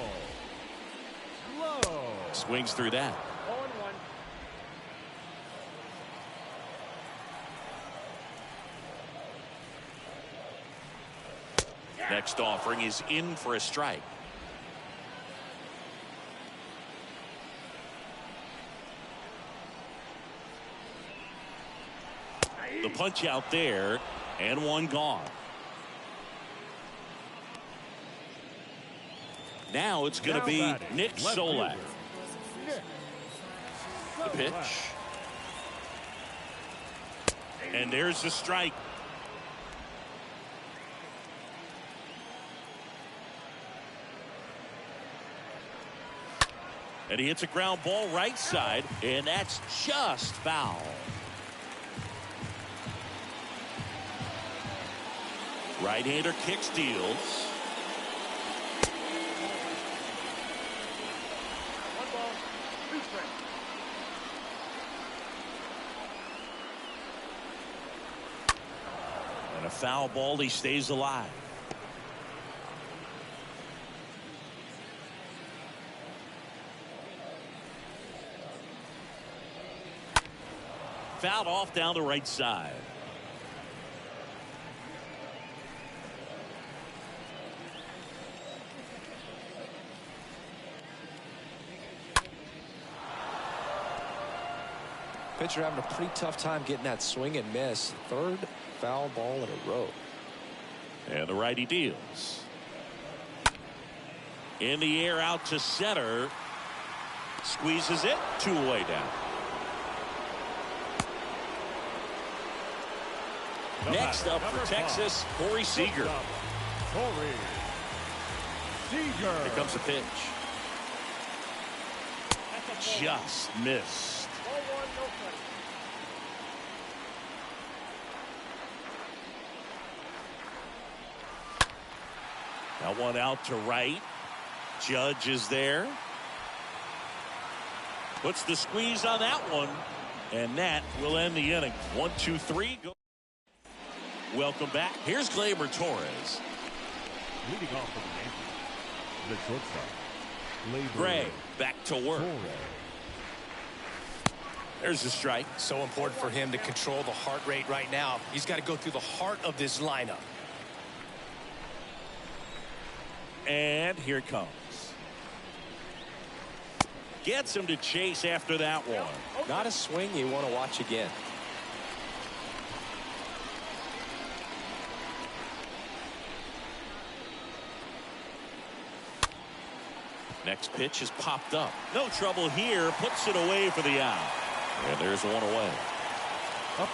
Lowe. Swings through that. 0-1. Next offering is in for a strike. The punch out there, and 1 gone. Now it's going to be Nick Solak. The pitch. And there's the strike. And he hits a ground ball right side, and that's just foul. Right-hander kick steals. 1 ball, 2 strikes. And a foul ball, he stays alive. Fouled off down the right side. Pitcher having a pretty tough time getting that swing and miss. 3rd foul ball in a row. And the righty deals. In the air out to center. Squeezes it. 2 away down. Next up for Texas, Corey Seager. Corey Seager. Here comes the pitch. Just missed. Ball 1, no strikes. Now 1 out to right. Judge is there. Puts the squeeze on that one. And that will end the inning. 1, 2, 3. Go. Welcome back. Here's Gleyber Torres. Leading off for the Yankees, the shortstop, Gleyber Gray back to work. Torres. There's the strike. So important for him to control the heart rate right now. He's got to go through the heart of this lineup. And here it comes. Gets him to chase after that one. Not a swing you want to watch again. Next pitch is popped up. No trouble here. Puts it away for the out. And there's one away.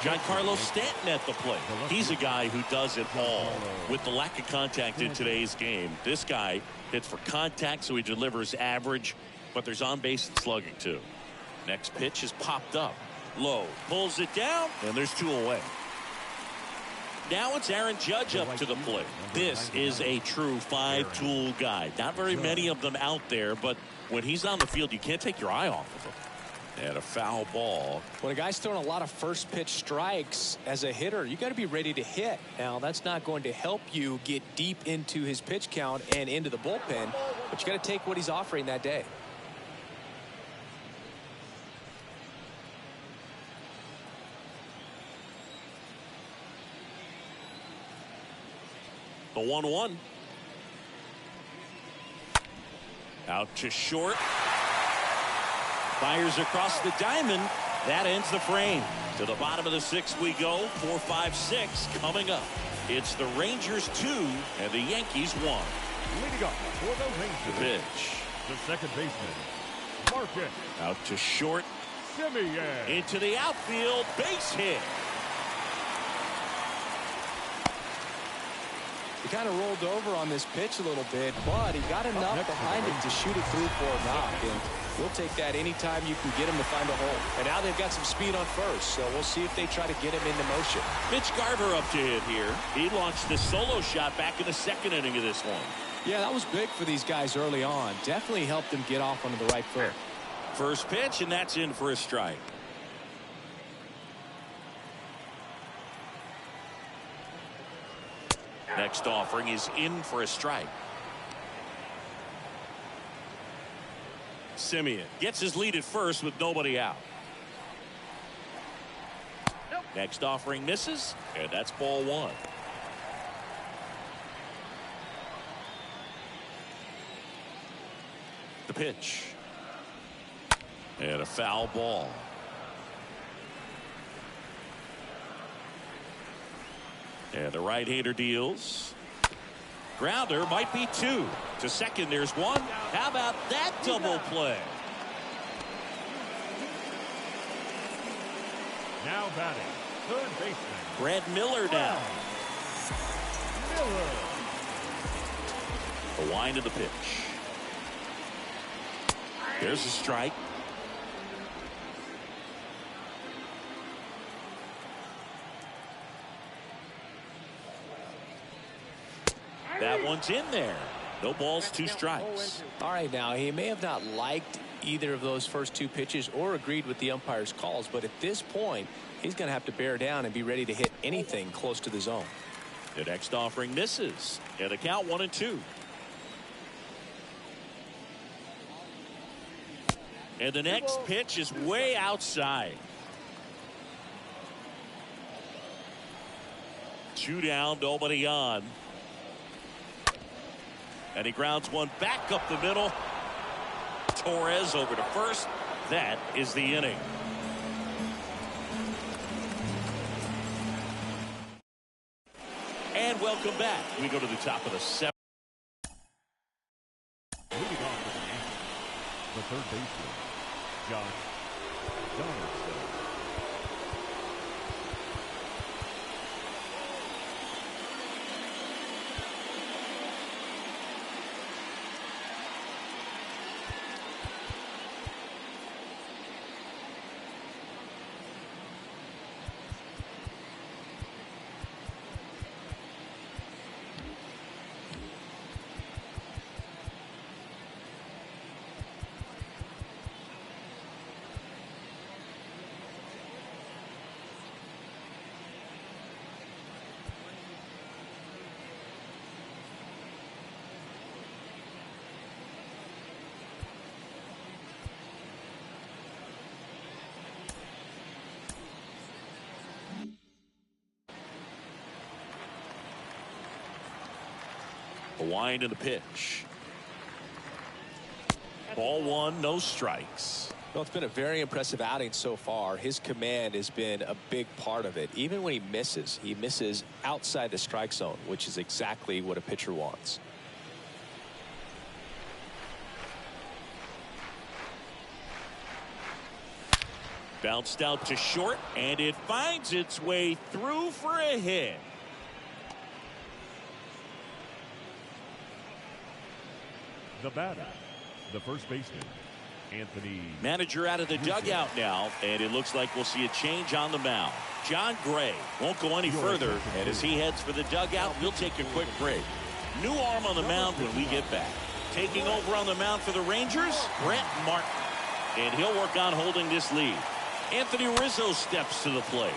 Giancarlo Stanton at the plate. He's a guy who does it all. With the lack of contact in today's game, this guy hits for contact, so he delivers average, but there's on-base and slugging too. Next pitch is popped up. Low. Pulls it down, and there's 2 away. Now it's Aaron Judge up to the plate. This is a true 5-tool guy. Not very many of them out there, but when he's on the field, you can't take your eye off of him. And a foul ball. When a guy's throwing a lot of first pitch strikes as a hitter, you got to be ready to hit. Now, that's not going to help you get deep into his pitch count and into the bullpen, but you got to take what he's offering that day. The 1-1. Out to short. Fires across the diamond. That ends the frame. To the bottom of the 6th we go. 4, 5, 6 coming up. It's the Rangers 2 and the Yankees 1. Leading up for the Rangers. The pitch. The second baseman, Marcus. Out to short. Semien. Into the outfield. Base hit. He kind of rolled over on this pitch a little bit, but he got enough behind it to shoot it through for a knock. And we'll take that anytime you can get him to find a hole. And now they've got some speed on first, so we'll see if they try to get him into motion. Mitch Garver up to hit here. He launched the solo shot back in the 2nd inning of this one. Yeah, that was big for these guys early on. Definitely helped them get off onto the right foot. First pitch, and that's in for a strike. Next offering is in for a strike. Semien gets his lead at first with nobody out. Next offering misses, and that's ball 1. The pitch. And a foul ball. And the right-hander deals. Grounder might be 2. To second, there's 1. How about that double play? Now batting, third baseman, Brad Miller down. Miller. The wind of the pitch. There's a strike. That one's in there. No balls, 2 strikes. All right, now, he may have not liked either of those first 2 pitches or agreed with the umpire's calls, but at this point, he's going to have to bear down and be ready to hit anything close to the zone. The next offering misses. And the count 1-2. And the next pitch is way outside. 2 down, nobody on. And he grounds one back up the middle. Torres over to first. That is the inning. And welcome back. We go to the top of the 7th. Leading off for the Yankees, the third baseman, Josh Donaldson. The wind and the pitch. Ball 1, no strikes. Well, it's been a very impressive outing so far. His command has been a big part of it. Even when he misses outside the strike zone, which is exactly what a pitcher wants. Bounced out to short, and it finds its way through for a hit. The batter, the first baseman, Anthony. Manager out of the dugout now, and it looks like we'll see a change on the mound. John Gray won't go any further, and as he heads for the dugout, we'll take a quick break. New arm on the mound when we get back. Taking over on the mound for the Rangers, Brett Martin. And he'll work on holding this lead. Anthony Rizzo steps to the plate.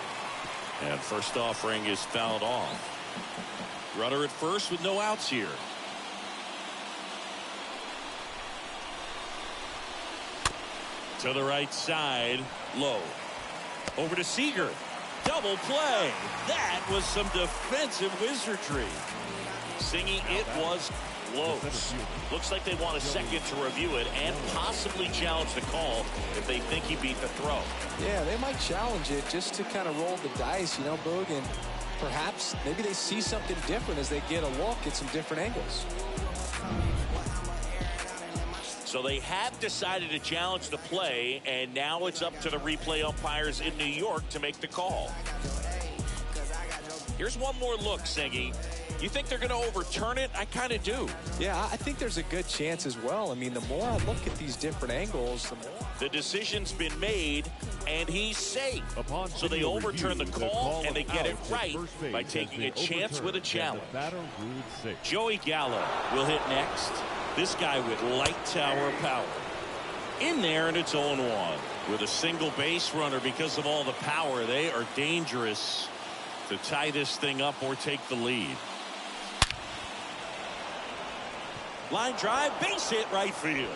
And first offering is fouled off. Runner at first with no outs here. To the right side, low. Over to Seager. Double play. That was some defensive wizardry. Singy, it was close. Looks like they want a second to review it and possibly challenge the call if they think he beat the throw. Yeah, they might challenge it just to kind of roll the dice, you know, Boog, and perhaps maybe they see something different as they get a look at some different angles. So they have decided to challenge the play, and now it's up to the replay umpires in New York to make the call. Here's one more look, Singy. You think they're going to overturn it? I kind of do. Yeah, I think there's a good chance as well. I mean, the more I look at these different angles, the more. The decision's been made, and he's safe. So they overturn the call, and they get it right by taking a chance with a challenge. Joey Gallo will hit next. This guy with light tower power. In there, and it's 0-1. With a single base runner because of all the power, they are dangerous to tie this thing up or take the lead. Line drive, base hit right field.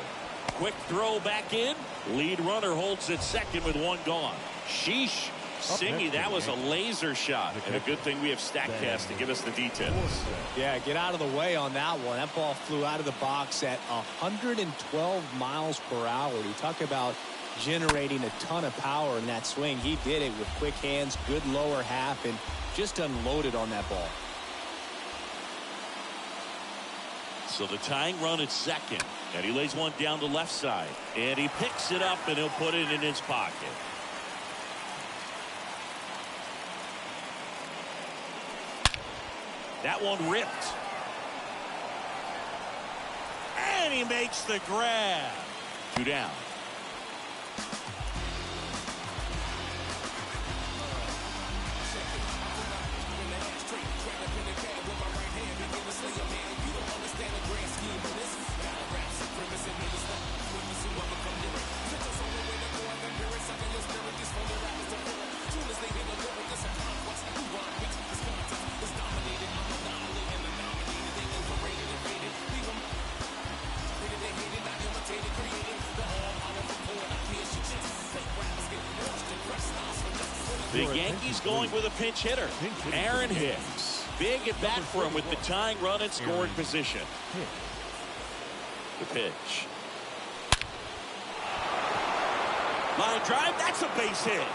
Quick throw back in. Lead runner holds at second with one gone. Sheesh. Singy, that was a laser shot. And a good thing we have StatCast to give us the details. Yeah, get out of the way on that one. That ball flew out of the box at 112 miles per hour. You talk about generating a ton of power in that swing. He did it with quick hands, good lower half, and just unloaded on that ball. So the tying run at second, and he lays one down the left side, and he picks it up, and he'll put it in his pocket. That one ripped. And he makes the grab. 2 down. The Yankees going with a pinch hitter. Aaron Hicks. Big at bat for him with the tying run and scoring position. The pitch. Line drive. That's a base hit.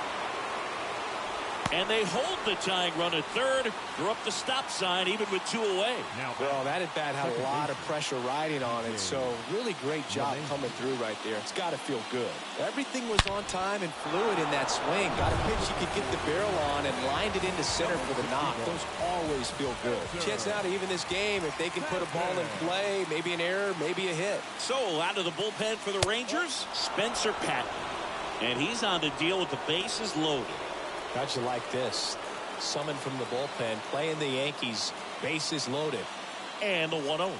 And they hold the tying run at third. They're up the stop sign even with 2 away. Well, that at bat had a lot of pressure riding on it, so really great job coming through right there. It's got to feel good. Everything was on time and fluid in that swing. Got a pitch you could get the barrel on and lined it into center for the knock. Those always feel good. Chance now to even this game if they can put a ball in play, maybe an error, maybe a hit. So out of the bullpen for the Rangers, Spencer Patton. And he's on the deal with the bases loaded. How'd you like this? Summoned from the bullpen, playing the Yankees, bases loaded. And the 1-0.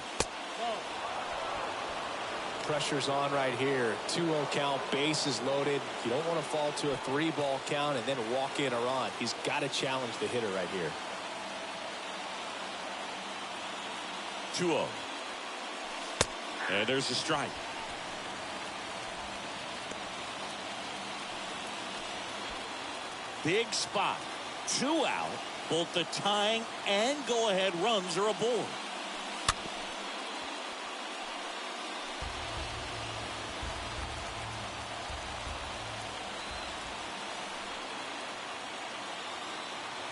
Pressure's on right here. 2-0 count, bases loaded. You don't want to fall to a 3-ball count and then walk in a run. He's got to challenge the hitter right here. 2-0. And there's a strike. Big spot. 2 out. Both the tying and go-ahead runs are aboard.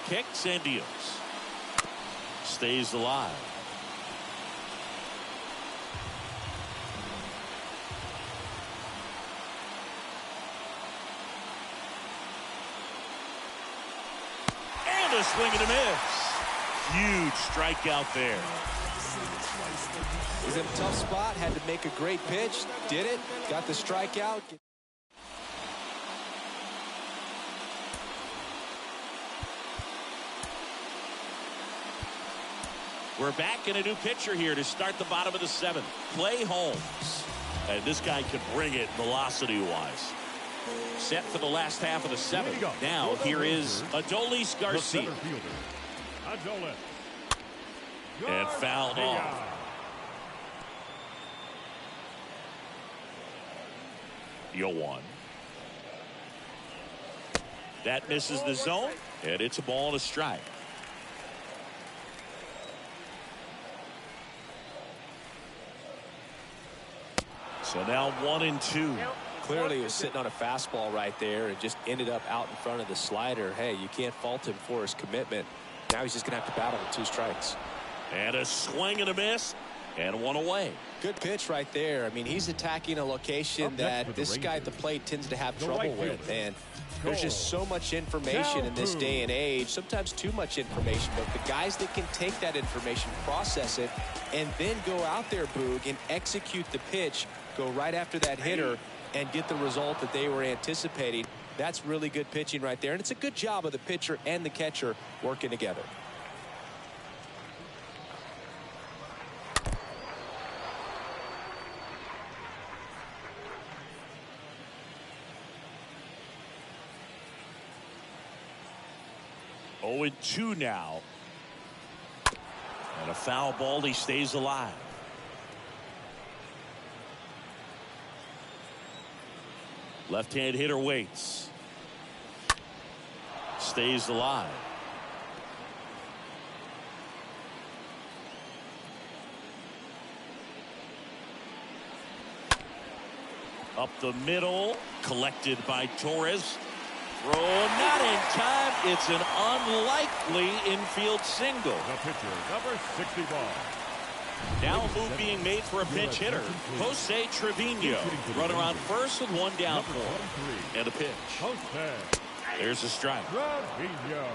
Kicks and deals. Stays alive. a swing and a miss. Huge strikeout there. He's in a tough spot, had to make a great pitch, did it, got the strikeout. We're back in a new pitcher here to start the bottom of the 7th. Clay Holmes. And this guy can bring it velocity-wise. Set for the last half of the 7th. Now here is Adolis Garcia. And fouled off. Yoan. That misses the zone, and it's a ball and a strike. So now 1-2. Clearly he was sitting on a fastball right there and just ended up out in front of the slider. Hey, you can't fault him for his commitment. Now he's just going to have to battle with 2 strikes. And a swing and a miss, and 1 away. Good pitch right there. I mean, he's attacking a location that this guy at the plate tends to have trouble with. And there's just so much information in this day and age, sometimes too much information. But the guys that can take that information, process it, and then go out there, Boog, and execute the pitch, go right after that hitter, and get the result that they were anticipating. That's really good pitching right there. And it's a good job of the pitcher and the catcher working together. Oh, 2 now. And a foul ball. He stays alive. Left-hand hitter waits. Stays alive. Up the middle. Collected by Torres. Throw not in time. It's an unlikely infield single. The pitcher, number 61. Now a move being made for a pinch hitter. Jose Trevino. Runner on first with 1 down for him. And a pitch. There's a strike. Trevino.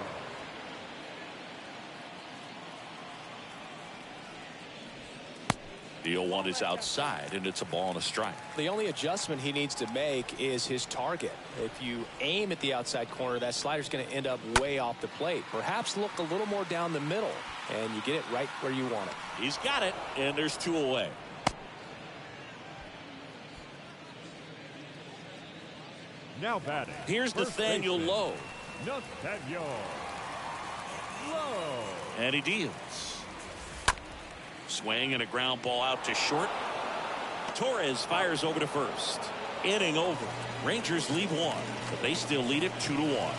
The 0-1 is outside, and it's a ball and a strike. The only adjustment he needs to make is his target. If you aim at the outside corner, that slider's going to end up way off the plate. Perhaps look a little more down the middle, and you get it right where you want it. He's got it, and there's 2 away. Now batting. Here's Nathaniel Lowe. Nathaniel Lowe. And he deals. Swing and a ground ball out to short. Torres fires over to first. Inning over. Rangers leave 1, but they still lead it 2-1.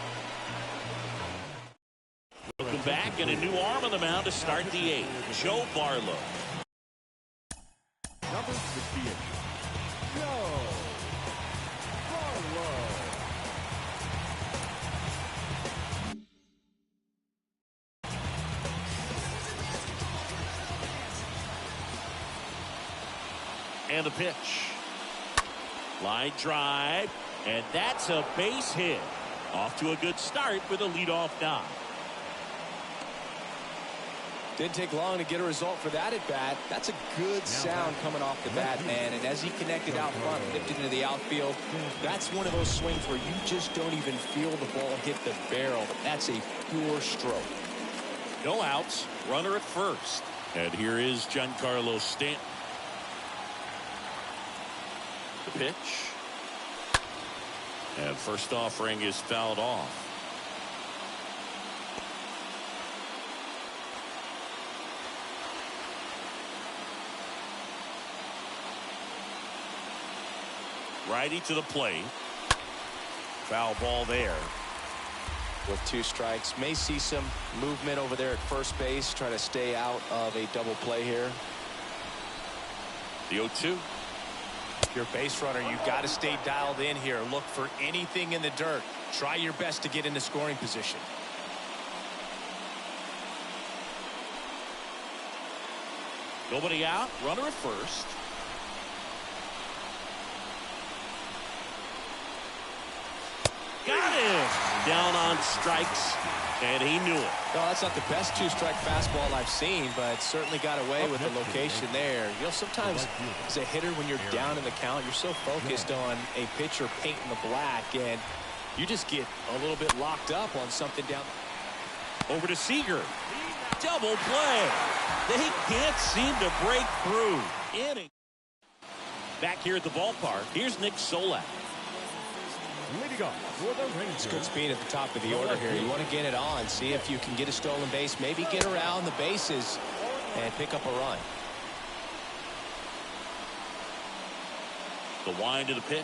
Welcome back, and a new arm on the mound to start the 8th. Joe Barlow. Number 68. Joe Barlow. And a pitch. Line drive, and that's a base hit. Off to a good start with a leadoff knock. Didn't take long to get a result for that at bat. That's a good sound coming off the bat, man. And as he connected out front, lifted into the outfield, that's one of those swings where you just don't even feel the ball hit the barrel. That's a pure stroke. No outs, runner at first. And here is Giancarlo Stanton. The pitch. And first offering is fouled off. Righty to the plate. Foul ball there. With 2 strikes, may see some movement over there at first base, try to stay out of a double play here. The 0-2. If you're a base runner, you've got to stay dialed in here. Look for anything in the dirt. Try your best to get into scoring position. Nobody out. Runner at first. Got him. Down on strikes. And he knew it. No, that's not the best two-strike fastball I've seen, but certainly got away with the location there. You know, sometimes as a hitter, when you're down in the count, you're so focused on a pitcher painting the black, and you just get a little bit locked up on something down. Over to Seager. Double play. They can't seem to break through. Inning. Back here at the ballpark, here's Nick Solak. Leading off for the Rangers. It's good speed at the top of the order here. You want to get it on, see if you can get a stolen base, maybe get around the bases and pick up a run. The wind to the pitch.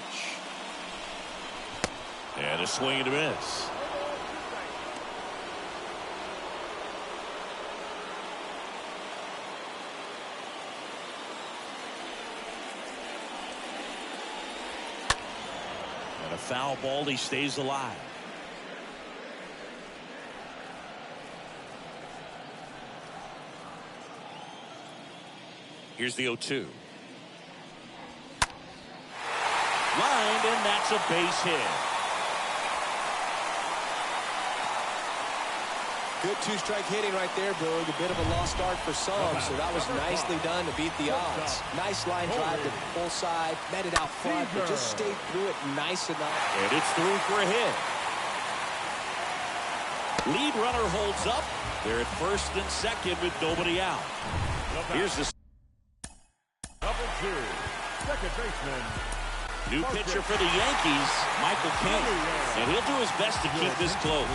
And a swing and a miss. And a foul ball, he stays alive. Here's the 0-2. Lined, and that's a base hit. Good two-strike hitting right there, Boog. A bit of a lost start for some, so that was nicely done to beat the odds. Nice line drive to the full side, met it out front, but just stayed through it nice enough. And it's through for a hit. Lead runner holds up. They're at first and second with nobody out. Here's the Number 2, second baseman. new pitcher for the Yankees, Michael King. And he'll do his best to keep this close.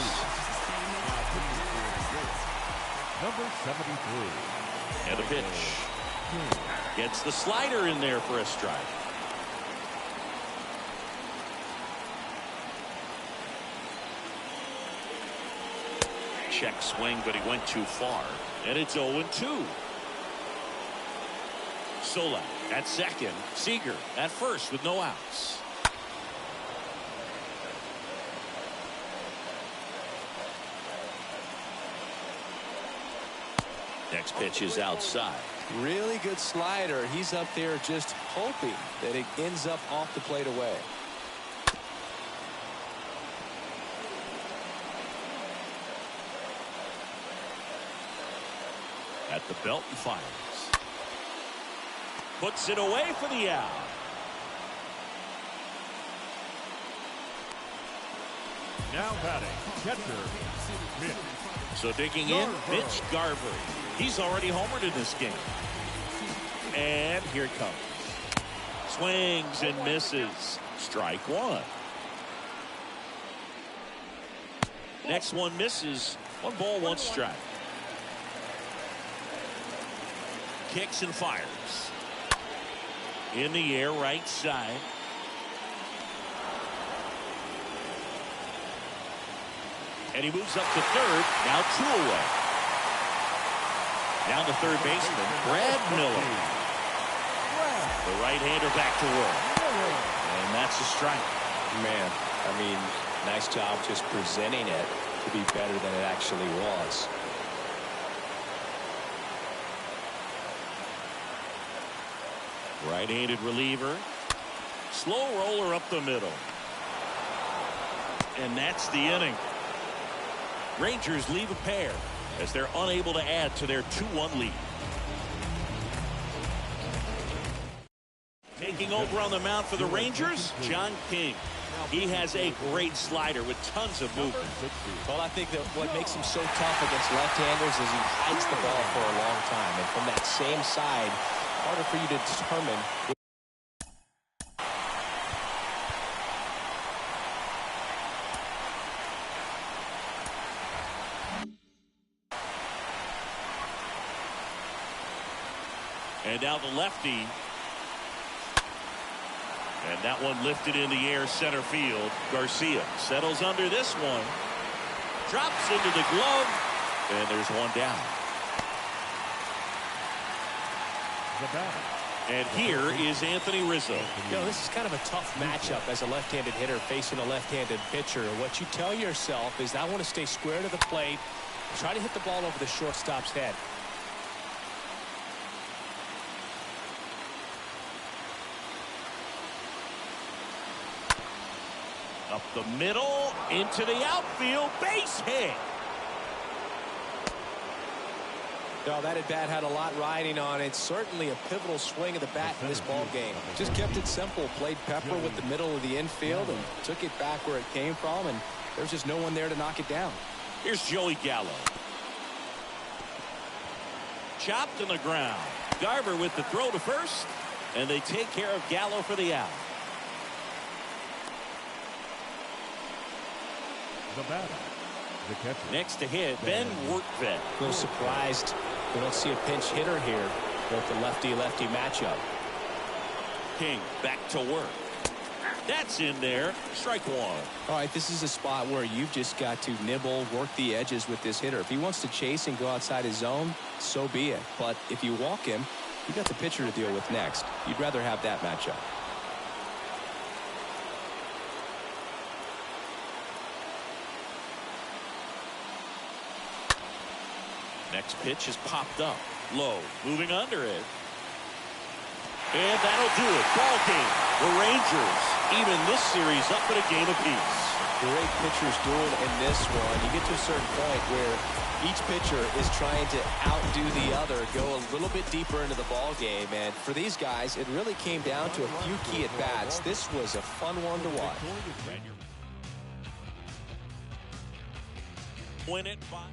Number 73. And a pitch. Gets the slider in there for a strike. Check swing, but he went too far. And it's 0-2. Solak at second. Seager at first with no outs. Next pitch is outside. Really good slider. He's up there just hoping that it ends up off the plate away. At the belt and fires. Puts it away for the out. Now batting, catcher, Mitch. So digging in, Mitch Garver. He's already homered in this game. And here it comes. Swings and misses. Strike one. Next one misses. 1 ball, 1 strike. Kicks and fires. In the air, right side. And he moves up to third. Now 2 away. Down to third baseman, Brad Miller. The right-hander back to work. And that's a strike. Man, I mean, nice job just presenting it to be better than it actually was. Right-handed reliever. Slow roller up the middle. And that's the inning. Rangers leave a pair as they're unable to add to their 2-1 lead. Taking over on the mound for the Rangers, John King. He has a great slider with tons of movement. Well, I think that what makes him so tough against left-handers is he hides the ball for a long time. And from that same side, harder for you to determine. And now the lefty. And that one lifted in the air center field. Garcia settles under this one. Drops into the glove. And there's one down. And here is Anthony Rizzo. You know, this is kind of a tough matchup as a left-handed hitter facing a left-handed pitcher. What you tell yourself is, I want to stay square to the plate, try to hit the ball over the shortstop's head. Up the middle, into the outfield, base hit. No, that at-bat had a lot riding on it. Certainly a pivotal swing of the bat in this ball game. Just kept it simple. Played Pepper with the middle of the infield and took it back where it came from, and there's just no one there to knock it down. Here's Joey Gallo. Chopped in the ground. Garver with the throw to first, and they take care of Gallo for the out. The batter, the catcher. Next to hit, Ben Workvet. A little surprised we don't see a pinch hitter here with the lefty-lefty matchup. King back to work. That's in there. Strike one. All right, this is a spot where you've just got to nibble, work the edges with this hitter. If he wants to chase and go outside his zone, so be it. But if you walk him, you got the pitcher to deal with next. You'd rather have that matchup. Next pitch is popped up. Low. Moving under it. And that'll do it. Ball game. The Rangers even this series up at a game apiece. Great pitchers duel in this one. You get to a certain point where each pitcher is trying to outdo the other, go a little bit deeper into the ball game. And for these guys, it really came down to a few key at-bats. This was a fun one to watch. Win it by